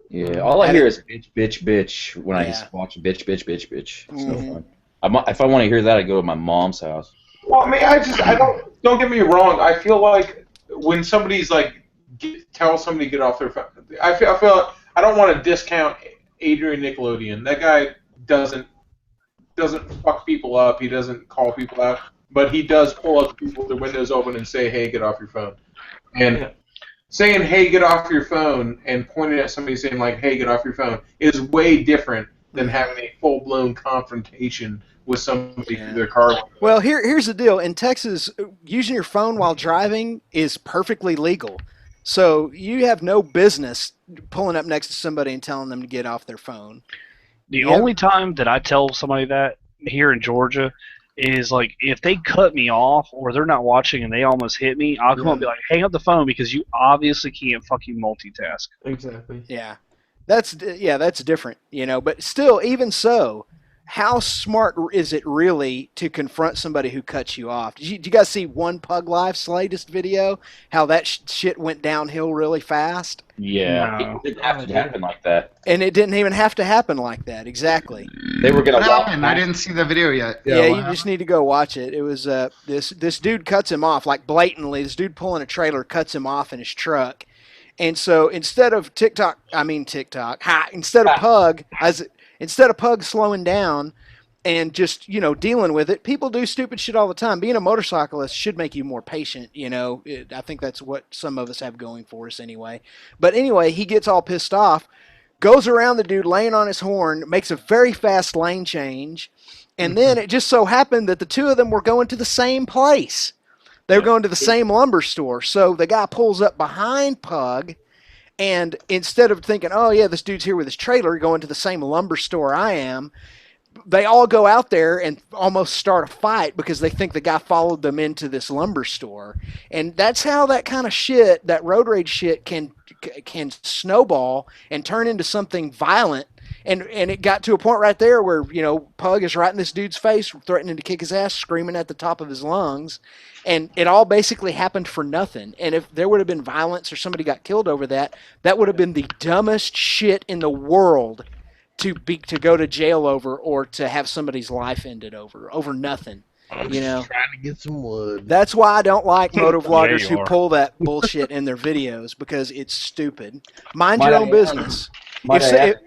Yeah, all I hear is bitch, bitch, bitch when I watch bitch, bitch, bitch, bitch. It's no fun. If I want to hear that, I go to my mom's house. Well, I mean, I don't get me wrong. I feel like when somebody's like, tell somebody to get off their phone, I feel like I don't want to discount Adrian Nickelodeon. That guy doesn't fuck people up. He doesn't call people out, but he does pull up people with their windows open and say, "Hey, get off your phone." And saying, "Hey, get off your phone," and pointing at somebody saying like, "Hey, get off your phone," is way different than having a full-blown confrontation with somebody through their car. Well, here's the deal. In Texas, using your phone while driving is perfectly legal. So you have no business pulling up next to somebody and telling them to get off their phone. The only time that I tell somebody that here in Georgia is like if they cut me off or they're not watching and they almost hit me, I'll come up and be like, hang up the phone because you obviously can't fucking multitask. Exactly. Yeah. That's different, you know, but still, even so, how smart is it really to confront somebody who cuts you off? Did you guys see One Pug Life's latest video? How that shit went downhill really fast? Yeah, No. it didn't have to happen like that. And it didn't even have to happen like that, exactly. They were gonna What walk. happened? I didn't see the video yet. Yeah, you just need to go watch it. It was this dude cuts him off, like blatantly. This dude pulling a trailer cuts him off in his truck. And so instead of instead of Pug, Instead of Pug slowing down and just, dealing with it, people do stupid shit all the time. Being a motorcyclist should make you more patient, I think that's what some of us have going for us anyway. But anyway, he gets all pissed off, goes around the dude laying on his horn, makes a very fast lane change, and then it just so happened that the two of them were going to the same place. They were going to the same lumber store. So the guy pulls up behind Pug, and instead of thinking, oh, yeah, this dude's here with his trailer, going to the same lumber store I am, they all go out there and almost start a fight because they think the guy followed them into this lumber store. And that's how that kind of shit, that road rage shit, can snowball and turn into something violent. And it got to a point right there where, Pug is right in this dude's face, threatening to kick his ass, screaming at the top of his lungs. And it all basically happened for nothing. And if there would have been violence or somebody got killed over that, that would have been the dumbest shit in the world to go to jail over, or to have somebody's life ended over nothing. I'm just trying to get some wood. That's why I don't like motovloggers who pull that bullshit in their videos, because it's stupid. Mind your own business. My dad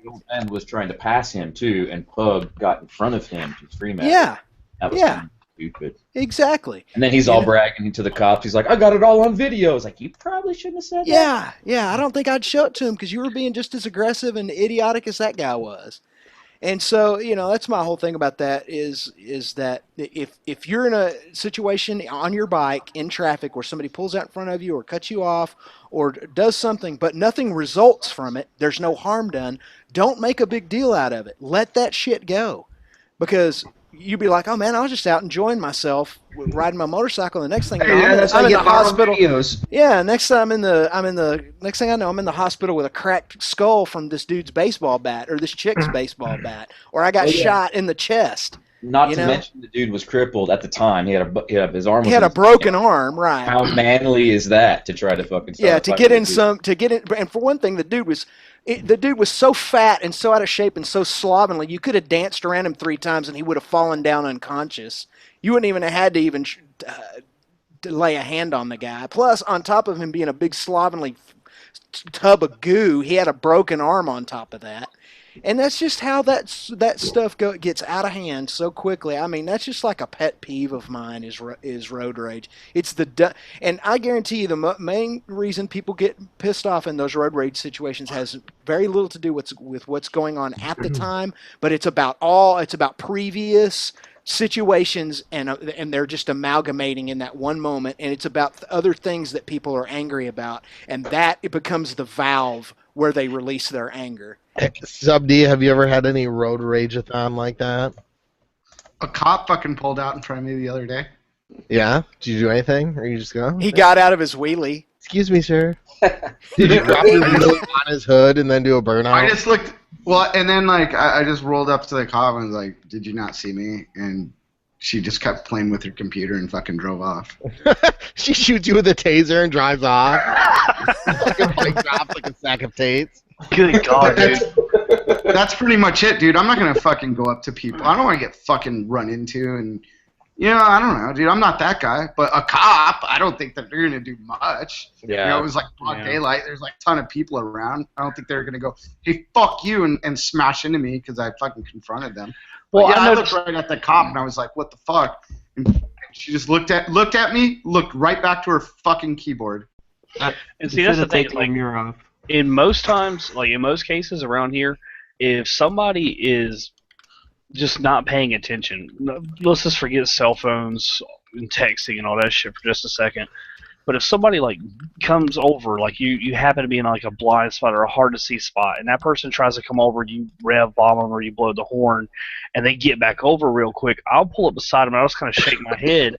was trying to pass him too, and Pug got in front of him to scream at him. Yeah. That was kind of stupid. Exactly. And then he's all bragging to the cops. He's like, I got it all on video. It's like, you probably shouldn't have said that. Yeah. I don't think I'd show it to him, because you were being just as aggressive and idiotic as that guy was. And so, that's my whole thing about that is that if you're in a situation on your bike in traffic where somebody pulls out in front of you or cuts you off or does something, but nothing results from it, there's no harm done, don't make a big deal out of it. Let that shit go. Because you'd be like, oh man, I was just out enjoying myself riding my motorcycle. The next thing I know, I'm in the hospital. Yeah, next thing I know, I'm in the hospital with a cracked skull from this dude's baseball bat or this chick's baseball bat, or I got shot in the chest. Not to mention the dude was crippled at the time. He had his arm. He had a broken arm, right? How manly is that to try to fucking? To get in. And for one thing, the dude was so fat and so out of shape and so slovenly, you could have danced around him 3 times and he would have fallen down unconscious. You wouldn't even have had to even lay a hand on the guy. Plus, on top of him being a big slovenly tub of goo, he had a broken arm on top of that. And that's just how that stuff gets out of hand so quickly. I mean, that's just like a pet peeve of mine is road rage. It's and I guarantee you the main reason people get pissed off in those road rage situations has very little to do with what's going on at the time, but it's about previous situations, and they're just amalgamating in that one moment, and it's about other things that people are angry about, and that it becomes the valve where they release their anger. Sub D, have you ever had any road rage-a-thon like that? A cop fucking pulled out in front of me the other day. Yeah? Did you do anything, or you just go? He got out of his wheelie. Excuse me, sir. Did you drop his wheelie on his hood and then do a burnout? I just looked. Well, and then I just rolled up to the cop and was like, "Did you not see me?" And she just kept playing with her computer and fucking drove off. She shoots you with a taser and drives off. Like a bike drops like a sack of tates. Good God, dude. That's pretty much it, dude. I'm not gonna fucking go up to people. I don't want to get fucking run into, and I don't know, dude. I'm not that guy. But a cop, I don't think that they're gonna do much. Yeah. It was like broad daylight. There's like a ton of people around. I don't think they're gonna go, "Hey, fuck you," and smash into me because I fucking confronted them. Well, I looked right at the cop and I was like, "What the fuck?" And she just looked at me, looked right back to her fucking keyboard. And see, that's the thing. Like, in most times, like in most cases around here, if somebody is just not paying attention, let's just forget cell phones and texting and all that shit for just a second. But if somebody like comes over, like you happen to be in like a blind spot or a hard to see spot, and that person tries to come over, you rev bomb them or you blow the horn, and they get back over real quick, I'll pull up beside them and I'll just kind of shake my head,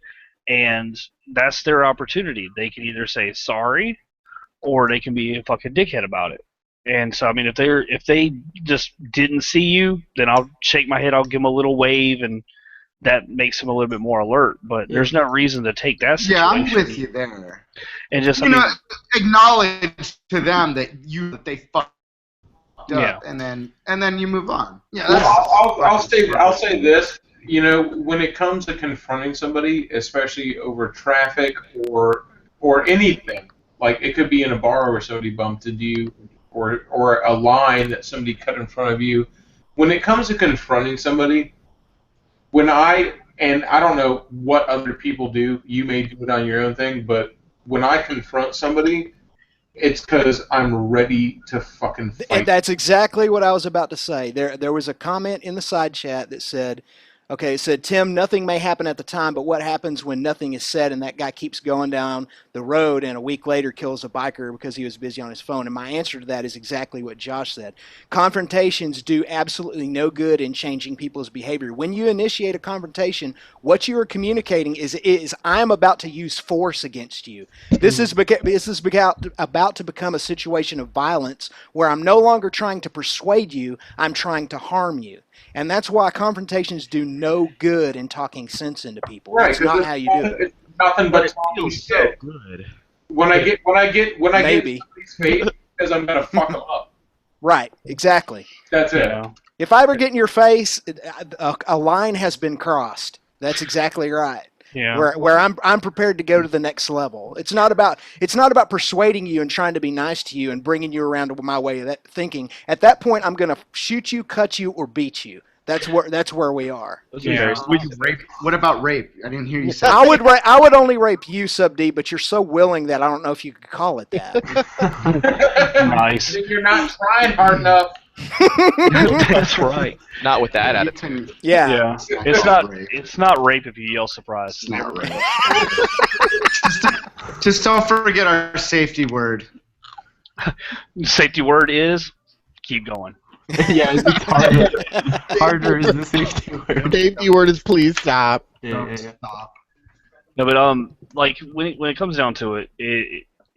and that's their opportunity. They can either say sorry, or they can be a fucking dickhead about it. And so I mean, if they just didn't see you, then I'll shake my head, I'll give them a little wave, and that makes them a little bit more alert. But there's no reason to take that situation. Yeah, I'm with you there. And just acknowledge to them that they fucked up, and then you move on. Yeah, I'll say this. When it comes to confronting somebody, especially over traffic or anything, like it could be in a bar where somebody bumped into you, or a line that somebody cut in front of you. when it comes to confronting somebody, and I don't know what other people do, you may do it on your own thing, but when I confront somebody, it's because I'm ready to fucking fight. That's exactly what I was about to say. There was a comment in the side chat that said, okay, it said, Tim, nothing may happen at the time, but what happens when nothing is said and that guy keeps going down the road and a week later kills a biker because he was busy on his phone? And my answer to that is exactly what Josh said. Confrontations do absolutely no good in changing people's behavior. When you initiate a confrontation, what you are communicating is I'm about to use force against you. This is about to become a situation of violence where I'm no longer trying to persuade you, I'm trying to harm you. And that's why confrontations do no good in talking sense into people. Right, That's not how you do it. It's nothing but talking shit. Good. When I get Maybe. somebody's face, because I'm gonna fuck them up. Right, exactly. That's it. Yeah. If I ever get in your face, a line has been crossed. That's exactly right. Yeah. Where I'm prepared to go to the next level. It's not about persuading you and trying to be nice to you and bringing you around to my way of thinking. At that point, I'm going to shoot you, cut you, or beat you. That's where we are. Those are Yeah. very Would you rape? What about rape? I didn't hear you say. I would only rape you, Sub D, but you're so willing that I don't know if you could call it that. Nice. You're not trying hard enough. That's right. Not with that attitude. Yeah. Yeah. It's not rape if you yell surprise. It's not rape. Just don't forget our safety word. Safety word is keep going. Yeah, it's harder. Harder is the safety word. Safety word is please stop. Yeah. Stop. No, but like when it comes down to it,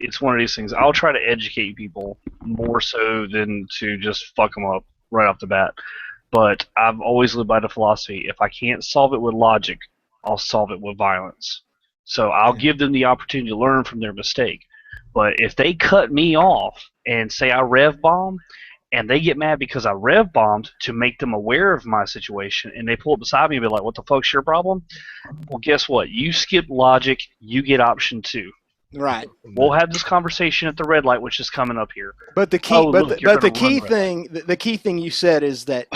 it's one of these things. I'll try to educate people more so than to just fuck them up right off the bat. But I've always lived by the philosophy: if I can't solve it with logic, I'll solve it with violence. So I'll give them the opportunity to learn from their mistake. But if they cut me off and say I rev bomb, and they get mad because I rev bombed to make them aware of my situation, and they pull up beside me and be like, "What the fuck's your problem?" Well, guess what? You skip logic, you get option 2. Right. We'll have this conversation at the red light, which is coming up here. But the key, the key thing you said is that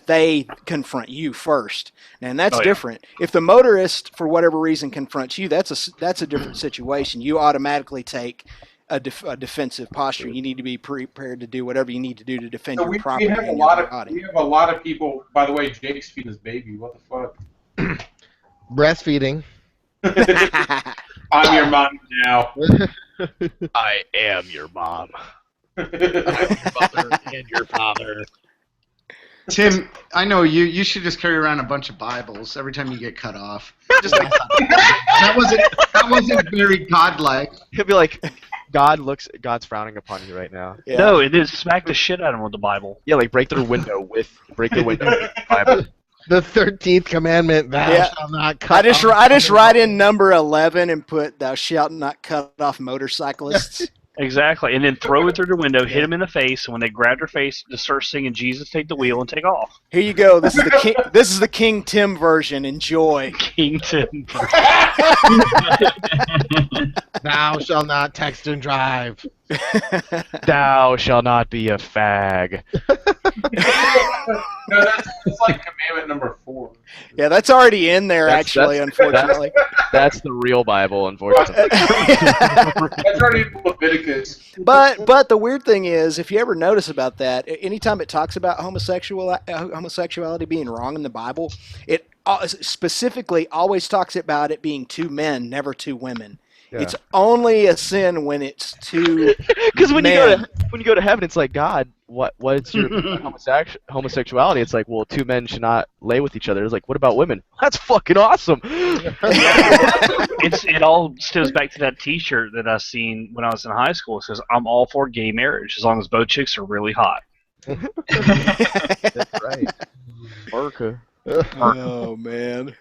they confront you first, and that's different. If the motorist, for whatever reason, confronts you, that's a different situation. You automatically take a defensive posture. You need to be prepared to do whatever you need to do to defend your property and your body. We have a lot of people. By the way, Jake's feeding his baby. What the fuck? Breastfeeding. I'm your mom now. I am your mom. I'm your mother and your father. Tim, I know you should just carry around a bunch of Bibles every time you get cut off. Just like that wasn't very godlike. He'll be like, God's frowning upon you right now. Yeah. No, it is smack the shit out of them with the Bible. Yeah, like break their window with the Bible. The 13th commandment: Thou shalt not cut. I just write in number 11 and put "Thou shalt not cut off motorcyclists." Exactly, and then throw it through the window, hit them in the face, and when they grab their face, just start singing "Jesus, take the wheel" and take off. Here you go. This is the King Tim version. Enjoy. King Tim. Thou shalt not text and drive. Thou shalt not be a fag. No, that's like commandment number 4. Yeah, that's already in there, unfortunately. That's the real Bible, unfortunately. That's already in Leviticus. But the weird thing is, if you ever notice about that, anytime it talks about homosexuality being wrong in the Bible, it specifically always talks about it being 2 men, never 2 women. Yeah. It's only a sin when it's 2 because when you go to heaven, it's like, God, what's your homosexuality? It's like, well, 2 men should not lay with each other. It's like, what about women? That's fucking awesome. It all stems back to that T-shirt that I seen when I was in high school. It says, "I'm all for gay marriage as long as both chicks are really hot." That's right. America. Oh man.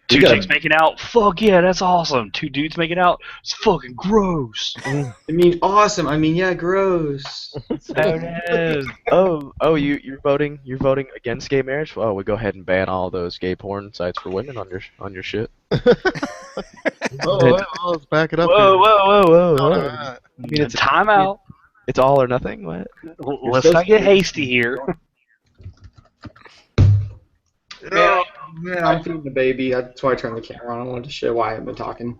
2 chicks making out, fuck yeah, that's awesome. 2 dudes making out, it's fucking gross. I mean, awesome. I mean, yeah, gross. You're voting against gay marriage? Oh, we go ahead and ban all those gay porn sites for women on your shit. Let's back it up. Whoa. I mean, it's time out. It's all or nothing. What? Let's not get hasty here. Oh, man, I'm feeding the baby. That's why I turned the camera on. I wanted to show why I've been talking.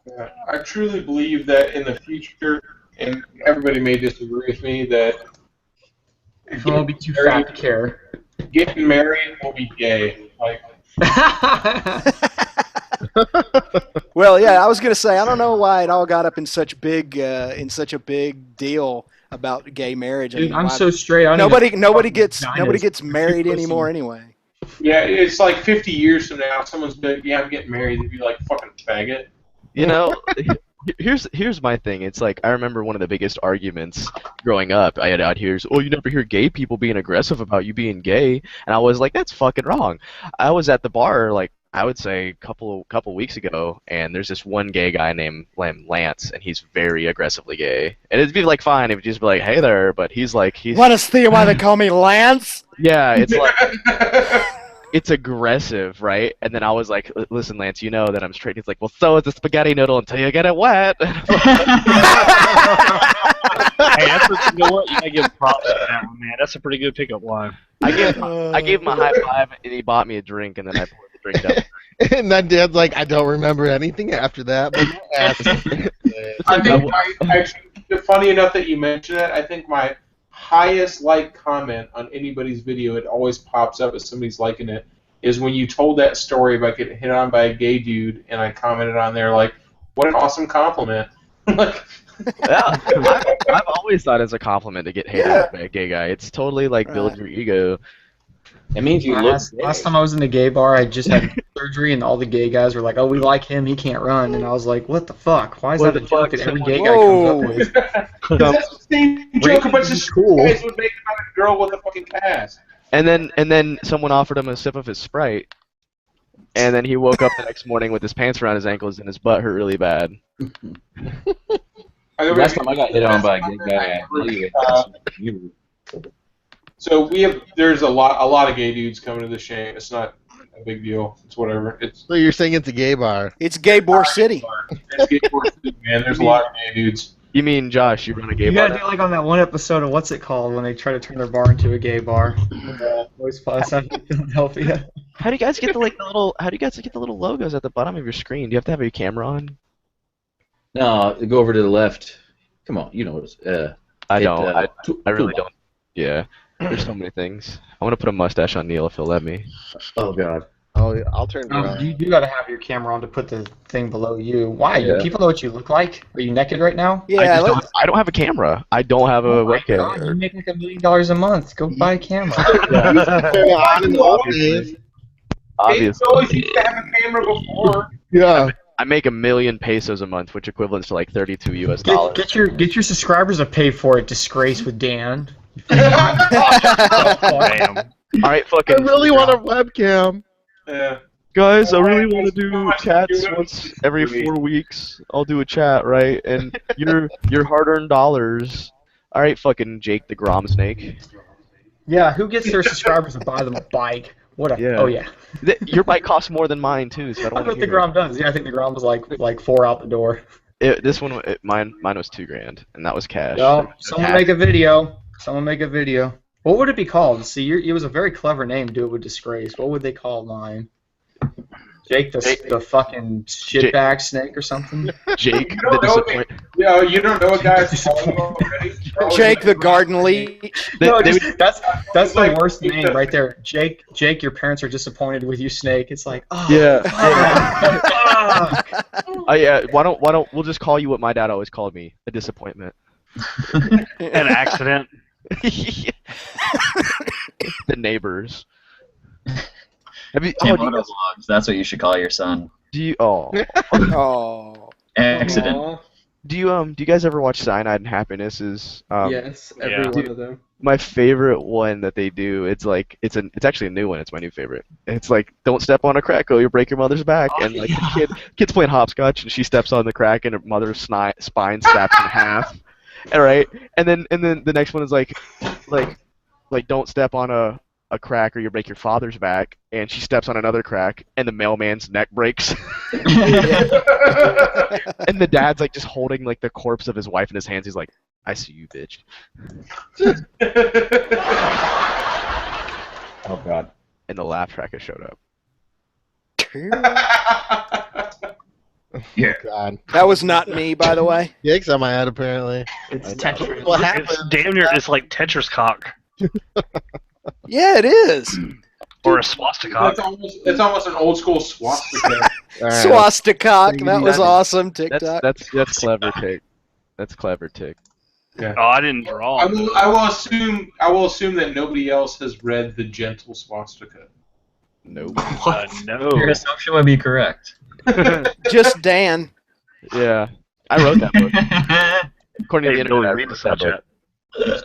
Yeah, I truly believe that in the future, and everybody may disagree with me, that I won't be too fat to care. getting married will be gay. Like, Well, yeah, I was gonna say I don't know why it all got up in such a big deal about gay marriage. I Dude, mean, I'm why- so straight. I don't even nobody gets vaginas. married anymore anyway. yeah, it's like 50 years from now, someone's be like, yeah, I'm getting married. They'd be like, fucking faggot. You know, here's my thing. It's like I remember one of the biggest arguments growing up. I'd hear, "Oh, you never hear gay people being aggressive about you being gay," and I was like, "That's fucking wrong." I was at the bar, like I would say, a couple weeks ago, and there's this one gay guy named Lance, and he's very aggressively gay. And it'd be like fine if you just be like, "Hey there," but he's Want to see why they call me Lance? yeah, it's like. It's aggressive, right? And then I was like, listen, Lance, you know that I'm straight. He's like, well, so is the spaghetti noodle until you get it wet. Hey, that's what, you know what? You gotta give props to that one, man. That's a pretty good pickup line. I gave him a high five, and he bought me a drink, and then I poured the drink down. And then Dad's like, I don't remember anything after that. But I think actually, funny enough that you mentioned that, I think my highest like comment on anybody's video, it always pops up as somebody's liking it, is when you told that story about getting hit on by a gay dude, and I commented on there like, what an awesome compliment. Like, Yeah, I've always thought it's a compliment to get hated by a gay guy. It's totally like build your ego. It means you look. Last time I was in the gay bar, I just had surgery, and all the gay guys were like, "Oh, we like him. He can't run." And I was like, "What the fuck? Why is that a joke that every gay guy comes up with?" that's the same joke a bunch of guys would make about a girl with a fucking cast. And then someone offered him a sip of his Sprite, and then he woke up the next morning with his pants around his ankles and his butt hurt really bad. Last time I got hit on by a gay guy, I believe it. So there's a lot of gay dudes coming to the shame. It's not a big deal. It's whatever. So you're saying it's a gay bar? It's Gay Bar City. It's gay bar city, man. There's a lot of gay dudes. You mean, Josh, you run a gay You bar? gotta do like on that one episode of what's it called when they try to turn their bar into a gay bar. Boys Plus out in Philadelphia. How do you guys get the little logos at the bottom of your screen? Do you have to have your camera on? No, go over to the left. Come on, you know what it's. I don't. I really don't. Yeah. There's so many things. I want to put a mustache on Neil if he'll let me. Oh God. Oh, yeah, I'll turn it around. You gotta have your camera on to put the thing below you. Why? Yeah. People know what you look like. Are you naked right now? Yeah, I don't have a camera. I don't have a Oh my webcam. God, you make like $1 million a month. Go buy a camera. Obviously. It's always used to have a camera before. Yeah. I make $1 million pesos a month, which equivalents to like 32 US dollars. Get your subscribers to pay for it. Disgrace with Dan. Damn. All right, I fucking really want a webcam. Yeah. guys. I really want to do chats once every 4 weeks. I'll do a chat, right? And your hard-earned dollars. All right, fucking Jake the Grom Snake. Yeah, who gets their subscribers to buy them a bike? What a Yeah. Oh yeah. Your bike costs more than mine too, so I I don't. bet the Grom does. Yeah, I think the Grom was like 4 out the door. Mine was $2,000, and that was cash. Well, someone make a video. Someone make a video. What would it be called? See, it was a very clever name. Do it with disgrace. What would they call mine? Jake the fucking shitbag snake or something. Jake You the don't know disappoint. you don't know a guy's already. Jake the Garden Leech. No, that's the worst name right there. Jake, your parents are disappointed with you, Snake. It's like, oh, Yeah. fuck. Yeah. Why don't we'll just call you what my dad always called me, a disappointment. An accident. The neighbors. Have you, Tim do you guys, MOTOVLOGGER, that's what you should call your son. Oh. Accident. Aw. do you guys ever watch Cyanide and Happiness? Yes, every Yeah. one of them. My favorite one that they do, it's actually a new one. It's my new favorite. It's like, don't step on a crack or you'll break your mother's back. And like the kid's playing hopscotch and she steps on the crack and her mother's spine snaps in half. All right, and then the next one is like don't step on a crack or you'll break your father's back, and she steps on another crack and the mailman's neck breaks. And the dad's like just holding like the corpse of his wife in his hands. He's like, I see you, bitch. Oh God. And the laugh track has showed up. Yeah. God. That was not me, by the way. Yikes on my head, apparently. It's Tetris. What happened? It's damn near. It's like Tetris cock Yeah, it is. or a swastika. It's almost an old school swastika. Swastika. That was awesome. TikTok. That's clever, Tick. That's clever, Tick. Yeah. Oh, I didn't draw. I will assume that nobody else has read the gentle swastika. Nope. No. Your assumption would be correct. Just Dan. Yeah. I wrote that book. According to the internet, I read wrote the that book. So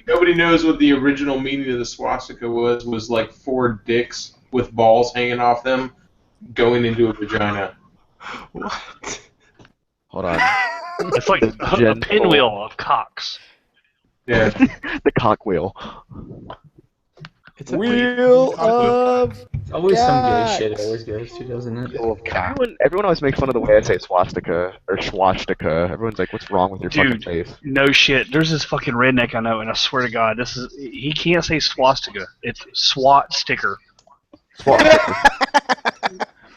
nobody knows what the original meaning of the swastika was like 4 dicks with balls hanging off them going into a vagina. What? Hold on. It's like a pinwheel of cocks. Yeah. The cock wheel. It's a Wheel of It's always some gay Cocks. shit. It always goes to, doesn't it? Everyone always makes fun of the way I say swastika or swastika. Everyone's like, "What's wrong with your fucking Dude, face?" no shit. There's this fucking redneck I know, and I swear to God, he can't say swastika. It's SWAT sticker.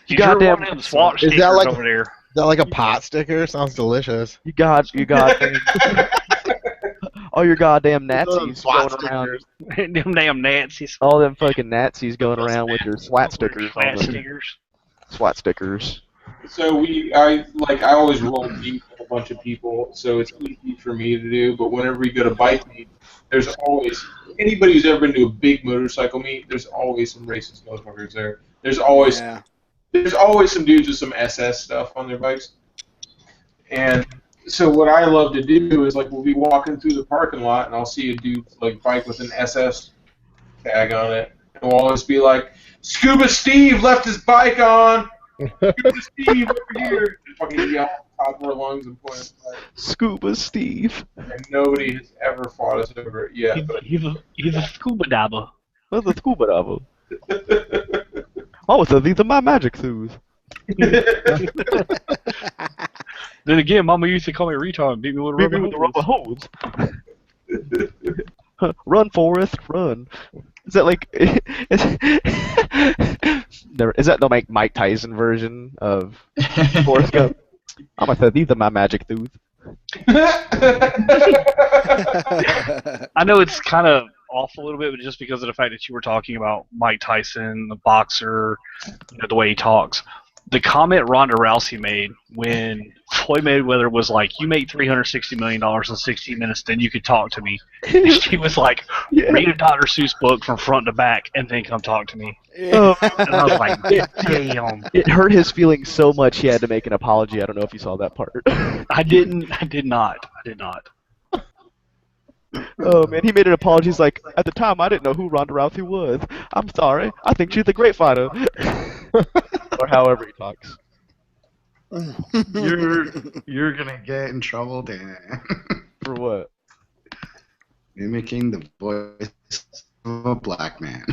You goddamn SWAT Is stickers that like over there. Is that like a pot sticker? Sounds delicious. You goddamn. All your goddamn Nazis SWAT going around. Them damn Nazis. All them fucking Nazis going around with their SWAT stickers on SWAT them. stickers. SWAT stickers. So I always roll deep with a bunch of people, so it's easy for me to do. But whenever we go to bike meet, there's always anybody who's ever been to a big motorcycle meet. There's always some racist motherfuckers there. There's always some dudes with some SS stuff on their bikes. And so what I love to do is like we'll be walking through the parking lot and I'll see a dude like bike with an SS tag on it, and we'll always be like, "Scuba Steve left his bike on. Scuba Steve over here." And fucking yell at the top of our lungs and point at the bike. Scuba Steve. And nobody has ever fought us over it yet. But He's a scuba diver. What's a scuba diver? Oh, so these are my magic shoes. Then again, Mama used to call me a retard and beat me with a rubber hose. Run, Forrest, run. Is that like? Is that the Mike Tyson version of Forrest Gump? I'm gonna say these are my magic shoes. I know it's kind of off a little bit, but just because of the fact that you were talking about Mike Tyson, the boxer, the way he talks. The comment Ronda Rousey made when Floyd Mayweather was like, "You make $360 million in 60 minutes, then you could talk to me." She was like, "Read a Dr. Seuss book from front to back, and then come talk to me." And I was like, "Damn!" It hurt his feelings so much he had to make an apology. I don't know if you saw that part. I did not. Oh man, he made an apology. He's like, "At the time, I didn't know who Ronda Rousey was. I'm sorry. I think she's a great fighter." Or however he talks. You're gonna get in trouble, Dan. For what? Mimicking the voice of a black man.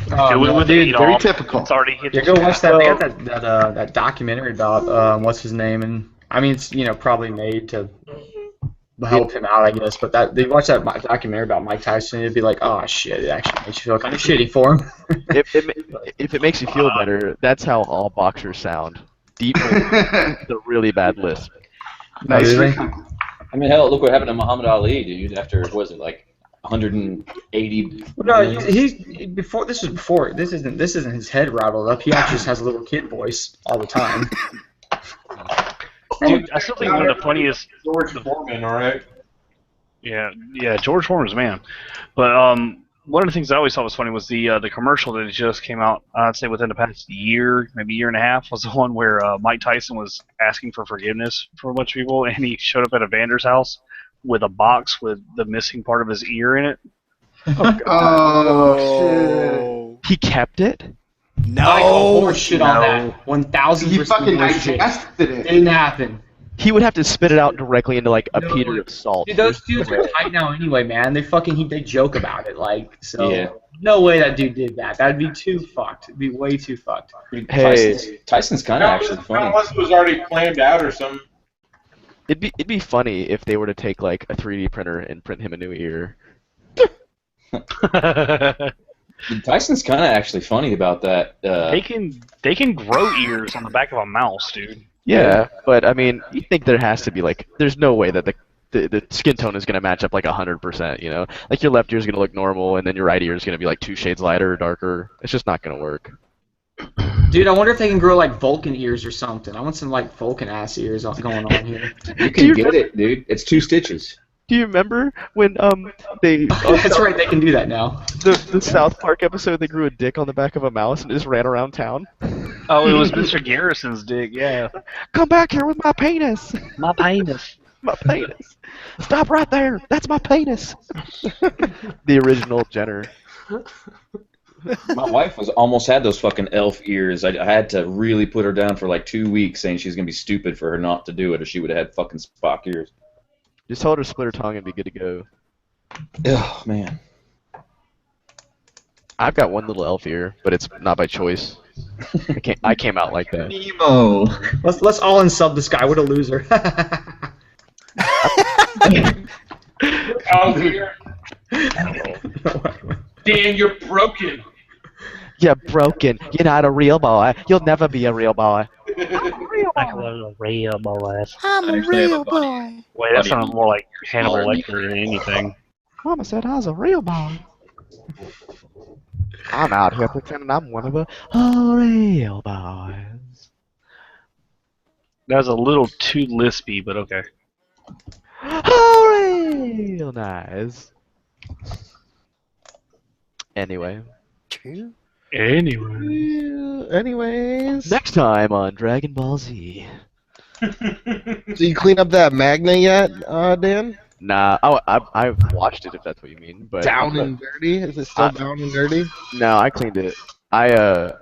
Very typical. It's already hit. Yeah, go watch that. They got that documentary about what's his name, and I mean it's probably made to help him out, I guess. But they watch that documentary about Mike Tyson, it'd be like, oh shit, it actually makes you feel kind of shitty for him. If it makes you feel better, that's how all boxers sound. Deep, the really bad lisp. Nice. I mean, hell, look what happened to Muhammad Ali, dude. After what was it, like 180? No, he's before. This isn't his head rattled up. He actually just has a little kid voice all the time. Dude, I still think one of the funniest. George Foreman, all right. Yeah, George Foreman's man. But one of the things I always thought was funny was the commercial that just came out. I'd say within the past year, maybe year and a half, was the one where Mike Tyson was asking for forgiveness for a bunch of people, and he showed up at Evander's house with a box with the missing part of his ear in it. Oh, shit. He kept it? No, horse shit on that. 1,000%. He fucking digested it. Didn't happen. He would have to spit it out directly into like a peter of salt. Dude, those dudes are tight now anyway, man. They joke about it, like, so. Yeah. No way that dude did that. That'd be too fucked. It'd be way too fucked. Hey. Tyson's kind of actually funny. Unless it was already planned out or something. It'd be funny if they were to take like a 3D printer and print him a new ear. Tyson's kind of actually funny about that. They can grow ears on the back of a mouse, dude. Yeah, but I mean, you think there has to be like, there's no way that the skin tone is gonna match up like 100%. You know, like your left ear is gonna look normal, and then your right ear is gonna be like 2 shades lighter or darker. It's just not gonna work. Dude, I wonder if they can grow like Vulcan ears or something. I want some like Vulcan ass ears going on here. You can get it, dude. It's 2 stitches. Do you remember when they? That's right, they can do that now. The South Park episode, they grew a dick on the back of a mouse and just ran around town. Oh, it was Mr. Garrison's dick, yeah. Come back here with my penis. My penis. My penis. Stop right there. That's my penis. The original Jenner. My wife almost had those fucking elf ears. I had to really put her down for like 2 weeks, saying she's gonna be stupid for her not to do it, or she would have had fucking Spock ears. Just told her to split her tongue and be good to go. Oh man. I've got one little elf ear, but it's not by choice. I came out like that. Nemo. Let's all unsub this guy. What a loser. Out here. Dan, you're broken. You're broken. You're not a real boy. You'll never be a real boy. I was a real boy. I'm a real boy. Wait, that sounds more like Hannibal Lecter than anything. Mama said I was a real boy. I'm out here pretending I'm one of the real boys. That was a little too lispy, but okay. Real nice. Anyway. Anyways. Next time on Dragon Ball Z. So you clean up that magna yet, Dan? Nah, I've watched it if that's what you mean. But Down and dirty? Is it still down and dirty? No, I cleaned it. I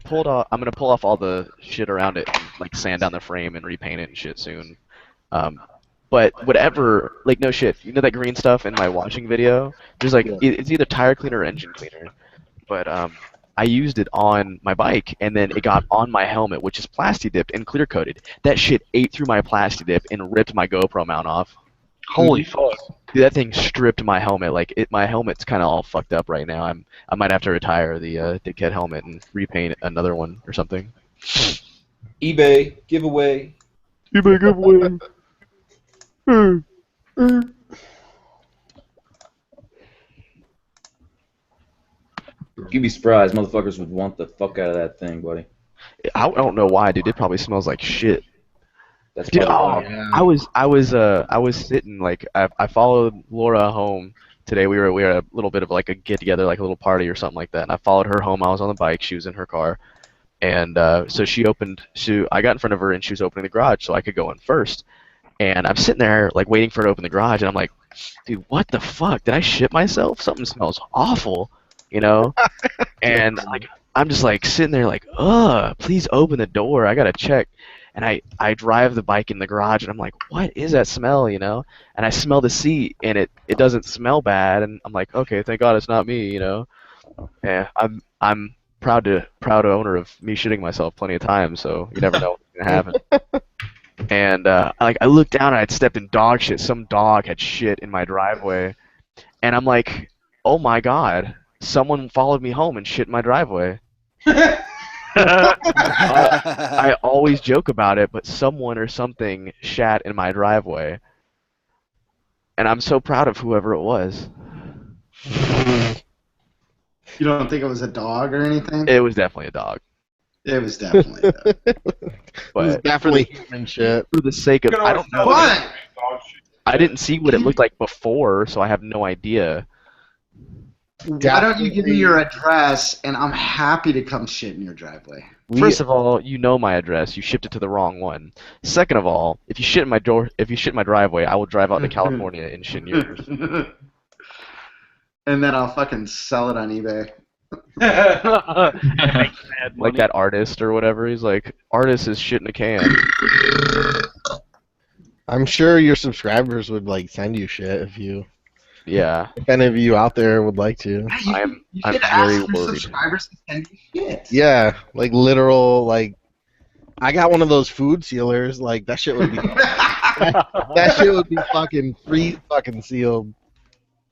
pulled off. I'm gonna pull off all the shit around it, and, like sand down the frame and repaint it and shit soon. But whatever, like no shit. You know that green stuff in my washing video? There's like it's either tire cleaner or engine cleaner. But I used it on my bike, and then it got on my helmet, which is plasti dipped and clear coated. That shit ate through my plasti dip and ripped my GoPro mount off. Holy fuck! Dude, that thing stripped my helmet. Like my helmet's kind of all fucked up right now. I might have to retire the dickhead helmet and repaint another one or something. eBay giveaway. eBay giveaway. You'd be surprised, motherfuckers would want the fuck out of that thing, buddy. I don't know why, dude. It probably smells like shit. That's Dude, probably yeah. I was sitting like I followed Laura home today. We were at a little bit of like a get together, like a little party or something like that. And I followed her home. I was on the bike. She was in her car, and so I got in front of her and she was opening the garage so I could go in first. And I'm sitting there like waiting for her to open the garage, and I'm like, dude, what the fuck? Did I shit myself? Something smells awful, you know? And like I'm just like sitting there like, please open the door. I gotta check. And I drive the bike in the garage, and I'm like, what is that smell, you know? And I smell the seat, and it doesn't smell bad, and I'm like, okay, thank God it's not me, you know? Yeah, I'm proud owner of me shitting myself plenty of times, so you never know what's gonna happen. And I looked down, and I'd stepped in dog shit. Some dog had shit in my driveway, and I'm like, oh my God, someone followed me home and shit in my driveway. I always joke about it, but someone or something shat in my driveway, and I'm so proud of whoever it was. You don't think it was a dog or anything? It was definitely a dog. It was definitely a dog. But It was definitely human shit. for the sake of, I don't know. What? I didn't see what it looked like before, so I have no idea. Why don't you give me your address, and I'm happy to come shit in your driveway. First of all, you know my address. You shipped it to the wrong one. Second of all, if you shit in my driveway, I will drive out to California and shit in yours. And then I'll fucking sell it on eBay. Like that artist or whatever. He's like, artist is shit in a can. I'm sure your subscribers would like send you shit Yeah. if any of you out there would like to. I'm should very ask your worried. subscribers to send you shit. Yeah, like literal like I got one of those food sealers. Like that shit would be that shit would be fucking fucking sealed.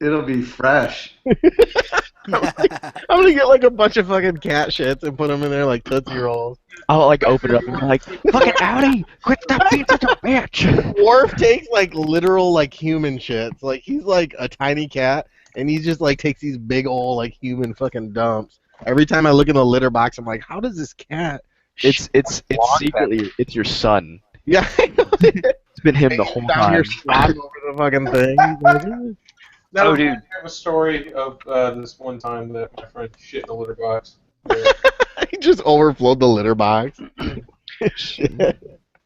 It'll be fresh. I'm gonna get like a bunch of fucking cat shits and put them in there like Tootsie Rolls. I'll like open it up and be like, fucking Audi, quit stop being such a bitch. Worf takes like literal like human shits. Like he's like a tiny cat and he just like takes these big old like human fucking dumps. Every time I look in the litter box, I'm like, how does this cat? It's secretly it's your son. Yeah, It's been him the whole down time. here slobbing over the fucking thing. No, Oh, dude. I have a story of this one time that my friend shit in a litter box. He just overflowed the litter box. Shit.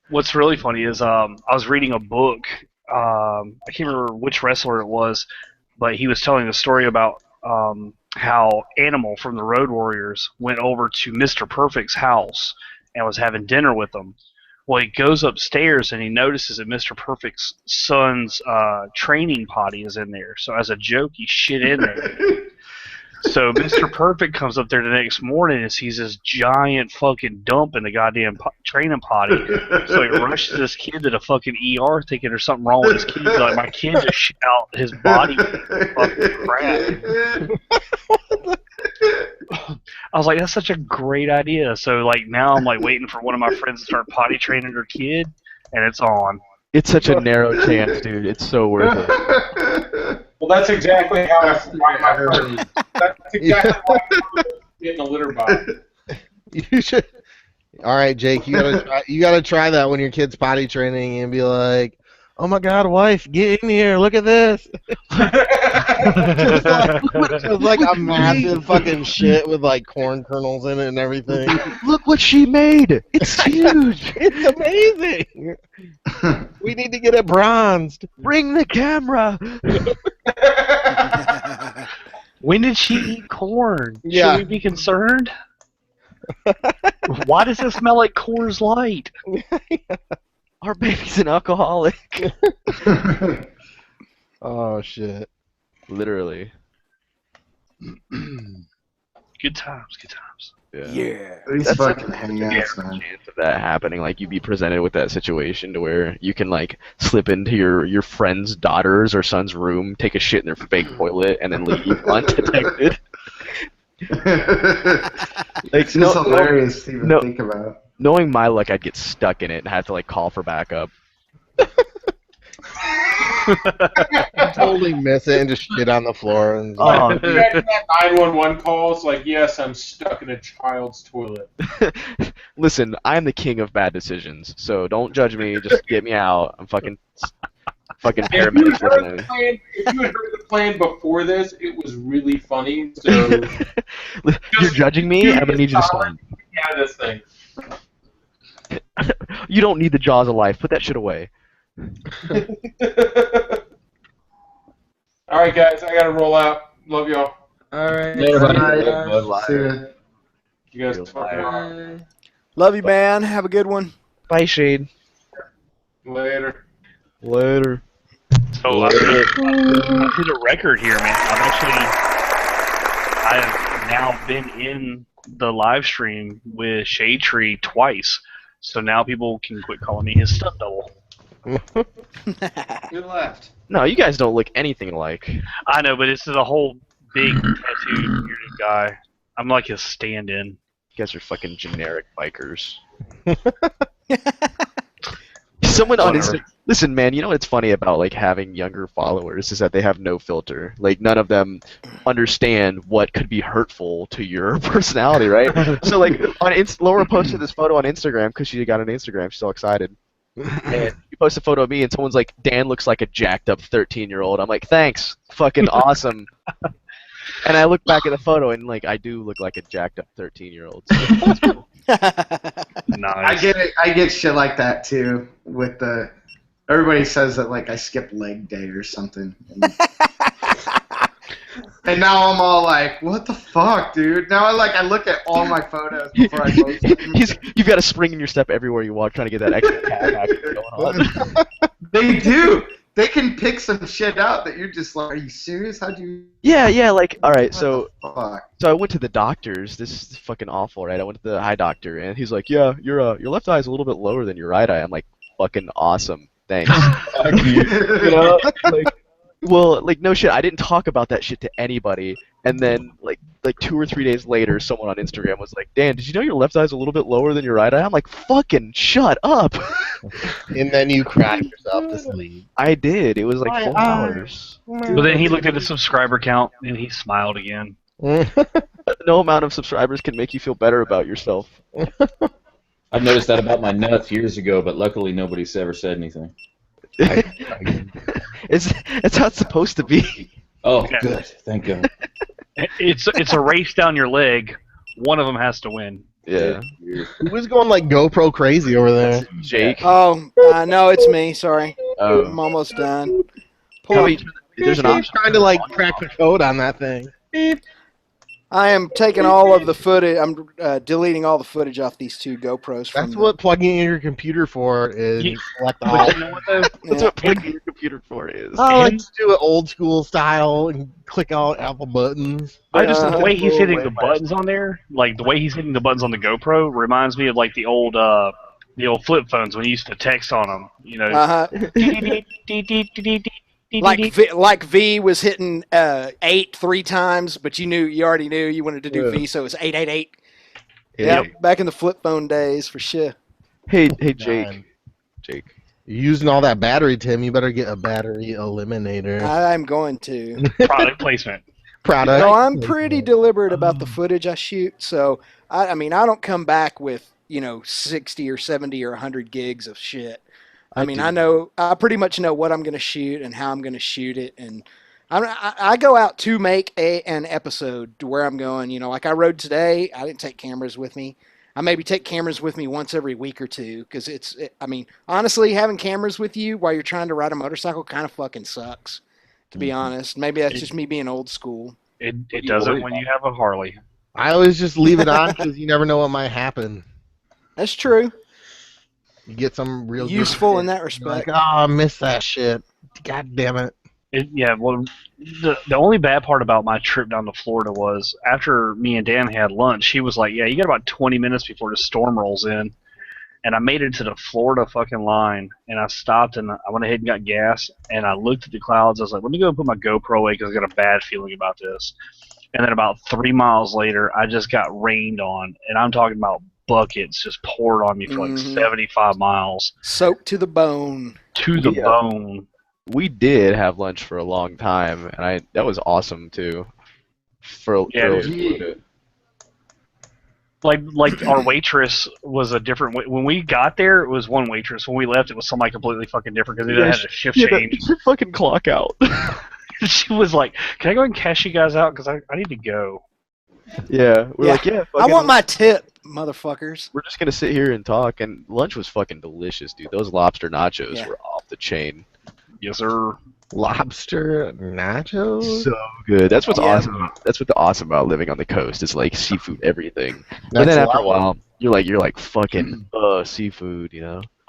What's really funny is I was reading a book. I can't remember which wrestler it was, but he was telling a story about how Animal from the Road Warriors went over to Mr. Perfect's house and was having dinner with them. Well, he goes upstairs and he notices that Mr. Perfect's son's training potty is in there. So as a joke, he shit in there. So Mr. Perfect comes up there the next morning and sees this giant fucking dump in the goddamn training potty. So he rushes this kid to the fucking ER thinking there's something wrong with his kid. He's like, my kid just shit out his body with fucking crap. I was like, that's such a great idea. So like now I'm like waiting for one of my friends to start potty training her kid, and it's on. It's such a narrow chance, dude. It's so worth it. Well, that's exactly how I my friend. That's exactly why I get in a litter box. You should. All right, Jake. You gotta try that when your kid's potty training and be like, "Oh my God, wife, get in here! Look at this!" It's like a massive fucking shit with like corn kernels in it and everything. Look what she made! It's huge! It's amazing. We need to get it bronzed. Bring the camera! When did she eat corn? Yeah. Should we be concerned? Why does it smell like Coors Light? Our baby's an alcoholic. Oh shit. Literally. Good times, good times. Yeah. These That's fucking like hangouts, man. chance of that happening, like you'd be presented with that situation to where you can like slip into your friend's daughter's or son's room, take a shit in their fake toilet, and then leave undetected. Like, It's just hilarious to even think about. Knowing my luck, I'd get stuck in it and have to like call for backup. Totally miss it and just shit on the floor. And Oh, You guys got 911 calls like, yes, I'm stuck in a child's toilet. listen, I'm the king of bad decisions, so don't judge me. Just get me out. I'm fucking paramedics. If you had heard the plan before this, it was really funny. So You're judging me? I'm gonna need you to stop. Yeah, this thing. You don't need the jaws of life. Put that shit away. All right, guys, I gotta roll out. Love y'all. Alright. Later, buddy. Bye. See ya. You guys fucking are. Love you, man. Have a good one. Bye, Shade. Later. Later. So I hit a record here, man. I have now been in the live stream with Shade Tree twice, so now people can quit calling me his stunt double. Who left? No, you guys don't look anything alike. I know, but it's the whole big tattooed bearded guy. I'm like his stand-in. You guys are fucking generic bikers. Someone on Instagram. Listen, man, you know what's funny about like having younger followers is that they have no filter. Like none of them understand what could be hurtful to your personality, right? So like Laura posted this photo on Instagram because she got an Instagram. She's all excited. And you post a photo of me and someone's like, Dan looks like a jacked up 13-year-old. I'm like, thanks, fucking awesome. And I look back at the photo and like I do look like a jacked up 13-year-old. So Nice. I get it. I get shit like that too. With the everybody says that like I skipped leg day or something. And now I'm all like, what the fuck, dude? Now I look at all my photos before I post them. You've got a spring in your step everywhere you walk, trying to get that extra calf action going on. They do. they can pick some shit out that you're just like, are you serious? How'd you? Yeah, like, all right, What so the fuck? so I went to the doctors. This is fucking awful, right? I went to the eye doctor, and he's like, yeah, your left eye is a little bit lower than your right eye. I'm like, fucking awesome, thanks. You know, like, well, like no shit. I didn't talk about that shit to anybody, and then like 2 or 3 days later, someone on Instagram was like, Dan, did you know your left eye is a little bit lower than your right eye? I'm like, fucking shut up. And then you cried yourself to sleep. I did. It was like My 4 eye. hours. But then he looked at his subscriber count and he smiled again. No amount of subscribers can make you feel better about yourself. I've noticed that about my nuts years ago, but luckily nobody's ever said anything. It's how it's supposed to be. Oh, Okay. good. Thank God. It's a race down your leg. One of them has to win. Yeah. Who was going like GoPro crazy over there? Jake. Oh, no, it's me. Sorry. I'm Oh. almost done. How Pull about you- there's an option. Trying to like crack the code on that thing. I am taking all of the footage. I'm deleting all the footage off these 2 GoPros. From That's what plugging in your computer for is. You- Select But all. you know what though? That's Yeah. what plugging your computer for is. Oh, let's do it old school style and click all Apple buttons. I just The way he's hitting the Wait, buttons on there, like the way he's hitting the buttons on the GoPro, reminds me of like the old flip phones when you used to text on them. You know. Like V was hitting 8 3 times, but you already knew you wanted to do V, so it was 888. Yeah. Yep, back in the flip phone days for sure. Hey, Jake. Jake. You're using all that battery, Tim. You better get a battery eliminator. I'm going to. Product placement. Product. No, I'm pretty deliberate about the footage I shoot, so I mean I don't come back with 60 or 70 or 100 gigs of shit. I pretty much know what I'm going to shoot and how I'm going to shoot it, and I go out to make an episode to where I'm going. Like I rode today, I didn't take cameras with me. I maybe take cameras with me once every week or two because honestly, having cameras with you while you're trying to ride a motorcycle kind of fucking sucks. To be honest, maybe that's just me being old school. It doesn't when you have a Harley. I always just leave it on because you never know what might happen. That's true. You get some real Useful good in that You're respect. like, oh, I missed that shit. God damn it. Well, the only bad part about my trip down to Florida was after me and Dan had lunch, he was like, yeah, you got about 20 minutes before the storm rolls in. And I made it to the Florida fucking line, and I stopped, and I went ahead and got gas, and I looked at the clouds. I was like, let me go and put my GoPro away because I got a bad feeling about this. And then about 3 miles later, I just got rained on, and I'm talking about buckets just poured on me for like 75 miles. Soaked to the bone. To the bone. We did have lunch for a long time, and that was awesome too. Like our waitress was a different way. When we got there, it was one waitress. When we left, it was somebody completely fucking different because they had a shift change. Fucking clock out. She was like, "Can I go and cash you guys out? Because I need to go." Yeah, we're like, yeah. I want my tip, motherfuckers. We're just gonna sit here and talk, and lunch was fucking delicious, dude. Those lobster nachos were off the chain. Yes, sir. Lobster nachos? So good. That's what's awesome. That's what's awesome about living on the coast. Is like seafood, everything. But then after a while, you're like fucking seafood,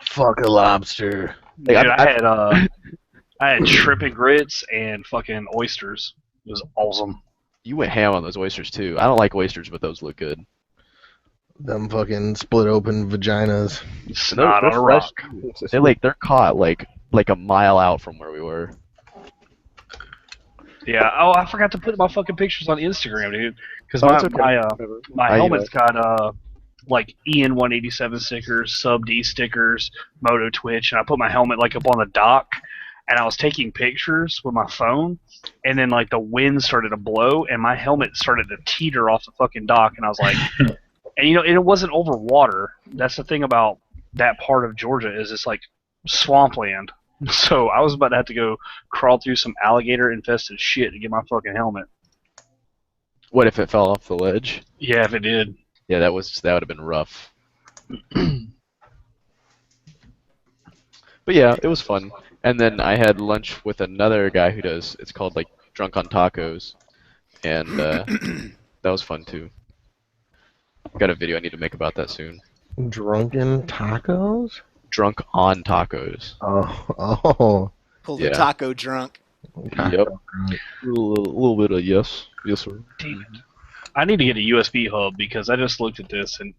Fuck a lobster. Like, Dude, I had shrimp and grits and fucking oysters. It was awesome. You went ham on those oysters too. I don't like oysters, but those look good. Them fucking split open vaginas. Snot on a rock. They're caught like a mile out from where we were. Yeah. Oh, I forgot to put my fucking pictures on Instagram, dude. Because my helmet's got like EN187 stickers, Sub D stickers, Moto Twitch, and I put my helmet like up on the dock, and I was taking pictures with my phone, and then like the wind started to blow, and my helmet started to teeter off the fucking dock, and I was like, and it wasn't over water. That's the thing about that part of Georgia is it's like swampland. So I was about to have to go crawl through some alligator-infested shit to get my fucking helmet. What if it fell off the ledge? Yeah, if it did. Yeah, that would have been rough. But yeah, it was fun. And then I had lunch with another guy who does. It's called like Drunk on Tacos, and that was fun too. Got a video I need to make about that soon. Drunken tacos? Drunk on tacos. Oh. Pull the taco drunk. Yep. A little bit of yes, sir. Damn it. I need to get a USB hub because I just looked at this and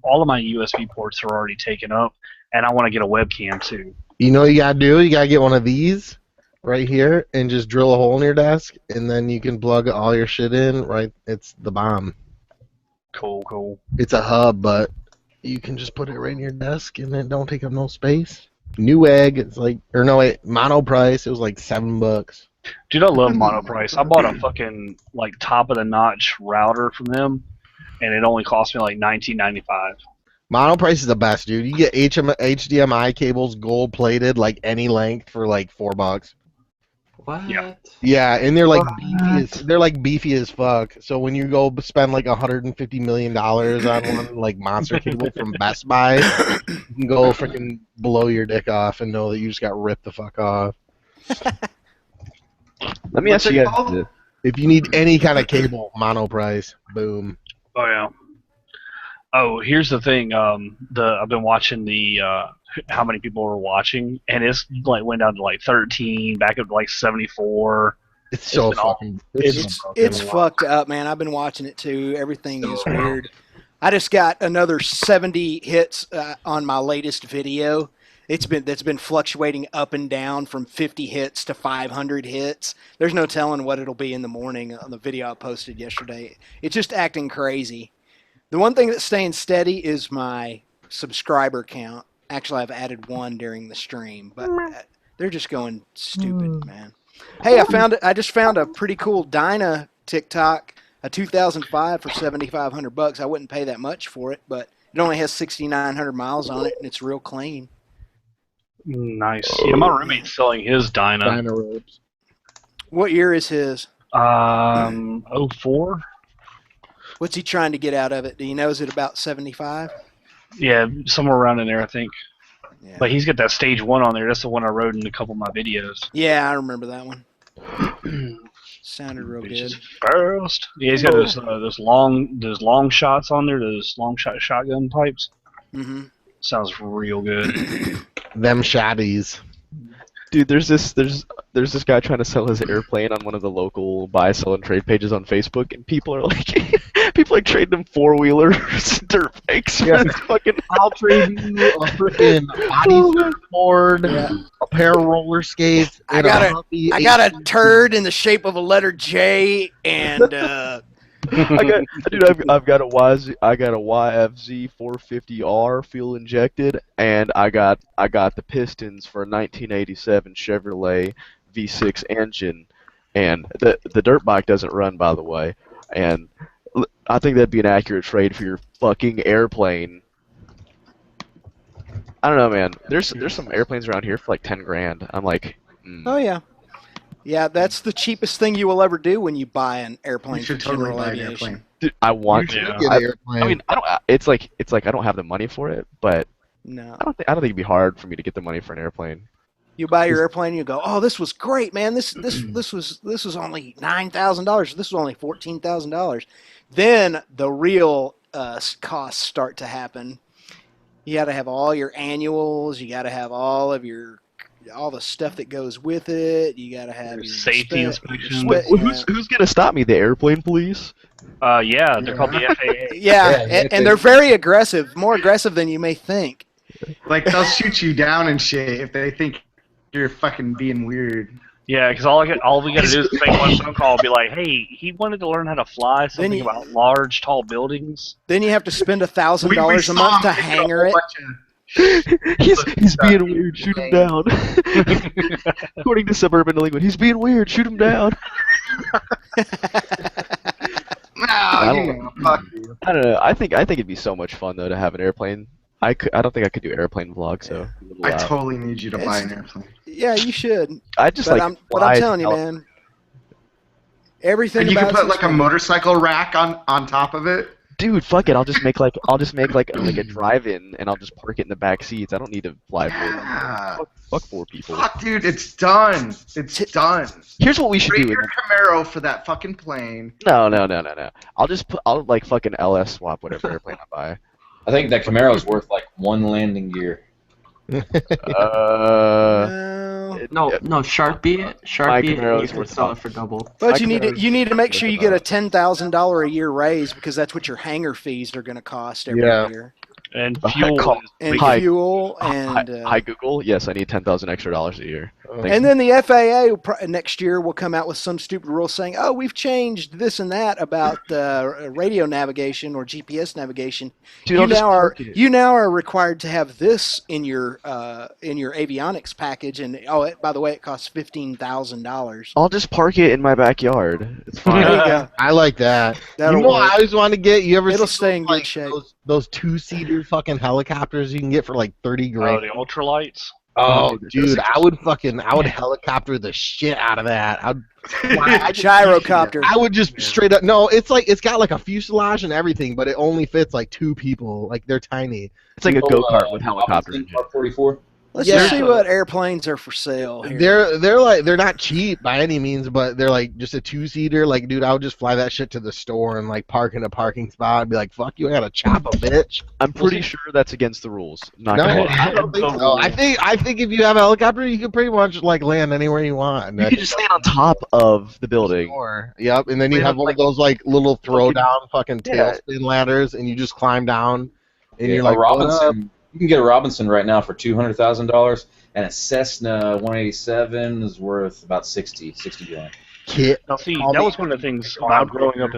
all of my USB ports are already taken up, and I want to get a webcam too. You know what you gotta do? You gotta get one of these right here and just drill a hole in your desk, and then you can plug all your shit in. Right, it's the bomb. Cool. It's a hub, but you can just put it right in your desk, and it don't take up no space. Newegg, it's like, or no wait, Mono price. It was like $7. Dude, I love Monoprice. I bought a fucking like top of the notch router from them, and it only cost me like $19.95. Mono price is the best, dude. You get HDMI cables gold plated, like any length, for like $4. What? Yeah, and they're like beefy as fuck. So when you go spend like $150 million on one like monster cable from Best Buy, you can go freaking blow your dick off and know that you just got ripped the fuck off. Let me ask you guys this. If you need any kind of cable, Mono price, boom. Oh yeah. Oh, here's the thing. I've been watching the how many people were watching, and it's like went down to like 13, back up to like 74. It's so fucking. It's fucked up, man. I've been watching it too. Everything is weird. I just got another 70 hits on my latest video. That's been fluctuating up and down from 50 hits to 500 hits. There's no telling what it'll be in the morning on the video I posted yesterday. It's just acting crazy. The one thing that's staying steady is my subscriber count. Actually, I've added one during the stream, but they're just going stupid, man. Hey, I just found a pretty cool Dyna TikTok, a 2005 for $7,500. I wouldn't pay that much for it, but it only has 6,900 miles on it, and it's real clean. Nice. Yeah, my roommate's selling his Dyna. Robes. What year is his? 04. What's he trying to get out of it? Do you know? Is it about 75? Yeah, somewhere around in there, I think. Yeah. But he's got that stage 1 on there. That's the one I rode in a couple of my videos. Yeah, I remember that one. Sounded real good. First. Yeah, he's got those long shots on there, those long shot shotgun types. Mm-hmm. Sounds real good. Them shotties. Dude, there's this guy trying to sell his airplane on one of the local buy, sell, and trade pages on Facebook, and people are trading him 4-wheelers, dirt bikes. Yeah. Fucking. I'll trade you a freaking body surfboard, a pair of roller skates. I got a turd in the shape of a letter J, and I've got a YFZ 450R fuel injected, and I got the pistons for a 1987 Chevrolet V6 engine, and the dirt bike doesn't run, by the way, and I think that'd be an accurate trade for your fucking airplane. I don't know, man. There's some airplanes around here for like 10 grand. I'm like, Oh yeah. Yeah, that's the cheapest thing you will ever do when you buy an airplane. You should for totally general buy an aviation. airplane. dude, I want to. Get an airplane. I mean, I don't. It's like I don't have the money for it, but No. I don't think it'd be hard for me to get the money for an airplane. You buy your airplane and you go, oh, this was great, man. This was only $9,000. This was only $14,000. Then the real costs start to happen. You got to have all your annuals. You got to have all the stuff that goes with it. You got to have your safety inspection. Who's gonna stop me? The airplane police? Yeah, they're called the FAA. Yeah, and they're very aggressive, more aggressive than you may think. Like, they'll shoot you down and shit if they think you're fucking being weird. Yeah, because all we got to do is make one phone call and be like, hey, he wanted to learn how to fly, something about large, tall buildings. Then you have to spend $1,000 a month to hanger it. He's being weird. Shoot him down. According to Suburban New England, he's being weird. Shoot him down. I don't know. I think it'd be so much fun though to have an airplane. I don't think I could do airplane vlogs. So I totally need you to buy an airplane. Yeah, you should. But I'm telling you, man. Everything. And you can put like a motorcycle rack on top of it. Dude, fuck it. I'll just make like a drive-in, and I'll just park it in the back seats. I don't need to fly for it. Fuck 4 people. Fuck, dude, it's done. It's done. Here's what we should do. Trade your Camaro for that fucking plane. No. I'll like fucking LS swap whatever airplane I buy. I think that Camaro's worth like 1 landing gear. It No, Sharpie. Sharpie, Camaro you is can worth sell a it for double. But you need to make sure you get a $10,000 a year raise because that's what your hangar fees are going to cost every year. And fuel. And Hi. fuel and Hi Google. Yes, I need $10,000 extra a year. and then the FAA next year will come out with some stupid rule saying, "Oh, we've changed this and that about radio navigation or GPS navigation. Dude, You now are required to have this in your avionics package, and by the way, it costs $15,000. I'll just park it in my backyard. It's fine. There you go. I like that. That'll you know what work. I always want to get? You ever It'll see stay in those, good shape. Those two-seater fucking helicopters you can get for like 30 Oh, grand? the ultralights. Oh, dude, I would helicopter the shit out of that. Gyrocopter. I would just straight up. No, it's got like a fuselage and everything, but it only fits like 2 people. Like they're tiny. It's like a go-kart with helicopters. R44. Let's just see what airplanes are for sale here. They're not cheap by any means, but they're like just a 2-seater. Like, dude, I would just fly that shit to the store and like park in a parking spot and be like, "Fuck you, I gotta chop a bitch." I'm pretty sure that's against the rules. Not No, gonna lie. I don't think so. I think if you have a helicopter, you can pretty much like land anywhere you want. You can just stand on top of the building. Yep, and then you have one of those like little throw down fucking tailspin ladders, and you just climb down, and you're like, Robinson. You can get a Robinson right now for $200,000, and a Cessna 187 is worth about 60 grand. Kit. Now, see, that was one of the things about growing up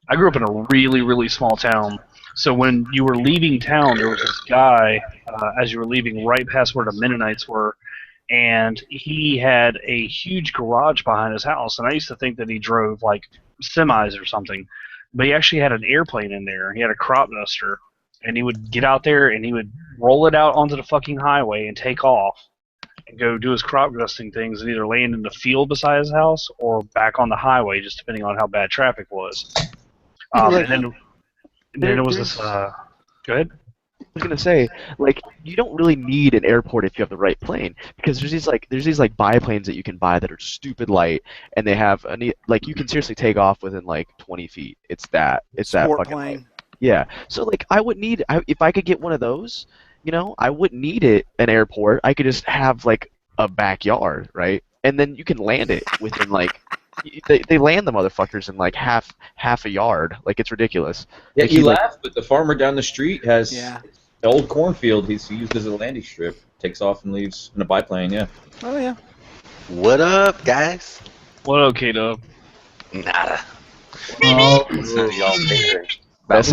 I grew up in a really, really small town. So when you were leaving town, there was this guy, as you were leaving, right past where the Mennonites were, and he had a huge garage behind his house. And I used to think that he drove like semis or something, but he actually had an airplane in there. He had a crop duster. And he would get out there and he would roll it out onto the fucking highway and take off and go do his crop dusting things and either land in the field beside his house or back on the highway, just depending on how bad traffic was. And then there was this. Go ahead. I was gonna say, like, you don't really need an airport if you have the right plane, because there's these biplanes that you can buy that are stupid light, and they have like you can seriously take off within like 20 feet. It's that Sport fucking plane. light. Yeah, so like I wouldn't need if I could get one of those, I wouldn't need an airport. I could just have like a backyard, right? And then you can land it within like they land the motherfuckers in like half a yard. Like it's ridiculous. Yeah, like, you laugh, but the farmer down the street has Yeah. the old cornfield. He's used as a landing strip. Takes off and leaves in a biplane. Yeah. Oh yeah. What up, guys? What up, K-Dub? Nada. Oh, Y'all figuring. That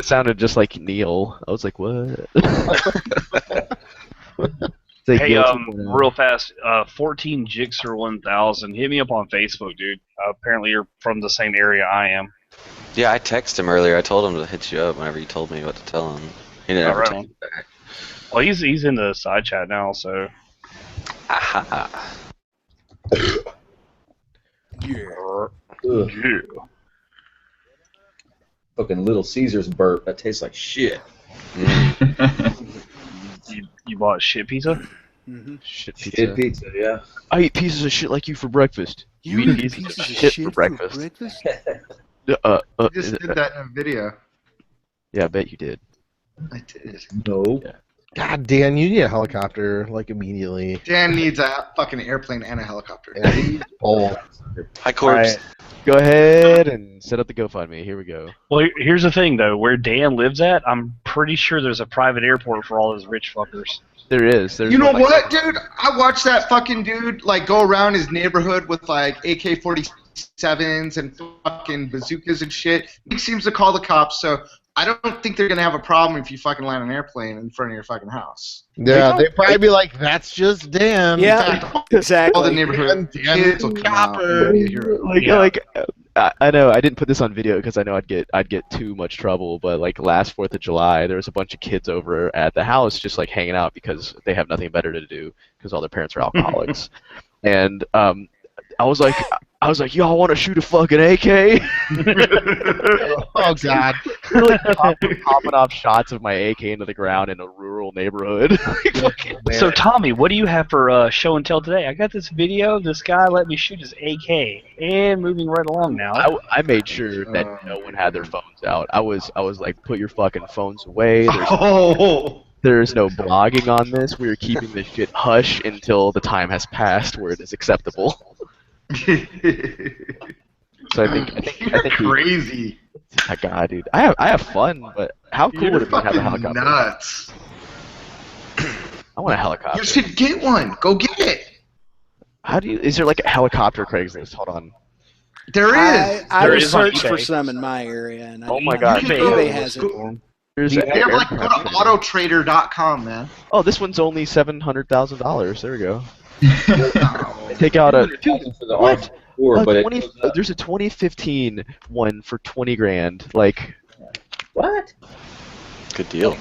sounded just like Neil. I was like, what? Like Hey, Neil 2.0. real fast, 14 Jixer 1000. Hit me up on Facebook, dude. Apparently you're from the same area I am. Yeah, I texted him earlier. I told him to hit you up whenever you told me what to tell him. He didn't ever Alright. text me back. Well, he's in the side chat now, so. Yeah. Fucking Little Caesars burp. That tastes like shit. You bought shit pizza? Mm-hmm. Shit pizza. Shit pizza, yeah. I eat pieces of shit like you for breakfast. You eat eat pieces of shit for breakfast. You just did that in a video. Yeah, I bet you did. I did. No. Yeah. God, Dan, you need a helicopter like immediately. Dan needs a fucking airplane and a helicopter. Yeah, he needs both. Hi, Corpse. Alright, go ahead and set up the GoFundMe. Here we go. Well, here's the thing, though. Where Dan lives at, I'm pretty sure there's a private airport for all those rich fuckers. There is. There's You know one, like, what, dude? I watched that fucking dude like go around his neighborhood with like AK-47s and fucking bazookas and shit. He seems to call the cops, so I don't think they're gonna have a problem if you fucking land an airplane in front of your fucking house. Yeah, they'd probably be like, "That's just Dan." Yeah, exactly. All the neighborhood kids will come out and be a hero. I know I didn't put this on video because I know I'd get too much trouble. But like last 4th of July, there was a bunch of kids over at the house just like hanging out because they have nothing better to do because all their parents are alcoholics. And I was like, y'all want to shoot a fucking AK? Oh God! They're like popping off shots of my AK into the ground in a rural neighborhood. So, Tommy, what do you have for show and tell today? I got this video of this guy let me shoot his AK, and moving right along now. I made sure that no one had their phones out. I was like, put your fucking phones away. There's no blogging on this. We're keeping this shit hush until the time has passed where it is acceptable. So I think crazy. My God, dude, I have fun, but how cool would it be to have a fucking helicopter? nuts. I want a helicopter. You should get one. Go get it. How do you? Is there like a helicopter Craigslist? Hold on. There is. I There was is on searched for eBay. some in my area, and Oh my God. eBay has it. There's You an have like go to aircraft trader. autotrader.com, man. Oh, this one's only $700,000. There we go. Take out a For the what? R4, but There's a 2015 one for 20 grand. Like what? Good deal.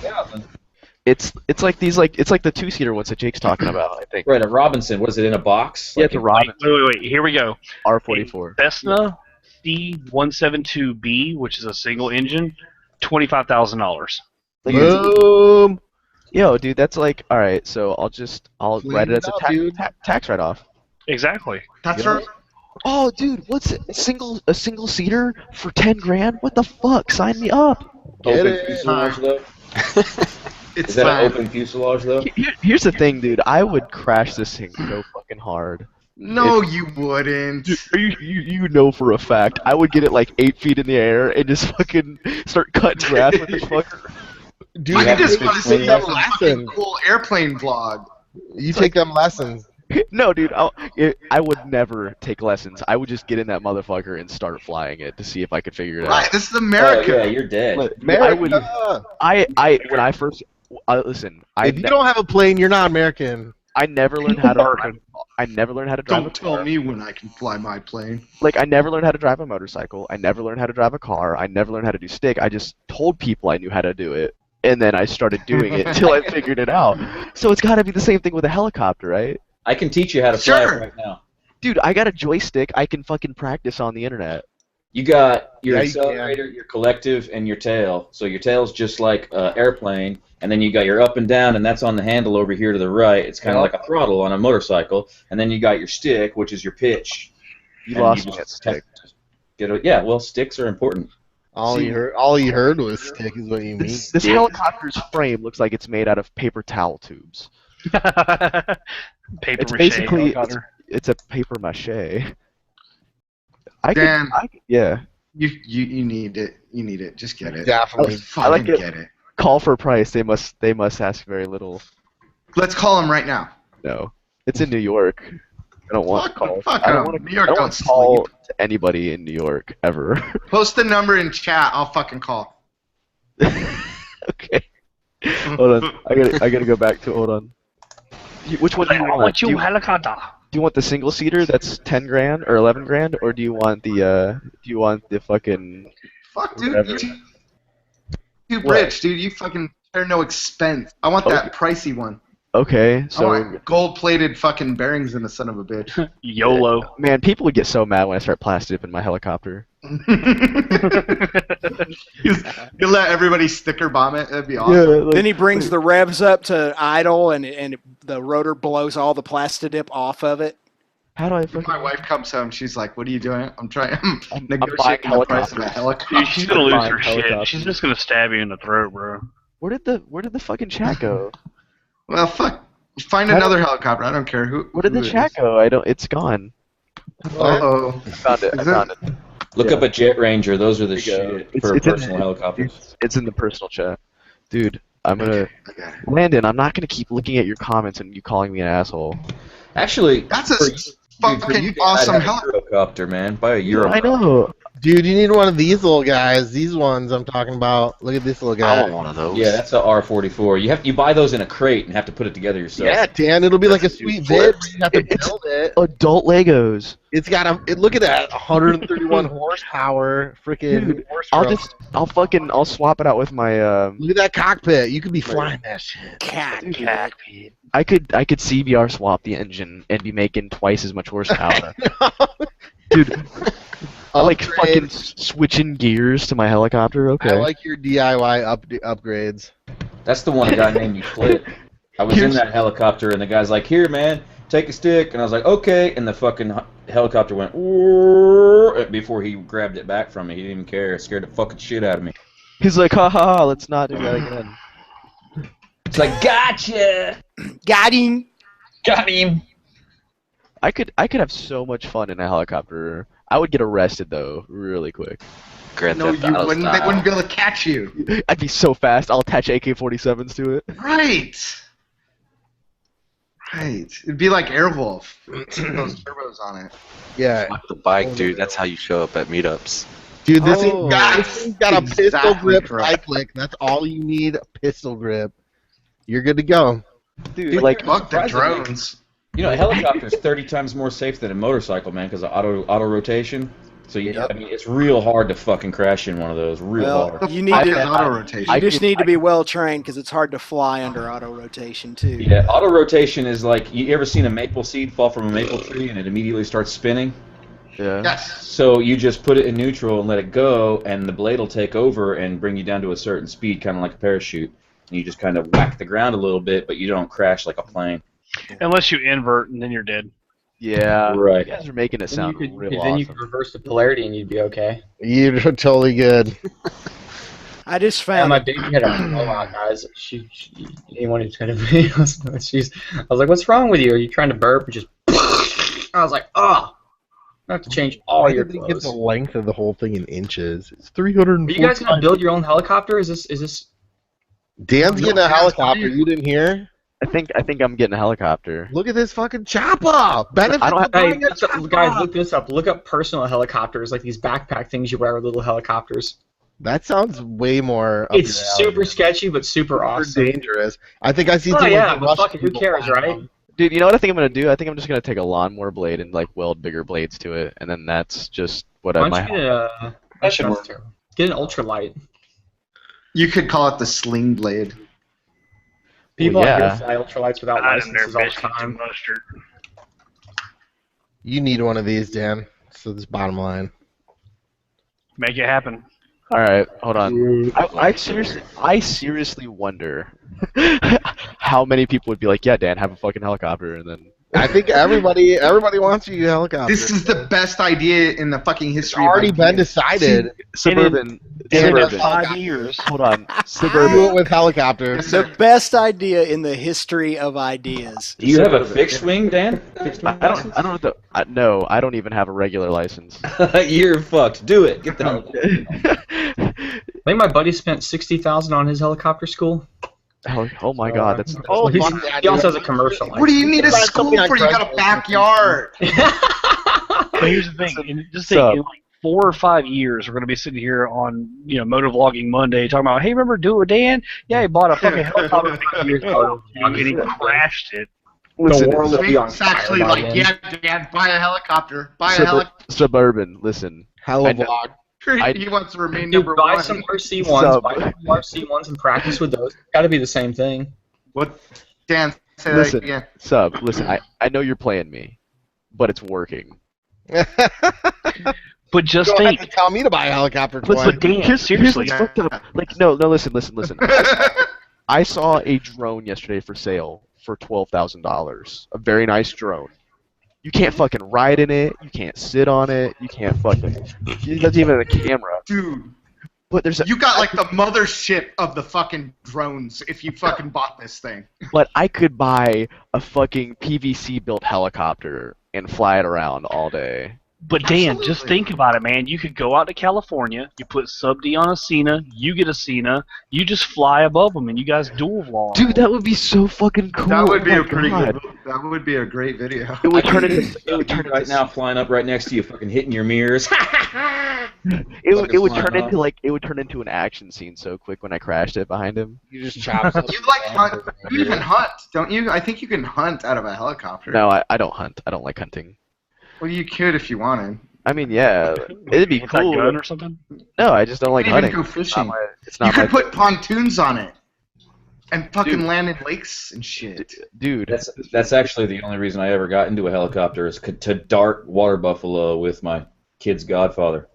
it's like these it's like the 2-seater ones that Jake's talking about. I think. Right, a Robinson. What is it in a box? Yeah, it's a Robinson. Wait. Here we go. R44. Cessna C172B, which is a single engine, $25,000. Boom. Yo, dude, that's like all right. So I'll write it as Clean it a up, tax write-off. Exactly. That's Yeah. right. Oh, dude, what's it? A single seater for 10 grand? What the fuck? Sign me up. Get Open it. fuselage though? It's Is that fine. an open fuselage though? Here's the thing, dude. I would crash this thing so fucking hard. No, you wouldn't. Dude, you know for a fact, I would get it like 8 feet in the air and just fucking start cutting grass with this fucker. Dude, I just you want to take see them that fucking lessons. cool airplane vlog. You take them lessons. No, dude, I would never take lessons. I would just get in that motherfucker and start flying it to see if I could figure it Right, out. this is America. Oh, yeah, you're dead. I would. When I first listen, If you don't have a plane, you're not American. I never learned how to. I never learned how to drive. Don't tell me when I can fly my plane. Like I never learned how to drive a motorcycle. I never learned how to drive a car. I never learned how to do stick. I just told people I knew how to do it, and then I started doing it until I figured it out. So it's got to be the same thing with a helicopter, right? I can teach you how to fly Sure. it right now. Dude, I got a joystick. I can fucking practice on the internet. You got your Yeah, you accelerator, your collective, and your tail. So your tail's just like an airplane, and then you got your up and down, and that's on the handle over here to the right. It's kind of like a throttle on a motorcycle, and then you got your stick, which is your pitch. You And lost you me at just stick. yeah, well, sticks are important. All you heard was stick is what you mean. This helicopter's frame looks like it's made out of paper towel tubes. Paper It's mache basically helicopter. it's a paper mache. Dan, Yeah. you need it. You need it. Just get it. Definitely. Fucking like it. get it. Call for price. They must ask very little. Let's call him right now. No, it's in New York. I don't want Fuck- to call. fuck I don't them. want New to. York I don't don't want to call sleep. to anybody in New York ever. Post the number in chat. I'll fucking call. Okay. Hold on. I gotta go back to. Hold on. Which one do you I want? want Do you you, helicopter. do you want the single seater that's 10 grand or 11 grand, or do you want the fucking Fuck, dude. whatever? You What? rich, dude. You fucking spare no expense. I want that pricey one. Okay, I so want gold-plated fucking bearings in the son of a bitch. YOLO. man, people would get so mad when I start plastic in my helicopter. You let everybody sticker bomb it. That'd be awesome. Then he brings the revs up to idle, and the rotor blows all the plastidip off of it. How do I If fucking? my wife comes home, she's like, "What are you doing?" I'm buying negotiating the price of a helicopters. helicopter. Dude, she's gonna lose Flying her shit. helicopter. She's just gonna stab you in the throat, bro. Where did the fucking chat go? Well, fuck. Find How another helicopter. I don't care who. Where did the chat go? I don't. It's gone. Uh-oh. I found it. I found it. Look Yeah. up a Jet Ranger. Those are the There you go. shit for in personal the- helicopters. It's in the personal chat, dude. I'm gonna I got it. Landon. I'm not gonna keep looking at your comments and you calling me an asshole. Actually, That's a for you, fucking Dan, awesome I'd have helicopter. a Eurocopter, man. Buy a Euro. I know. Dude, you need one of these little guys. These ones I'm talking about. Look at this little I guy. want one of those. Yeah, that's a R44. You buy those in a crate and have to put it together yourself. Yeah, Dan, it'll be like a sweet vid. But you have to It's- build it. Adult Legos. It's got look at that, 131 horsepower, freaking Dude, horse I'll stroke. I'll swap it out with my Look at that cockpit. You could be flying that shit. Cockpit. I could CBR swap the engine and be making twice as much horsepower. Dude, I like fucking Upgrade. switching gears to my helicopter. Okay. I like your DIY upgrades. That's the one a guy named me Flit. I was in that helicopter and the guy's like, "Here, man, take a stick," and I was like, "Okay," and the fucking helicopter went "Whoa," before he grabbed it back from me. He didn't even care. It scared the fucking shit out of me. He's like, haha, let's not do that again. It's like, gotcha! Got him. Got him. I could have so much fun in a helicopter. I would get arrested though, really quick. Grand No, Theft you Auto wouldn't. They style. wouldn't be able to catch you. I'd be so fast. I'll attach AK-47s to it. Right. Right. It'd be like Airwolf. Those turbos on it. Yeah. Fuck the bike, dude. That's how you show up at meetups. Dude, this Oh, thing's got a pistol exactly grip correct. cyclic. That's all you need, a pistol grip. You're good to go. Dude, like, Fuck the surprisingly- drones. You know, a helicopter is 30 times more safe than a motorcycle, man, because of auto rotation. So I mean, it's real hard to fucking crash in one of those. Real hard. You need Fuck to. is auto rotation. You just need to be well trained because it's hard to fly under auto rotation too. Yeah, auto rotation is like, you ever seen a maple seed fall from a maple tree and it immediately starts spinning? yeah. Yes. So you just put it in neutral and let it go, and the blade will take over and bring you down to a certain speed, kind of like a parachute. And you just kind of whack the ground a little bit, but you don't crash like a plane. Unless you invert, and then you're dead. Yeah. Right. You guys are making it sound real then awesome. you could reverse the polarity and you'd be okay. You're totally good. I just Yeah, found my baby had a blowout, guys. She anyone who's gonna be, I was like, "What's wrong with you? Are you trying to burp?" And just, I was like, "Oh, I have to change all Why your did they get clothes." the length of the whole thing in inches? It's Are 340. you guys gonna build your own helicopter? Is this? Dan's getting a helicopter. You didn't hear? I think I'm getting a helicopter. Look at this fucking chopper. Benefit I don't of Hey, buying a chopper. guys, look this up. Look up personal helicopters, like these backpack things you wear with little helicopters. That sounds way more. Up It's your alley. super sketchy, but super Super awesome. dangerous. I think I see. Oh some yeah, like but Russian fuck it, who people cares, flying right? around. Dude, you know what I think I'm gonna do? I think I'm just gonna take a lawnmower blade and like weld bigger blades to it, and then that's just what I Why might. don't you That should work. get an ultralight? You could call it the sling blade. People Well, out yeah. here fly ultralights without I didn't licenses all the biscuits and time. mustard. You need one of these, Dan. So this bottom line. Make it happen. All right, hold on. I seriously wonder how many people would be like, "Yeah, Dan, have a fucking helicopter," and then I think everybody wants you a helicopter. This is the best idea in the fucking It's history. already of been ideas. decided. suburban. Dan, Suburban. 5 years. Hold on, Do suburban. it with helicopters. the best idea in the history of ideas. Do you have a fixed wing, Dan? Fixed wing I don't know the. No, I don't even have a regular license. You're fucked. Do it. Get the helicopter. I think my buddy spent $60,000 on his helicopter school. Oh my God, that's. Oh, He's- fuck that, he also dude. has a commercial. What do you need a Find school something on for? You got a Craigslist. backyard. But here's the thing. Just think, in like 4 or 5 years, we're going to be sitting here on, MotoVlogging Monday talking about, hey, remember Do It Dan? Yeah, he bought a fucking helicopter 5 years ago, and he crashed it. Listen, The world will be on It's actually fire by like, then. yeah, Dad, buy a helicopter. Buy a helicopter. Suburban. Listen, I know- Helovlog. He wants to remain Dude, number buy one. some RC1s. Sub. Buy some RC1s and practice with those. Got to be the same thing. What? Dan, say Listen. that again. Sub. Listen, I know you're playing me, but it's working. But just Don't have think. to tell me to buy a helicopter. But Dwight. Dan, Here's seriously. what's fucked up. Like, no, listen. I saw a drone yesterday for sale for $12,000. A very nice drone. You can't fucking ride in it. You can't sit on it. You can't fucking. It doesn't even have a camera. Dude, But there's. you got like the mothership of the fucking drones if you fucking bought this thing. But I could buy a fucking PVC built helicopter and fly it around all day. But Dan, just Absolutely. think about it, man. You could go out to California, you put Sub D on a Cena, you get a Cena, you just fly above them, and you guys dual vlog. Dude, that would be so fucking cool. That would be Oh a my pretty God. good. That would be a great video. It would turn into. It would Turn turn right into. now, flying up right next to you, fucking hitting your mirrors. It would flying turn off. into like it would turn into an action scene so quick when I crashed it behind him. You just chop. You like hunt? You even hunt, don't you? I think you can hunt out of a helicopter. No, I don't hunt. I don't like hunting. Well, you could if you wanted. I mean, yeah, it'd be With that cool. gun or something? No, I just don't like You could hunting. even go It's not fishing. my. It's You not my. could put pontoons on it and fucking Dude. land in lakes and shit. Dude, That's actually the only reason I ever got into a helicopter is to dart water buffalo with my kid's godfather.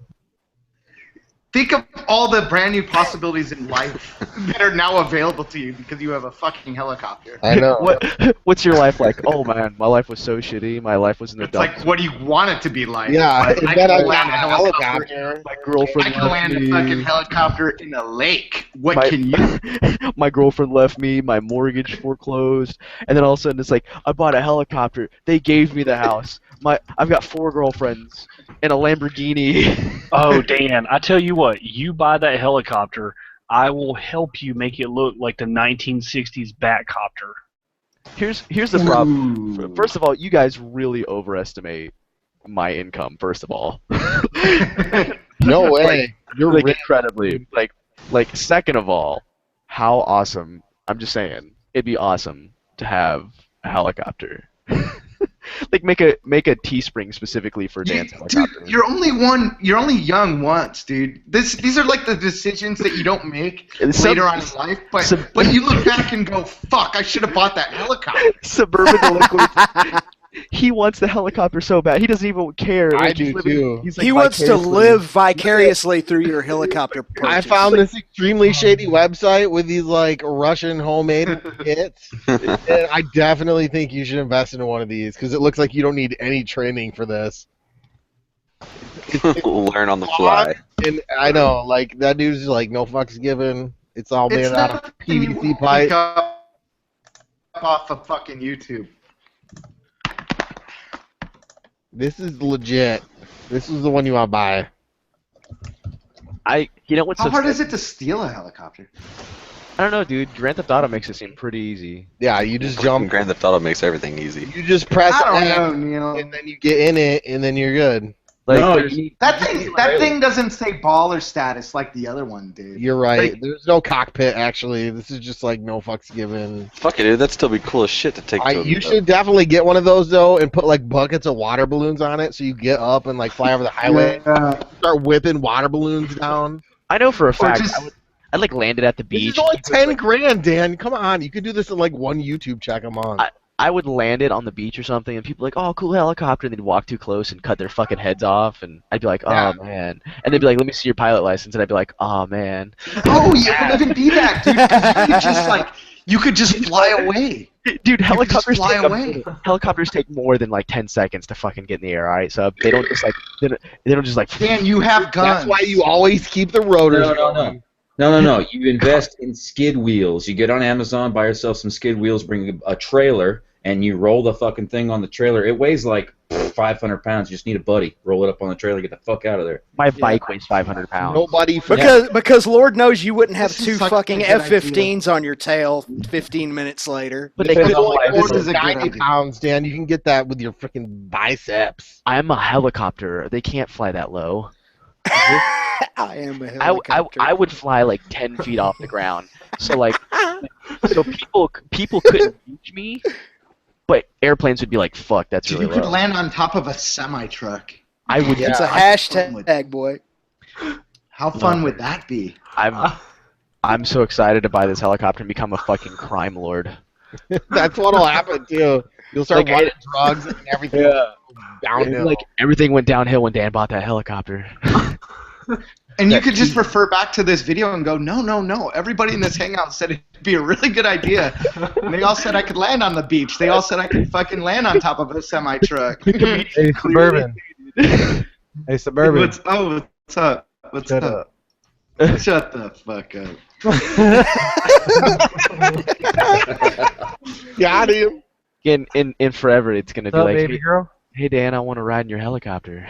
think of all the brand new possibilities in life that are now available to you because you have a fucking helicopter. I know. What's your life like? Oh man, my life was so shitty. My life was in the It's dumps. like, what do you want it to be like? Yeah, But and I then can I land got a a helicopter. My girlfriend I can left land me. a fucking helicopter in a lake. What My- can you? My girlfriend left me. My mortgage foreclosed, and then all of a sudden it's like I bought a helicopter. They gave me the house. I've got 4 girlfriends and a Lamborghini. Oh, Dan, I tell you what, you buy that helicopter, I will help you make it look like the 1960s Batcopter. Here's the problem. First of all, you guys really overestimate my income. First of all, No way. You're like rich. incredibly. Like second of all, how awesome. I'm just saying, it'd be awesome to have a helicopter. Like make a Teespring specifically for Dan's helicopter. Dude, you're only young once, dude. These are like the decisions that you don't make later on in life, but you look back and go, fuck, I should have bought that helicopter. Suburban delinquent. He wants the helicopter so bad. He doesn't even care. I Like, do too. He's like He wants to vicariously- live vicariously through your helicopter purchase. I found this extremely shady website with these like Russian homemade kits, and I definitely think you should invest in one of these because it looks like you don't need any training for this. Learn on the fly. And I know, like that dude's just like no fucks given. It's all made out of PVC pipe. Off of fucking YouTube. This is legit. This is the one you want to buy. You know what's How so hard sad? is it to steal a helicopter? I don't know, dude. Grand Theft Auto makes it seem pretty easy. Yeah, you just jump. Grand Theft Auto makes everything easy. You just press I don't X, know, Neil. and then you get in it, and then you're good. Like, No, there's- That thing doesn't say baller status like the other one did. You're right. Like- There's no cockpit actually. This is just like no fucks given. Fuck it, dude. That'd still be cool as shit to take to You should definitely get one of those though, and put like buckets of water balloons on it, so you get up and like fly over the highway, start whipping water balloons down. I know for a fact. just- I'd like land it at the This beach. is only 10 grand, Dan. Come on, you could do this in like one YouTube check a month. I would land it on the beach or something, and people are like, "Oh, cool helicopter," and they'd walk too close and cut their fucking heads off, and I'd be like, "Oh Yeah. man," and they'd be like, "Let me see your pilot license," and I'd be like, "Oh man." Oh, you wouldn't even be that, dude. 'Cause you could just fly away. Dude, helicopters fly take away. helicopters take more than like 10 seconds to fucking get in the air. All right, so they don't just like they don't just like. Dan, you have guns. That's why you always keep the rotors No. going. No. You invest in skid wheels. You get on Amazon, buy yourself some skid wheels, bring a trailer, and you roll the fucking thing on the trailer. It weighs like 500 pounds. You just need a buddy. Roll it up on the trailer, get the fuck out of there. My bike weighs 500 pounds. Nobody Because Lord knows you wouldn't have This is two such a fucking good F-15s on your tail 15 minutes later. But they It's could only This is a good 90 idea. pounds, Dan. You can get that with your freaking biceps. I'm a helicopter. They can't fly that low. I am a helicopter. I would fly like 10 feet off the ground. So like, so people couldn't reach me, but airplanes would be like, "Fuck, that's Dude, really you could low." land on top of a semi-truck. I would. It's a hashtag, boy. How fun would that be? I'm so excited to buy this helicopter and become a fucking crime lord. That's what'll happen too. You'll start Like, running drugs and everything will go downhill. Like everything went downhill when Dan bought that helicopter. And you could just refer back to this video and go, no. Everybody in this hangout said it'd be a really good idea. And they all said I could land on the beach. They all said I could fucking land on top of a semi-truck. Hey, Suburban. Hey, Suburban. What's up? What's Shut up? Shut the fuck up. Got him. In forever, it's gonna be What's up, like, baby girl? Hey Dan, I want to ride in your helicopter.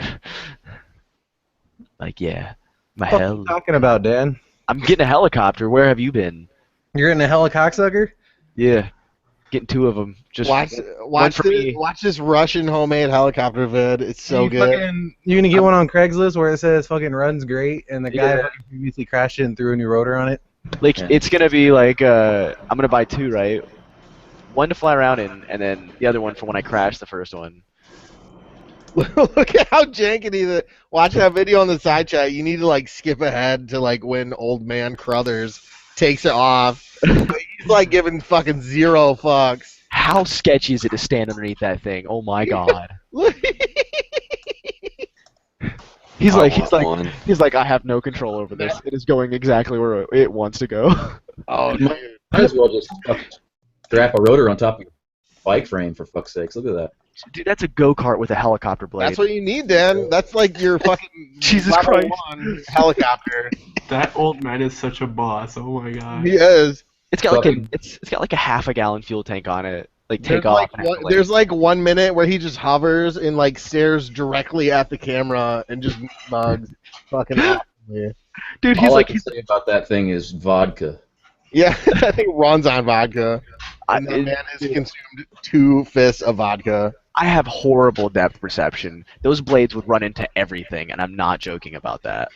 Like, yeah, my What are hell. you talking about, Dan? I'm getting a helicopter. Where have you been? You're in a helicocksucker? Yeah, getting 2 of them. Just Watch for me. this Russian homemade helicopter vid. It's so good. You're gonna get one on Craigslist where it says fucking runs great, and the guy fucking previously crashed it and threw a new rotor on it. Like, it's gonna be like, I'm gonna buy 2, right? One to fly around in, and then the other one for when I crash the first one. Look at how jankety the. Watch that video on the side chat. You need to like skip ahead to like when old man Crothers takes it off. He's like giving fucking 0 fucks. How sketchy is it to stand underneath that thing? Oh my god. He's I like, want one. he's like, I have no control over this. It is going exactly where it wants to go. Oh, You might as well just fucking strap a rotor on top of your bike frame, for fuck's sakes. Look at that. Dude, that's a go-kart with a helicopter blade. That's what you need, Dan. That's like your fucking Jesus level Christ. 1 helicopter. That old man is such a boss. Oh my god. He is. It's got like it's got like a half a gallon fuel tank on it. Like take There's off. there's like 1 minute where he just hovers and like stares directly at the camera and just mugs fucking awesomely. Dude, All I can say about that thing is vodka. Yeah, I think Ron's on vodka. And that man has consumed 2 fists of vodka. I have horrible depth perception. Those blades would run into everything, and I'm not joking about that.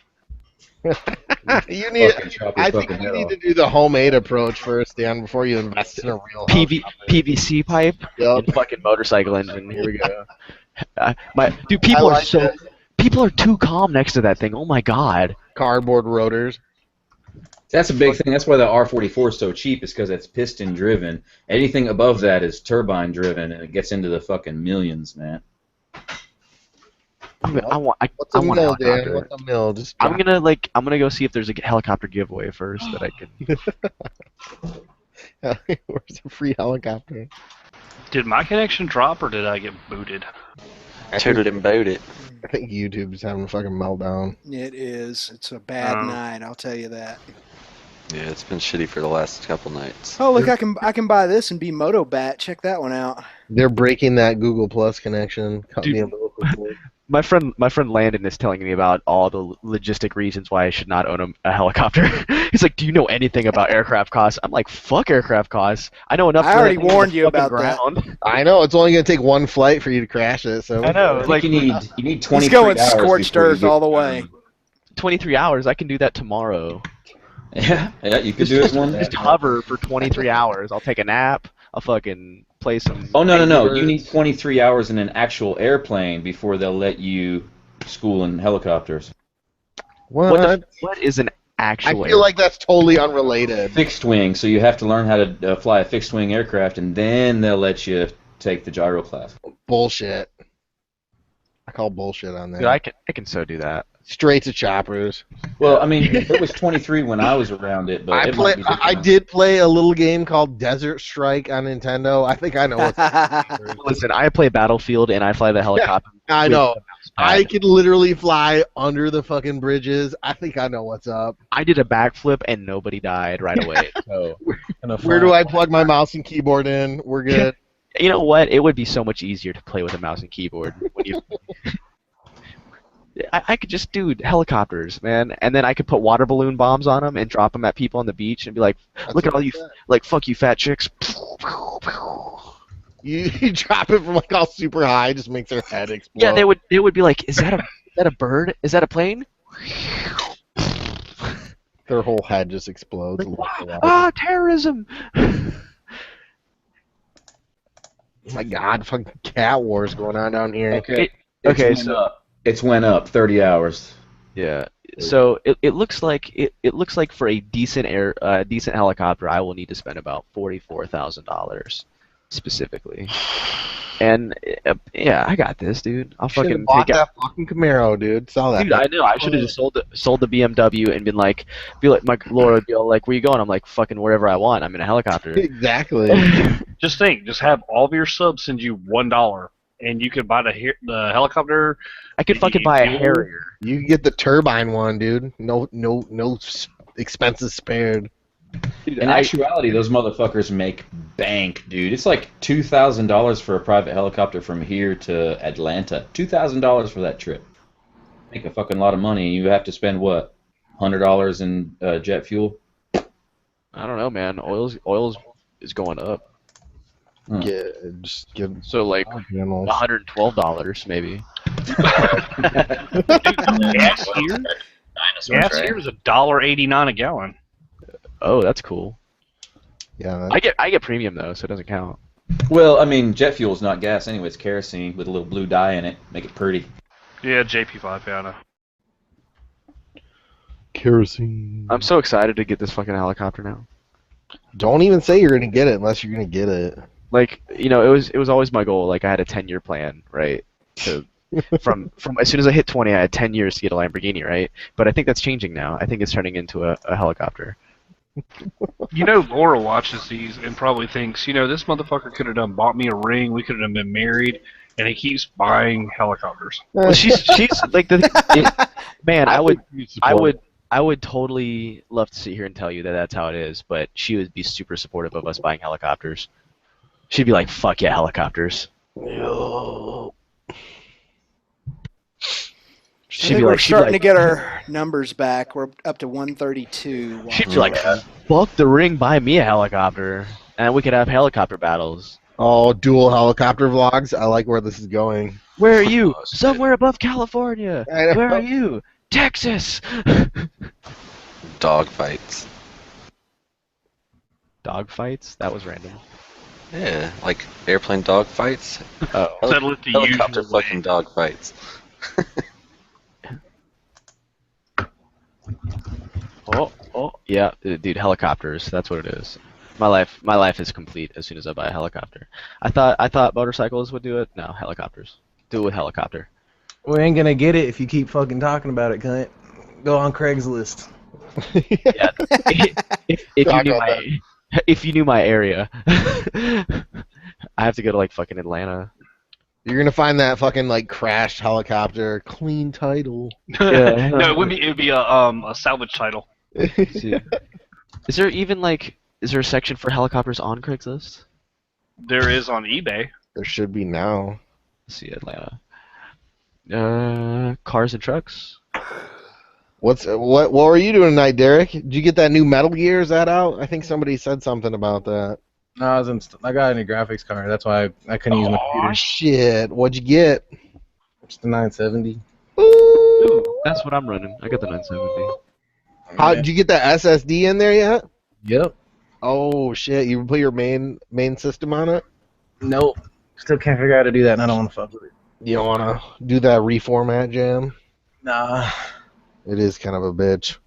You need. I think you need to do the homemade approach first, Dan, before you invest in a real PVC pipe and fucking motorcycle engine. Here we go. Dude, people are people are too calm next to that thing. Oh my god. Cardboard rotors. That's a big thing. That's why the R44 is so cheap, is because it's piston driven. Anything above that is turbine driven, and it gets into the fucking millions, man. What's a mill, Dan? What's a mill? I'm gonna go see if there's a helicopter giveaway first that I can. Where's a free helicopter? Did my connection drop or did I get booted? Tooted and booted. I think YouTube's having a fucking meltdown. It is. It's a bad night, I'll tell you that. Yeah, it's been shitty for the last couple nights. Oh, look, I can buy this and be MotoBat. Check that one out. They're breaking that Google Plus connection. Cut me a little bit. My friend Landon is telling me about all the logistic reasons why I should not own a helicopter. He's like, "Do you know anything about aircraft costs?" I'm like, "Fuck aircraft costs. I know enough." I already warned you about that. I know it's only gonna take 1 flight for you to crash it. So I know. Like you need 23 He's going hours scorched earth all the way. 23 hours. I can do that tomorrow. Yeah, you could do it one day. Just hover for 23 hours. I'll take a nap. I'll fucking play some. Oh no! You need 23 hours in an actual airplane before they'll let you school in helicopters. What is an actual? I feel like that's totally unrelated. Fixed wing, so you have to learn how to fly a fixed wing aircraft, and then they'll let you take the gyro class. Bullshit. I call bullshit on that. Dude, I can so do that. Straight to choppers. Well, I mean, it was 23 when I was around it, but I did play a little game called Desert Strike on Nintendo. I think I know what's Listen, I play Battlefield and I fly the helicopter. Yeah, I know. I could literally fly under the fucking bridges. I think I know what's up. I did a backflip and nobody died right away. So where do I plug my mouse and keyboard in? We're good. You know what? It would be so much easier to play with a mouse and keyboard. When you... I could just do helicopters, man, and then I could put water balloon bombs on them and drop them at people on the beach and be like, "Look at all you, like, fuck you, fat chicks." You drop it from like all super high, just makes their head explode. Yeah, they would be like, "Is that a bird? Is that a plane?" Their whole head just explodes. Like, terrorism! My God, fucking cat wars going on down here. Okay, it's went up 30 hours. Yeah. So it looks like it looks like for a decent helicopter, I will need to spend about $44,000 specifically. And yeah, I got this, dude. I'll fucking bought that fucking Camaro, dude. Saw that. Dude, I know. I should have just sold the BMW and been like, my Laura would be all like, "Where you going?" I'm like, "Fucking wherever I want. I'm in a helicopter." Exactly. Just have all of your subs send you $1, and you could buy the helicopter. I could fucking buy a Harrier. You can get the turbine one, dude. No expenses spared. Dude, in actuality, those motherfuckers make bank, dude. It's like $2,000 for a private helicopter from here to Atlanta. $2,000 for that trip. Make a fucking lot of money. You have to spend what, $100 in jet fuel? I don't know, man. Oil is going up. So like $112 maybe. Gas here is $1.89 a gallon. Oh, that's cool. Yeah. I get premium though, so it doesn't count. Well, I mean, jet fuel is not gas anyway. It's kerosene with a little blue dye in it. Make it pretty. Yeah, JP5, yeah, I know. Kerosene. I'm so excited to get this fucking helicopter now. Don't even say you're gonna get it unless you're gonna get it. Like, you know, it was always my goal. Like, I had a 10-year plan, right, to From as soon as I hit 20, I had 10 years to get a Lamborghini, right? But I think that's changing now. I think it's turning into a helicopter. You know, Laura watches these and probably thinks, you know, this motherfucker could have done bought me a ring. We could have been married, and he keeps buying helicopters. Well, she's like man. I would totally love to sit here and tell you that that's how it is, but she would be super supportive of us buying helicopters. She'd be like, "Fuck yeah, helicopters." We're starting to get our numbers back. We're up to 132. She'd be like, "Fuck the ring, buy me a helicopter, and we could have helicopter battles." Oh, dual helicopter vlogs. I like where this is going. Where are you? Somewhere above California. Where are you? Texas. Dog fights. Dog fights? That was random. Yeah, like airplane dog fights. Oh, Settle it the Helicopter usual way. fucking dog fights. oh, yeah, dude, helicopters. That's what it is. My life is complete as soon as I buy a helicopter. I thought motorcycles would do it. No, helicopters. Do it with helicopter. We ain't gonna get it if you keep fucking talking about it, cunt. Go on Craigslist. Yeah. If you knew my area, I have to go to like fucking Atlanta. You're gonna find that fucking like crashed helicopter, clean title. Yeah. No, it would be a salvage title. Is there even is there a section for helicopters on Craigslist? There is on eBay. There should be now. Let's see, Atlanta. Cars and trucks. What were you doing tonight, Derek? Did you get that new Metal Gear? Is that out? I think somebody said something about that. No, I got a new graphics card. That's why I couldn't use my computer. Oh shit! What'd you get? It's the 970. Ooh, that's what I'm running. I got the 970. How did you get that SSD in there yet? Yep. Oh shit! You put your main system on it? Nope. Still can't figure out how to do that, and I don't want to fuck with it. You don't want to do that reformat jam? Nah. It is kind of a bitch.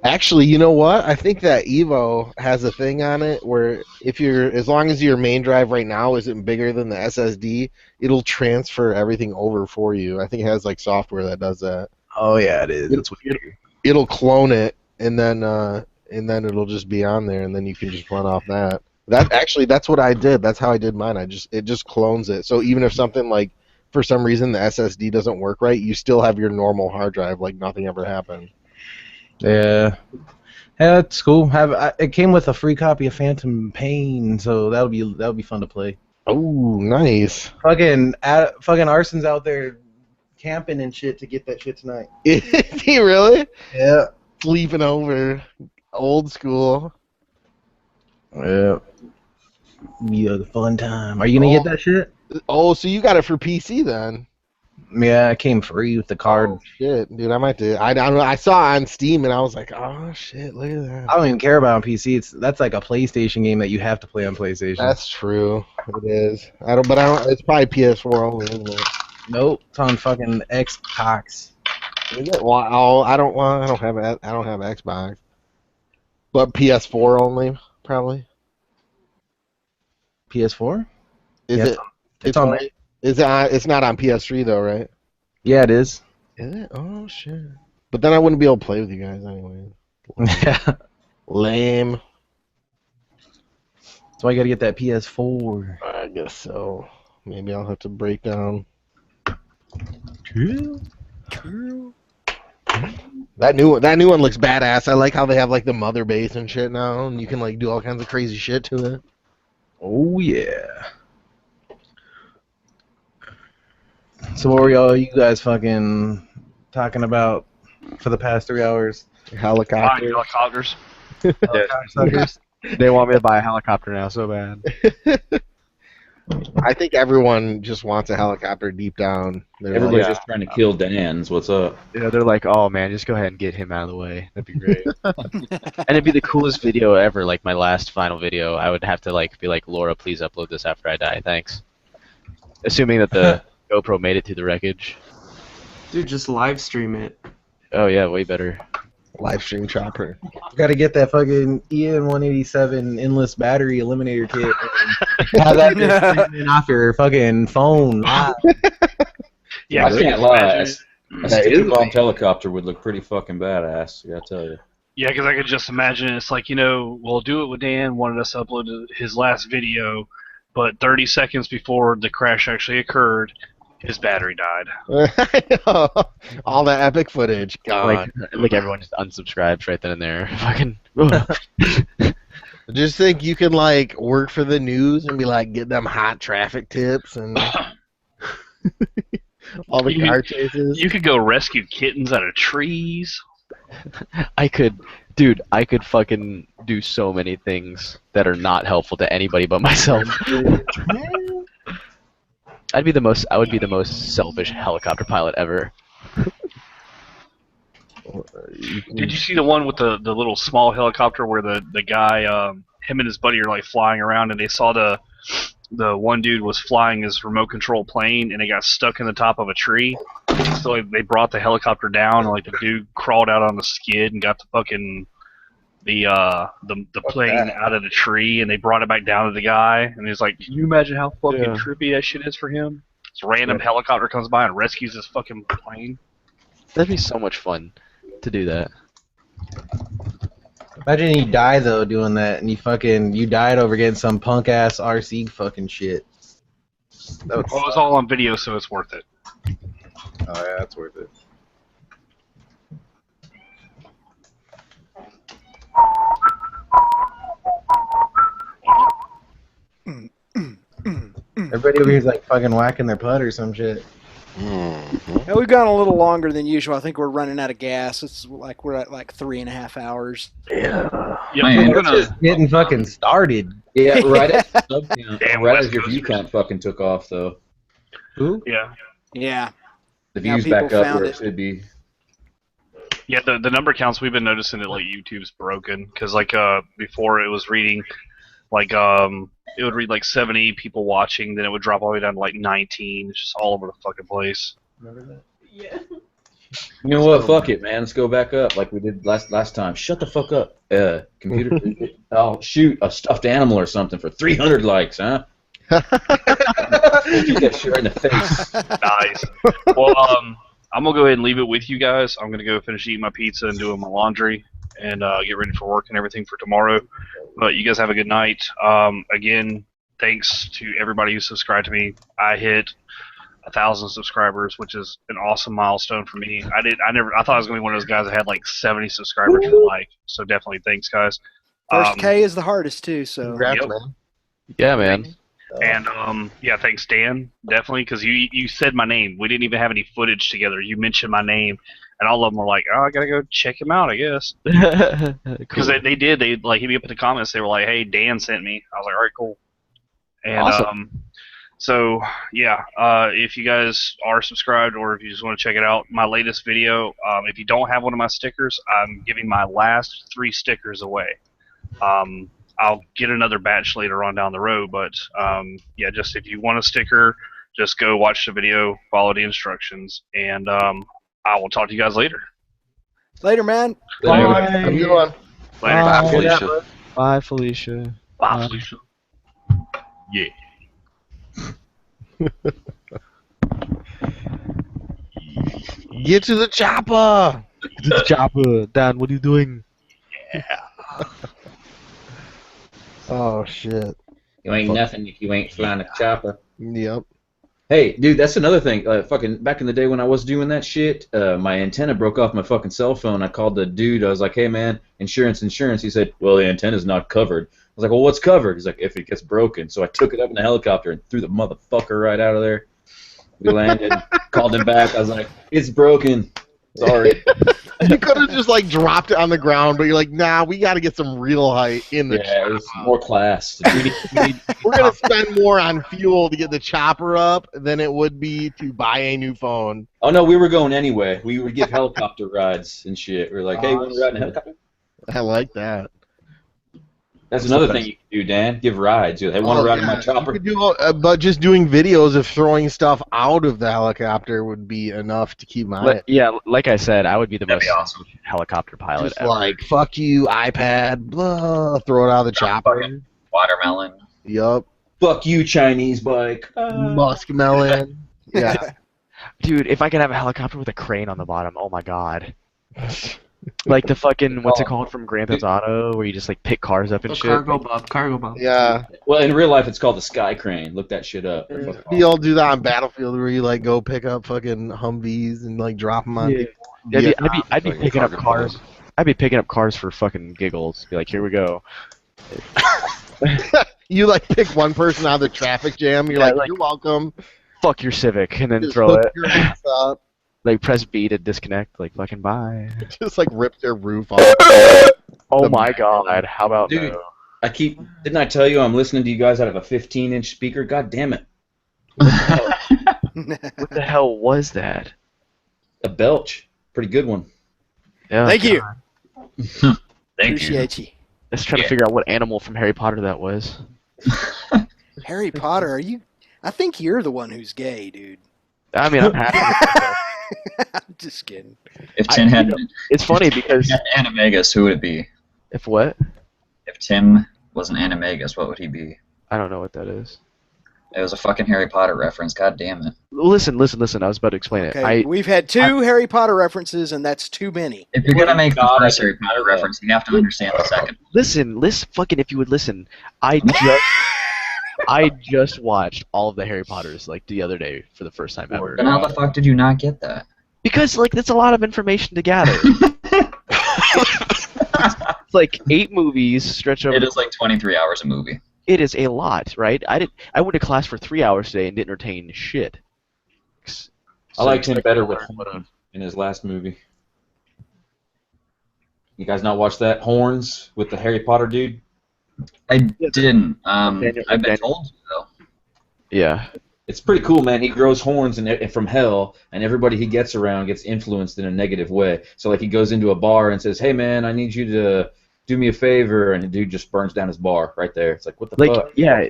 Actually, you know what? I think that Evo has a thing on it where as long as your main drive right now isn't bigger than the SSD, it'll transfer everything over for you. I think it has like software that does that. Oh yeah, it is. That's weird. It'll clone it and then it'll just be on there and then you can just run off that. That's what I did. That's how I did mine. It just clones it. So even if something like for some reason the SSD doesn't work right, you still have your normal hard drive like nothing ever happened. Yeah, that's cool. It came with a free copy of Phantom Pain, so that'll be fun to play. Oh, nice. Fucking Arson's out there camping and shit to get that shit tonight. Is he really? Yeah. Sleeping over, old school. Yeah. Be a fun time. Are you gonna get that shit? Oh, so you got it for PC then? Yeah, it came free with the card. Oh, shit, dude, I might do. I don't know. I saw it on Steam and I was like, oh shit, look at that. I don't even care about on PC. That's like a PlayStation game that you have to play on PlayStation. That's true. It is. I don't. It's probably PS4 only, isn't it? Nope, it's on fucking Xbox. Is it? Well, I don't have Xbox. But PS4 only, probably. PS4? Is yeah, it? It's on there. It's not on PS3 though, right? Yeah, it is. Is it? Oh shit. But then I wouldn't be able to play with you guys anyway. Yeah. Lame. So I gotta get that PS4. I guess so. Maybe I'll have to break down. True. That new one looks badass. I like how they have like the mother base and shit now, and you can like do all kinds of crazy shit to it. Oh yeah. So what were you guys fucking talking about for the past 3 hours? Helicopters. Helicopters. Helicopters. They want me to buy a helicopter now so bad. I think everyone just wants a helicopter deep down. Everybody's just trying to kill Dan's. What's up? Yeah, they're like, oh man, just go ahead and get him out of the way. That'd be great. And it'd be the coolest video ever, like my last final video. I would have to be like, Laura, please upload this after I die. Thanks. Assuming that the GoPro made it through the wreckage. Dude, just live stream it. Oh yeah, way better. Live stream chopper. Gotta get that fucking EN187 endless battery eliminator kit. And have that bitch streaming off your fucking phone. Yeah, I can't lie. A That is sticky-bombed helicopter would look pretty fucking badass. I gotta tell you. Yeah, because I could just imagine it's like, we'll do it with Dan, wanted us to upload his last video, but 30 seconds before the crash actually occurred, his battery died. I know. All the epic footage gone. Like everyone just unsubscribes right then and there. Fucking. Just think you can like work for the news and be like, get them hot traffic tips and all the car chases. You could go rescue kittens out of trees. I could fucking do so many things that are not helpful to anybody but myself. I would be the most selfish helicopter pilot ever. Did you see the one with the little small helicopter where the guy, him and his buddy are like flying around, and they saw the one dude was flying his remote control plane, and it got stuck in the top of a tree. So like, they brought the helicopter down, and like the dude crawled out on the skid and got the fucking the plane out of the tree, and they brought it back down to the guy, and he's like, "Can you imagine how fucking trippy that shit is for him?" This random helicopter comes by and rescues his fucking plane. That'd be so much fun to do that. Imagine you die though doing that, and you died over getting some punk ass RC fucking shit. Well, it's all on video, so it's worth it. Oh yeah, that's worth it. Everybody over here's like fucking whacking their putt or some shit. Yeah, we've gone a little longer than usual. I think we're running out of gas. It's like we're at like 3.5 hours. Yeah. Man, just getting fucking started. Yeah, right as Damn, right West as your Coast view count fucking took off though. Who? Yeah. Yeah. The Now views people back up found where it. it should be. Yeah, the number counts, we've been noticing that like YouTube's broken, because like before it was reading like it would read like 70 people watching, then it would drop all the way down to like 19. It's just all over the fucking place. Remember that? Yeah. You know what? Fuck it, man. Let's go back up like we did last time. Shut the fuck up, computer. I'll shoot a stuffed animal or something for 300 likes, huh? Shoot that shit right in the face. Nice. Well, I'm gonna go ahead and leave it with you guys. I'm gonna go finish eating my pizza and doing my laundry and get ready for work and everything for tomorrow. But you guys have a good night. Again, thanks to everybody who subscribed to me. I hit 1,000 subscribers, which is an awesome milestone for me. I thought I was gonna be one of those guys that had like 70 subscribers for like. So definitely thanks, guys. First K is the hardest too. So Congrats, man. Yeah, man. And yeah, thanks Dan, definitely, because you said my name. We didn't even have any footage together. You mentioned my name, and all of them were like, "Oh, I gotta go check him out, I guess." Because they did. They like hit me up in the comments. They were like, "Hey, Dan sent me." I was like, "All right, cool." And Awesome. so yeah, if you guys are subscribed or if you just want to check it out, my latest video. If you don't have one of my stickers, I'm giving my last 3 stickers away. I'll get another batch later on down the road, but yeah, just if you want a sticker, just go watch the video, follow the instructions, and I will talk to you guys later. Later, man. Bye. Have a good one. Later. Bye, Felicia. Bye, Felicia. Bye, Felicia. Yeah. Get to the chopper. Get to the chopper. Dan, what are you doing? Yeah. Oh shit. You ain't nothing if you ain't flying a chopper. Yep. Hey, dude, that's another thing. Fucking back in the day when I was doing that shit, my antenna broke off my fucking cell phone. I called the dude. I was like, "Hey, man, insurance." He said, "Well, the antenna's not covered." I was like, "Well, what's covered?" He's like, "If it gets broken." So I took it up in the helicopter and threw the motherfucker right out of there. We landed, called him back. I was like, "It's broken. Sorry." You could have just like dropped it on the ground, but you're like, "Nah, we got to get some real height in the Yeah, it's chopper. more class. We're gonna spend more on fuel to get the chopper up than it would be to buy a new phone." Oh no, we were going anyway. We would give helicopter rides and shit. We were like, "Hey, want to ride in a helicopter?" I like that. That's another thing you can do, Dan. Give rides. They want to ride in my You chopper. could do, but just doing videos of throwing stuff out of the helicopter would be enough to keep my. Yeah, like I said, I would be the That'd most be awesome. helicopter pilot Just ever. like, fuck you, iPad, blah, throw it out of the chopper. Watermelon. Yup. Fuck you, Chinese bike. Muskmelon. Yeah. Dude, if I could have a helicopter with a crane on the bottom, oh my god. Like the fucking, what's it called from Grand Theft Auto, where you just like pick cars up and shit? Cargo bob. Yeah. Well, in real life, it's called the Sky Crane. Look that shit up. You'll do that on Battlefield where you like go pick up fucking Humvees and like drop them on people. Yeah, I'd be picking up cars. I'd be picking up cars for fucking giggles. Be like, here we go. You like pick one person out of the traffic jam. You're like, you're welcome. Fuck your Civic, and then Just throw hook it. your ass up. Like press B to disconnect. Like fucking bye. Just like rip their roof off. Oh my god! How about Dude, no? Didn't I tell you I'm listening to you guys out of a 15-inch speaker? God damn it. What the hell was that? A belch. Pretty good one. Yeah, Thank you. Appreciate you. Let's try to figure out what animal from Harry Potter that was. Harry Potter, are you? I think you're the one who's gay, dude. I mean, I'm happy. I'm just kidding. If Tim had, it's funny because Animagus, who would it be? If what? If Tim was an Animagus, what would he be? I don't know what that is. It was a fucking Harry Potter reference. God damn it! Listen. I was about to explain it. Okay, we've had two Harry Potter references, and that's too many. If you're gonna make the first Harry Potter reference, you have to understand the second. Listen, fucking if you would listen, I just watched all of the Harry Potters like the other day for the first time ever. Then how the fuck did you not get that? Because like that's a lot of information to gather. It's like 8 movies stretched over. It is like 23 hours a movie. It is a lot, right? I went to class for 3 hours today and didn't retain shit. I liked him better with Horn in his last movie. You guys not watch that Horns with the Harry Potter dude? I didn't. I've been told to, though. Yeah. It's pretty cool, man. He grows horns from hell, and everybody he gets around gets influenced in a negative way. So, like, he goes into a bar and says, "Hey, man, I need you to do me a favor," and the dude just burns down his bar right there. It's like, what the fuck? Yeah,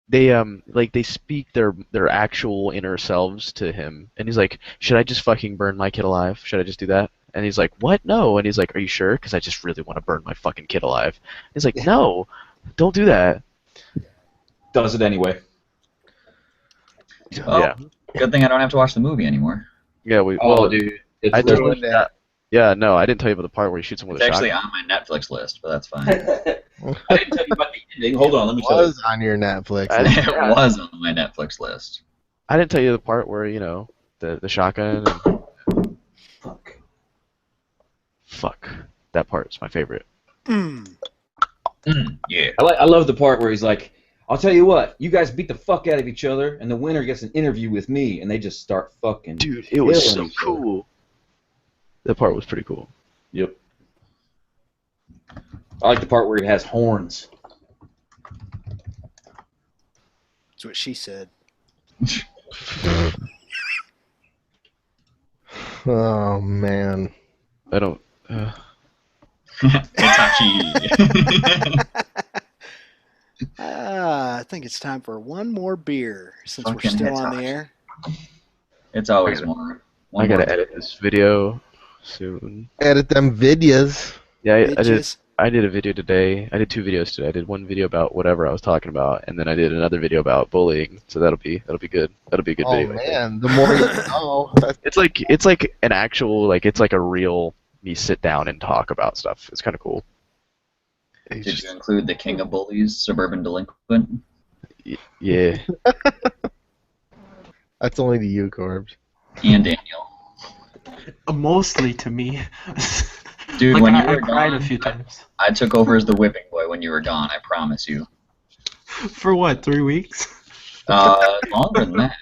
they speak their actual inner selves to him, and he's like, "Should I just fucking burn my kid alive? Should I just do that?" And he's like, "What? No." And he's like, "Are you sure? Because I just really want to burn my fucking kid alive." And he's like, "No, don't do that." Does it anyway. Oh, yeah. Good thing I don't have to watch the movie anymore. Yeah, dude. I told you that. Yeah, no, I didn't tell you about the part where he shoots him with It's a actually shotgun. on my Netflix list, but that's fine. I didn't tell you about the ending. Hold on, let me It tell you. was on your Netflix. It was on my Netflix list. I didn't tell you the part where the shotgun. And... Fuck. That part's my favorite. Yeah. I love the part where he's like, "I'll tell you what, you guys beat the fuck out of each other, and the winner gets an interview with me," and they just start fucking. Dude, it was so killing each other. cool. That part was pretty cool. Yep. I like the part where he has horns. That's what she said. Oh man. I don't. I think it's time for one more beer since we're Fucking still on Hitachi. the air. It's always more. I gotta edit this video soon. Edit them videos. Yeah, I Bitches. did a video today. I did 2 videos today. I did one video about whatever I was talking about, and then I did another video about bullying. So that'll be good. That'll be a good Oh video. man, the more you know. It's like an actual it's like a real me sit down and talk about stuff. It's kind of cool. Did you include the king of bullies, Suburban Delinquent? Yeah. That's only to you, Corbs. And Daniel. Mostly to me. Dude, Like, when I you were cried gone, a few times. I took over as the whipping boy when you were gone, I promise you. For what, 3 weeks? Longer than that.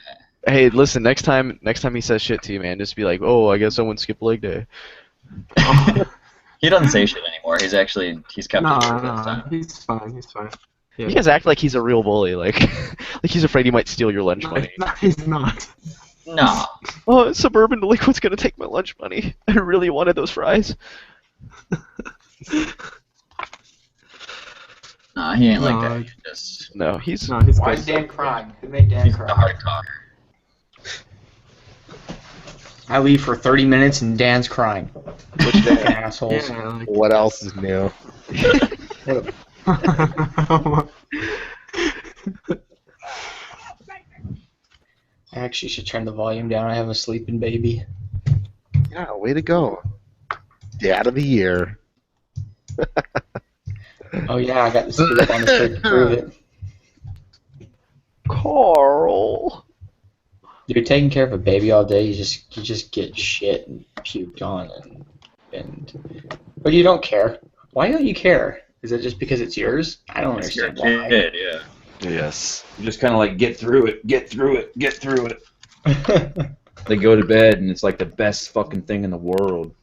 Hey, listen. Next time he says shit to you, man, just be like, "Oh, I guess someone skipped leg day." He doesn't say shit anymore. He's kept it short this No, time. he's fine. Yeah. You guys act like he's a real bully, like he's afraid he might steal your lunch money. No, he's not. No. Oh, Suburban Delinquent's gonna take my lunch money. I really wanted those fries. Nah, he ain't like that. He's just No, he's Why is Dan crying? Who made Dan he's the cry? hard talker. I leave for 30 minutes and Dan's crying. Which fucking assholes. Yeah, like, What else is new? actually should turn the volume down. I have a sleeping baby. Yeah, way to go. Dad of the year. Oh yeah, I got the spirit on the shirt to prove it. Carl. Dude, taking care of a baby all day, you just get shit and puked on but you don't care. Why don't you care? Is it just because it's yours? I don't It's your understand why. kid, yeah. Yes. You just kind of like get through it, get through it, get through it. They go to bed and it's like the best fucking thing in the world.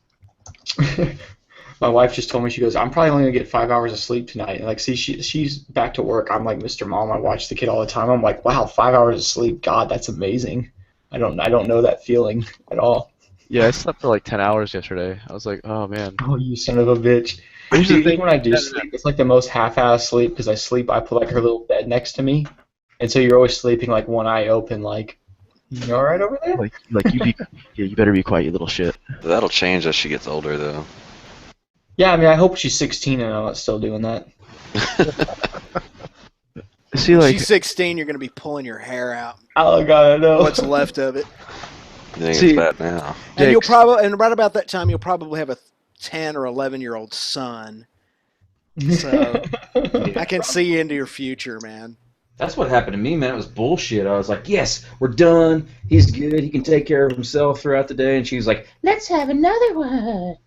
My wife just told me, she goes, I'm probably only gonna get 5 hours of sleep tonight. And like, see, she's back to work. I'm like Mr. Mom. I watch the kid all the time. I'm like, wow, 5 hours of sleep. God, that's amazing. I don't know that feeling at all. Yeah, I slept for like 10 hours yesterday. I was like, oh man. Oh, you son of a bitch. Dude, even when I do sleep, it's like the most half-ass sleep because I put like her little bed next to me, and so you're always sleeping like one eye open, like, you all right over there? Like you better be quiet, you little shit. That'll change as she gets older, though. Yeah, I mean, I hope she's 16 and I'm not still doing that. See, like, she's 16, you're gonna be pulling your hair out. Oh God, I know. What's left of it? See, it's bad now. And you'll probably, and right about that time, you'll probably have a 10 or 11-year-old son. So I can see into your future, man. That's what happened to me, man. It was bullshit. I was like, yes, we're done. He's good. He can take care of himself throughout the day. And she was like, let's have another one.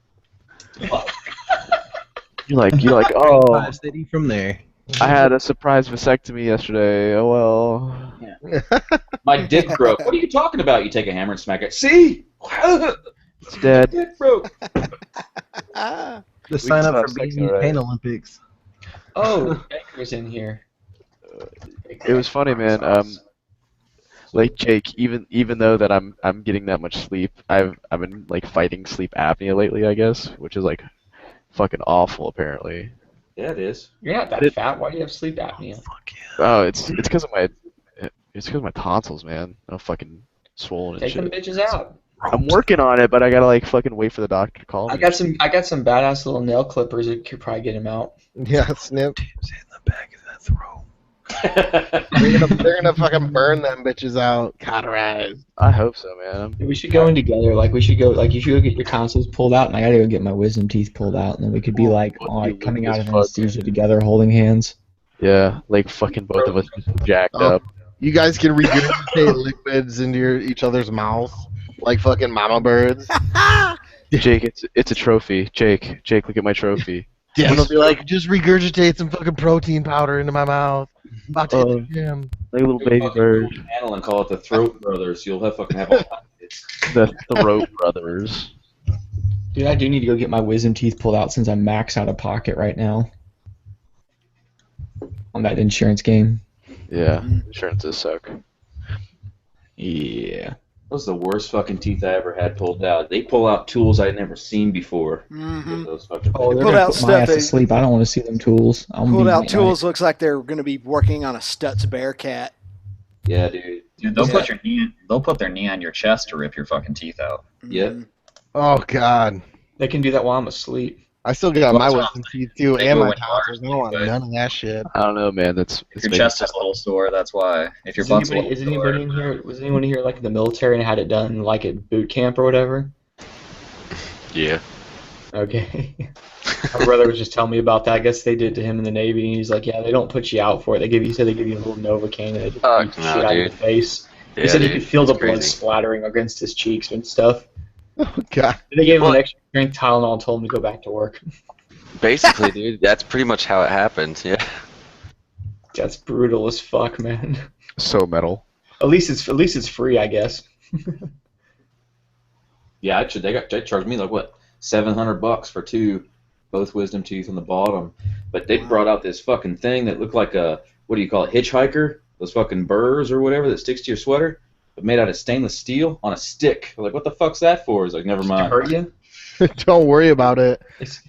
you're like, oh, steady from there. I had a surprise vasectomy yesterday. Oh well. Yeah. My dick broke. What are you talking about? You take a hammer and smack it. See? It's dead. Dick broke. Just sign up for Baby Pain Olympics. Oh, Baker's in here. It was funny, man. Like Jake, even though that I'm getting that much sleep, I've been like fighting sleep apnea lately, I guess, which is like fucking awful apparently. Yeah, it is. You're not that fat. Why do you have sleep apnea? Oh, it's because of my tonsils, man. I'm fucking swollen and Take shit. them bitches out. I'm working on it, but I gotta like fucking wait for the doctor to call me. I got some badass little nail clippers that could probably get him out. Yeah, snip. Tips in the back of the throat. They're gonna fucking burn them bitches out. Cauterize. I hope so, man. We should go in together. Like you should go get your tonsils pulled out, and I gotta go get my wisdom teeth pulled out, and then we could be like coming out of anesthesia together, holding hands. Yeah, like fucking both of us jacked up. You guys can regurgitate liquids into each other's mouth like fucking mama birds. Jake, it's a trophy. Jake, look at my trophy. Dan will be like, just regurgitate some fucking protein powder into my mouth. About to hit the gym. Like a little baby bird. Channel and call it the Throat Brothers. You'll have fucking have all The Throat Brothers. Dude, I do need to go get my wisdom teeth pulled out since I'm max out of pocket right now on that insurance game. Yeah, insurances suck. Yeah. Those are the worst fucking teeth I ever had pulled out. They pull out tools I'd never seen before. Mm-hmm. Those fucking Oh, they're Pulled gonna out put my stuff ass to they- sleep. I don't want to see them tools. Pulled out tools looks like they're going to be working on a Stutz Bearcat. Yeah, dude. Dude, they'll put their knee on your chest to rip your fucking teeth out. Yep. Oh god. They can do that while I'm asleep. I still got my What's wisdom teeth too, They and go my in tonsils. I don't want none of that shit. I don't know, man. If your chest is a little sore, that's why. If your butt's a little Is sore. anybody in here? Was anyone in here like in the military and had it done like at boot camp or whatever? Yeah. Okay. My brother was just telling me about that. I guess they did to him in the Navy, and he's like, "Yeah, they don't put you out for it. He said they give you a little Novocaine and they just beat the shit out of your face." He said he could feel the blood splattering against his cheeks and stuff. Oh god. They gave him an extra strength Tylenol and told him to go back to work. Basically, dude, that's pretty much how it happens. Yeah. That's brutal as fuck, man. So metal. At least it's free, I guess. Yeah, actually, they charged me like what, $700 for both wisdom teeth on the bottom. But they brought out this fucking thing that looked like a, what do you call it, hitchhiker? Those fucking burrs or whatever that sticks to your sweater, but made out of stainless steel on a stick. I'm like, what the fuck's that for? It's like, never mind. To hurt you? Don't worry about it.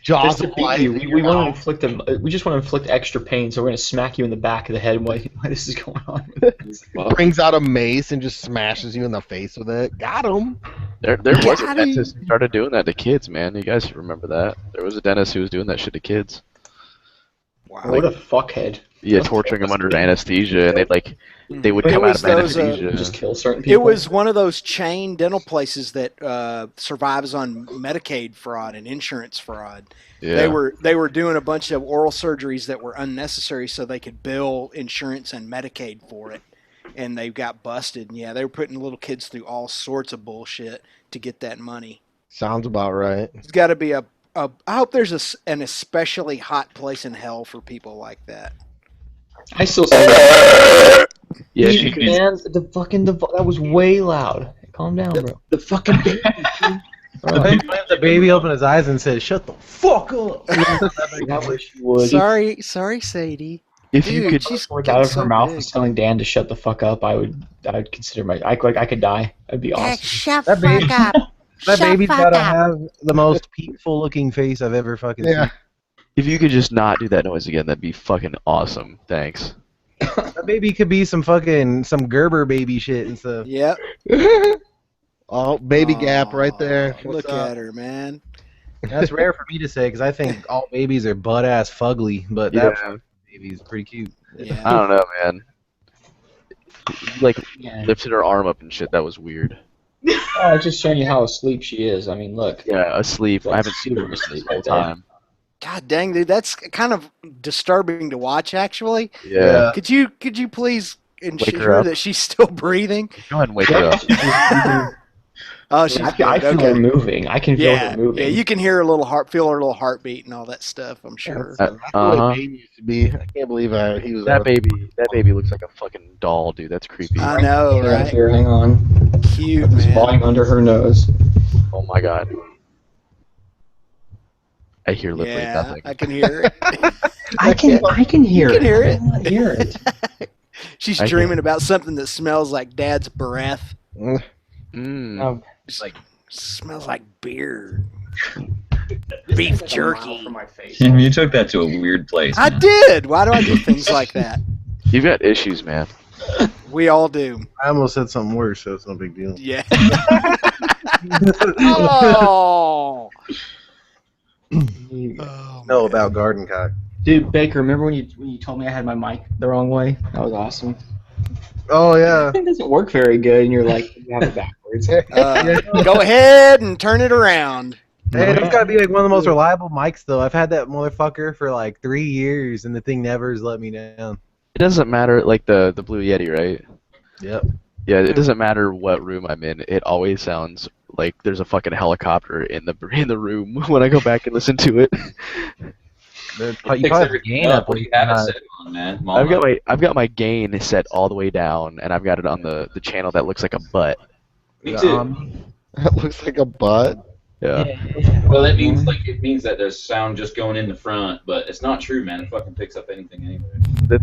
Jaws Just to of beat life. you. We want to inflict we just want to inflict extra pain, so we're gonna smack you in the back of the head while this is going on. Brings out a mace and just smashes you in the face with it. Got him. There was a dentist who started doing that to kids, man. You guys remember that? There was a dentist who was doing that shit to kids. Wow. What a fuckhead. Yeah, torturing them under anesthesia, and they would come out of anesthesia. Just kill certain people. It was one of those chain dental places that survives on Medicaid fraud and insurance fraud. Yeah. They were doing a bunch of oral surgeries that were unnecessary so they could bill insurance and Medicaid for it, and they got busted. And yeah, they were putting little kids through all sorts of bullshit to get that money. Sounds about right. It's got to be I hope there's an especially hot place in hell for people like that. I still say that. Yeah, Man, that was way loud. Calm down, bro. The fucking baby. The baby opened his eyes and said, "Shut the fuck up." I wish you would. Sorry, Sadie. If Dude, you could, she's Words out of so her mouth big. was telling Dan to shut the fuck up. I'd consider I could die. That'd be awesome. Shut That the baby- fuck up. That Shut baby's fuck gotta up. have the most peaceful looking face I've ever fucking Yeah. seen. if you could just not do that noise again, that'd be fucking awesome. Thanks. That baby could be some Gerber baby shit and stuff. Yep. Oh, baby gap right there. Look What's up? at her, man. That's rare for me to say because I think all babies are butt ass fugly, but that baby's pretty cute. Yeah. I don't know, man. Like Yeah. lifted her arm up and shit. That was weird. Oh, it's just showing you how asleep she is. I mean, look. Yeah, asleep. I haven't seen her asleep the whole time. God dang, dude, that's kind of disturbing to watch. Actually, Yeah. could you please Wake her ensure up. that she's still breathing? Go ahead and wake her up. Oh, she's I good. feel Okay. her moving. I can feel Yeah, her moving. yeah, you can hear feel her little heartbeat and all that stuff. I'm sure. That's the way baby used to be. I can't believe he was That baby looks like a fucking doll, dude. That's creepy. I know, Yeah, right? here, hang on. Cute, It's man. falling under her nose. Oh my god. I hear literally Yeah, nothing. I can hear it. I can hear You it. can hear it. I cannot hear it. She's I dreaming about something that smells like Dad's breath. Mm. It's like smells like beer, beef jerky. You took that to a weird place. I did. Why do I do things like that? You've got issues, man. We all do. I almost said something worse, so it's no big deal. Yeah. Oh. No, about garden cock. Dude, Baker, remember when you told me I had my mic the wrong way? That was awesome. Oh yeah. It doesn't work very good, and you're like, you have it backwards. Go ahead and turn it around. Hey, that's gotta be like one of the most reliable mics, though. I've had that motherfucker for like 3 years, and the thing never has let me down. It doesn't matter, like the Blue Yeti, right? Yep. Yeah, it doesn't matter what room I'm in. It always sounds like there's a fucking helicopter in the room when I go back and listen to it. You Fix probably have everything gain up What do you have it set on, man? I've got my gain set all the way down, and I've got it on the channel that looks like a butt. Me too. That looks like a butt. Yeah. Well, it means that there's sound just going in the front, but it's not true, man. It fucking picks up anything anyway. The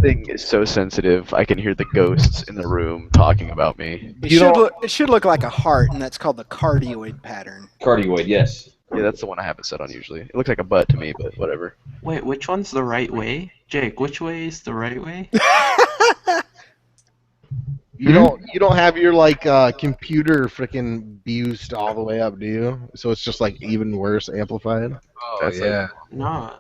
thing is so sensitive. I can hear the ghosts in the room talking about me. It should look like a heart, and that's called the cardioid pattern. Cardioid, yes. Yeah, that's the one I have it set on usually. It looks like a butt to me, but whatever. Wait, which one's the right way? Jake, which way is the right way? You don't have your computer freaking boosted all the way up, do you? So it's just like even worse amplified. Oh yeah. No.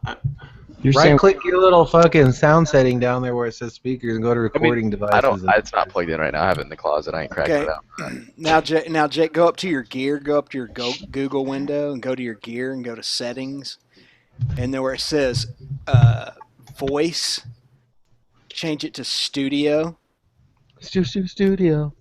Right click your little fucking sound setting down there where it says speakers and go to recording devices. It's not plugged in right now. I have it in the closet. I ain't cracking Okay. it out. Now, Jake, go up to your gear, go up to your Google window, and go to your gear and go to settings, and then where it says voice, change it to studio. Studio.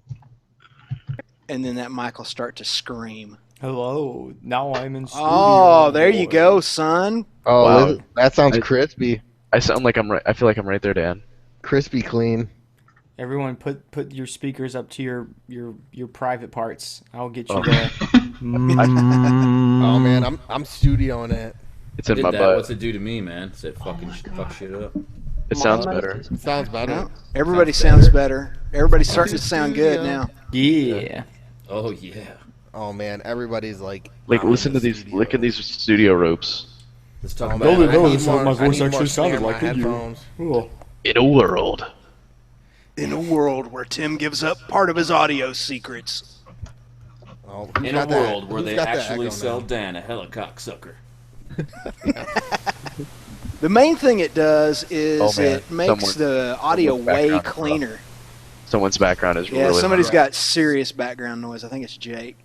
And then that mic will start to scream. Hello, now I'm in studio. Oh, there you go, son. Oh, Wow. that sounds crispy. I sound like I'm right. I feel like I'm right there, Dan. Crispy clean. Everyone, put your speakers up to your private parts. I'll get you there. Oh man, I'm studioing it. It's in my butt. What's it do to me, man? Does it fuck shit up? It sounds better. It sounds better. Everybody sounds better. Everybody's starting to sound good now. Yeah. Oh yeah. Oh man, everybody's like. Listen to these. Look at these studio ropes. Let's talk man, about I it. need more- my I voice need more actually snare sounded in my like it. headphones. Cool. In a world. In a world where Tim gives up part of his audio secrets. Oh, In a world where they actually sell Dan a helicock sucker. The main thing it does is Oh, man. it makes the audio someone's way background is cleaner. Someone's background is Yeah, really somebody's loud. got serious background noise. I think it's Jake.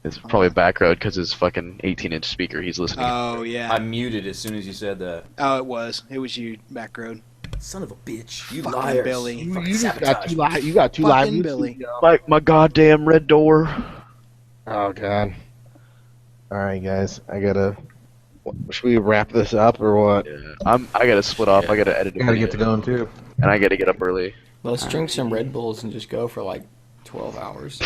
It's probably background because his fucking 18-inch speaker he's listening. Oh, yeah. I muted as soon as you said that. Oh, it was. It was you, Backroad. Son of a bitch. You Fucking liars. Billy. You fucking You just got sabotage two me. live. You got two live. Fucking YouTube Billy. videos. My goddamn red door. Oh god. All right, guys. I gotta. Should we wrap this up or what? Yeah. I gotta split off. I gotta edit. I gotta get to going too. And I gotta get up early. Let's drink some Red Bulls and just go for like 12 hours.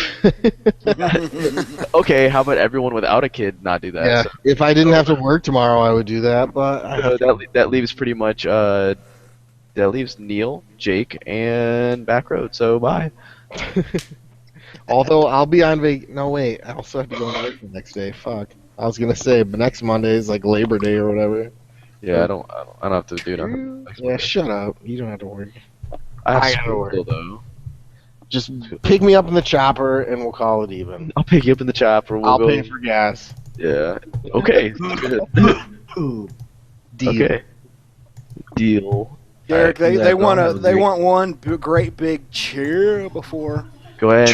Okay, how about everyone without a kid not do that? Yeah. So, If I didn't have to work tomorrow, I would do that. But I have that leaves pretty much that leaves Neil, Jake, and Backroad. So bye. Although I'll be on No, wait. I also have to go to work the next day. Fuck. I was gonna say, but next Monday is like Labor Day or whatever. Yeah, I don't have to do nothing. Yeah, shut up. You don't have to work. I have I gotta school work. still, though. Just pick me up in the chopper and we'll call it even. I'll pick you up in the chopper. We'll I'll go. pay for gas. Yeah. Okay. Good. Deal. Okay. Deal. Derek, Alright, they want have a they great- want one great big cheer before. Go ahead.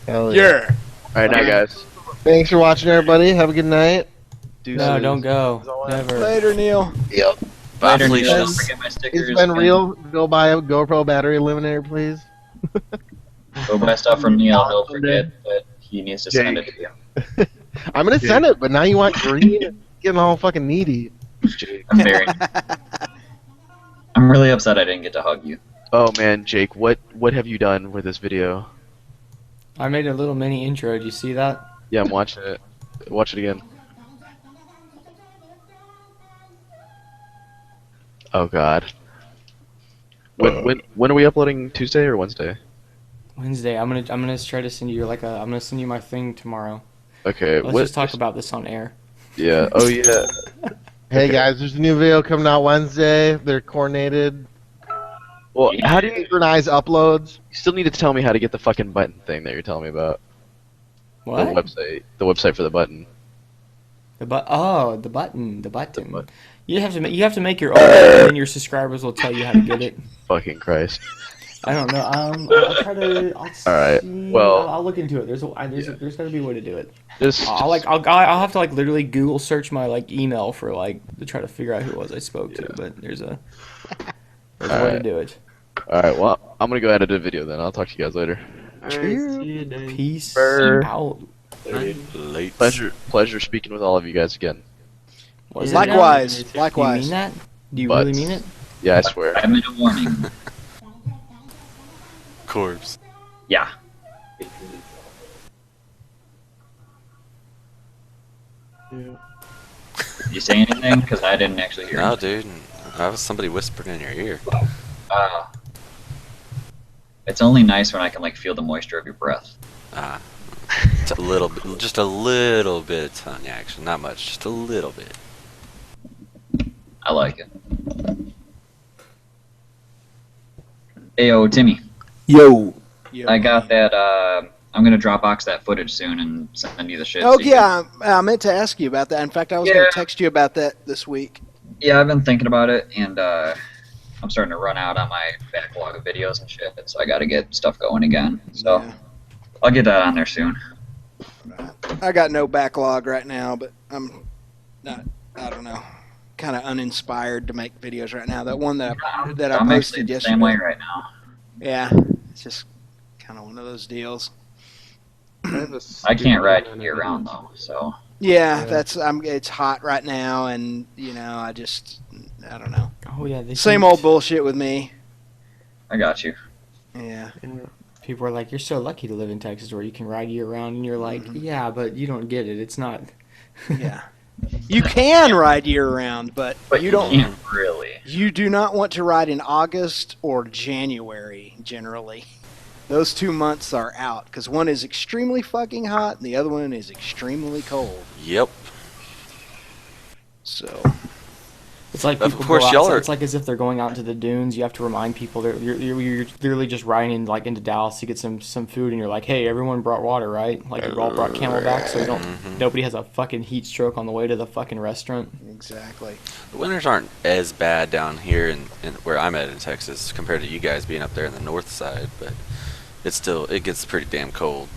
Hell Yeah. All right, now guys. Thanks for watching, everybody. Have a good night. No, don't go. Never. Later, Neil. Yep. Bye, Felicia. Felicia. Don't forget my stickers. It's been real. Go buy a GoPro battery eliminator, please. Go buy stuff from Neil. He'll forget, but he needs to send it to you. I'm gonna send it, but now you want green? Getting all fucking needy. I'm very. I'm really upset I didn't get to hug you. Oh man, Jake, what have you done with this video? I made a little mini intro. Do you see that? Yeah, I'm watching it. Watch it again. Oh god. When are we uploading? Tuesday or Wednesday? Wednesday. I'm gonna try to send you I'm gonna send you my thing tomorrow. Okay. Let's just talk about this on air. Yeah. Oh yeah. Hey guys, there's a new video coming out Wednesday. They're coordinated. Well, how do you synchronize uploads? You still need to tell me how to get the fucking button thing that you're telling me about. What? The website for the button. The button. You have to make your own, and then your subscribers will tell you how to get it. Fucking Christ. I don't know. I'll try to. All right. Well, I'll look into it. There's got to be a way to do it. I'll have to literally Google search my email for to try to figure out who it was I spoke to. But there's a way to do it. All right. Well, I'm gonna go edit a video then. I'll talk to you guys later. Peace Brr. out. Late. Pleasure speaking with all of you guys again. Was it Likewise. now? Likewise. Do you mean that? Do you But- really mean it? Yeah, I swear. I made a warning. Corpse. Yeah. Did you say anything? Because I didn't actually hear. No, anything. dude. That was somebody whispering in your ear. It's only nice when I can feel the moisture of your breath. It's a little bit, just a little bit of tongue action, not much, just a little bit. I like it. Ayo, Timmy. Yo. I got that. I'm gonna Dropbox that footage soon and send you the shit. Oh so you yeah, I meant to ask you about that. In fact, I was going to text you about that this week. Yeah, I've been thinking about it, and I'm starting to run out on my backlog of videos and shit, so I got to get stuff going again. So I'll get that on there soon. I got no backlog right now, but I'm not. I don't know. Kind of uninspired to make videos right now. That one that I I'm posted actually the yesterday. same way right now. Yeah, it's just kind of one of those deals. I can't ride year round though, so. Yeah, it's hot right now, and I don't know. Oh yeah, Same old bullshit with me. I got you. Yeah. People are like, "You're so lucky to live in Texas, where you can ride year round," and you're like, "Yeah, but you don't get it. It's not." Yeah. You can ride year round, but you don't. Can't really. You do not want to ride in August or January generally. Those 2 months are out because one is extremely fucking hot and the other one is extremely cold. Yep. So It's like Of people course, go outside. y'all are. It's like as if they're going out to the dunes. You have to remind people that you're literally just riding into Dallas to get some food, and you're like, hey, everyone brought water, right? Like you all brought Camelback, so nobody has a fucking heat stroke on the way to the fucking restaurant. Exactly. The winters aren't as bad down here in where I'm at in Texas compared to you guys being up there in the north side, but it gets pretty damn cold.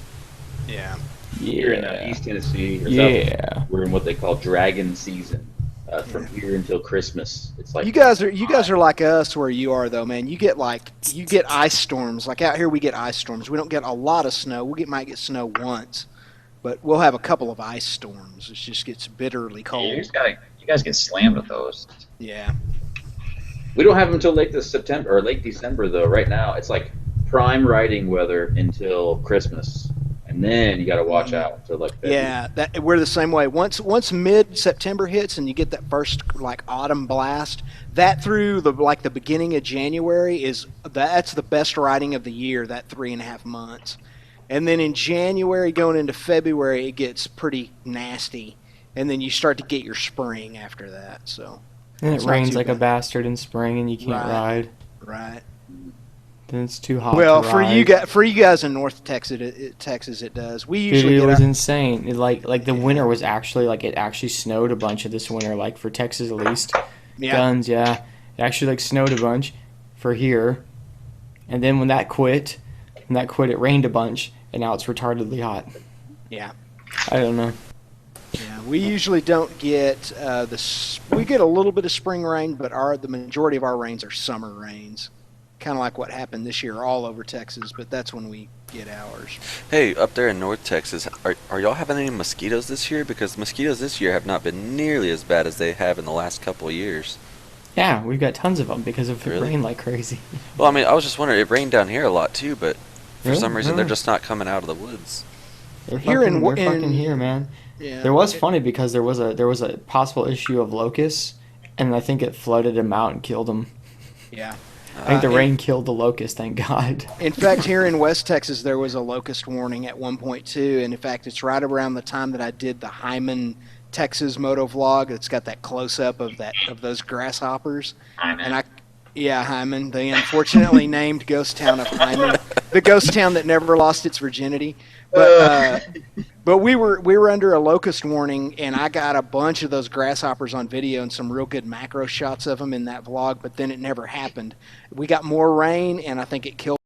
Yeah. Here in East Tennessee, or South, we're in what they call dragon season. From here until Christmas, it's like you guys are like us where you are though, man. You get ice storms. Like out here, we get ice storms. We don't get a lot of snow. Might get snow once, but we'll have a couple of ice storms. It just gets bitterly cold. You guys get slammed with those. Yeah. We don't have them until late December though. Right now, it's like prime riding weather until Christmas. And then you got to watch out until like February. Yeah, we're the same way. Once mid-September hits and you get that first like autumn blast, that through the beginning of January that's the best riding of the year. That 3.5 months, and then in January going into February it gets pretty nasty, and then you start to get your spring after that. So. And it rains like a bastard in spring, and you can't ride. Right. Then it's too hot. Well, to for you guys in North Texas, it does. We usually it was insane. The winter was actually it actually snowed a bunch of this winter, like for Texas at least. Yeah. Guns, yeah. It actually snowed a bunch for here, and then when that quit, it rained a bunch, and now it's retardedly hot. Yeah. I don't know. Yeah, we usually don't get we get a little bit of spring rain, but the majority of our rains are summer rains. Kind of like what happened this year all over Texas, but that's when we get ours. Hey, up there in North Texas, are y'all having any mosquitoes this year? Because mosquitoes this year have not been nearly as bad as they have in the last couple of years. Yeah, we've got tons of them because of it rained like crazy. Well, I mean, I was just wondering, it rained down here a lot too, but for some reason they're just not coming out of the woods. They're fucking here, man. Yeah, there was funny because there was a possible issue of locusts, and I think it flooded them out and killed them. Yeah. I think the rain killed the locust, thank God. In fact, here in West Texas, there was a locust warning at 1.2, and in fact, it's right around the time that I did the Hyman, Texas motovlog. It's got that close-up of those grasshoppers. Hyman. Hyman, the unfortunately named ghost town of Hyman, the ghost town that never lost its virginity. But we were under a locust warning, and I got a bunch of those grasshoppers on video and some real good macro shots of them in that vlog, but then it never happened. We got more rain, and I think it killed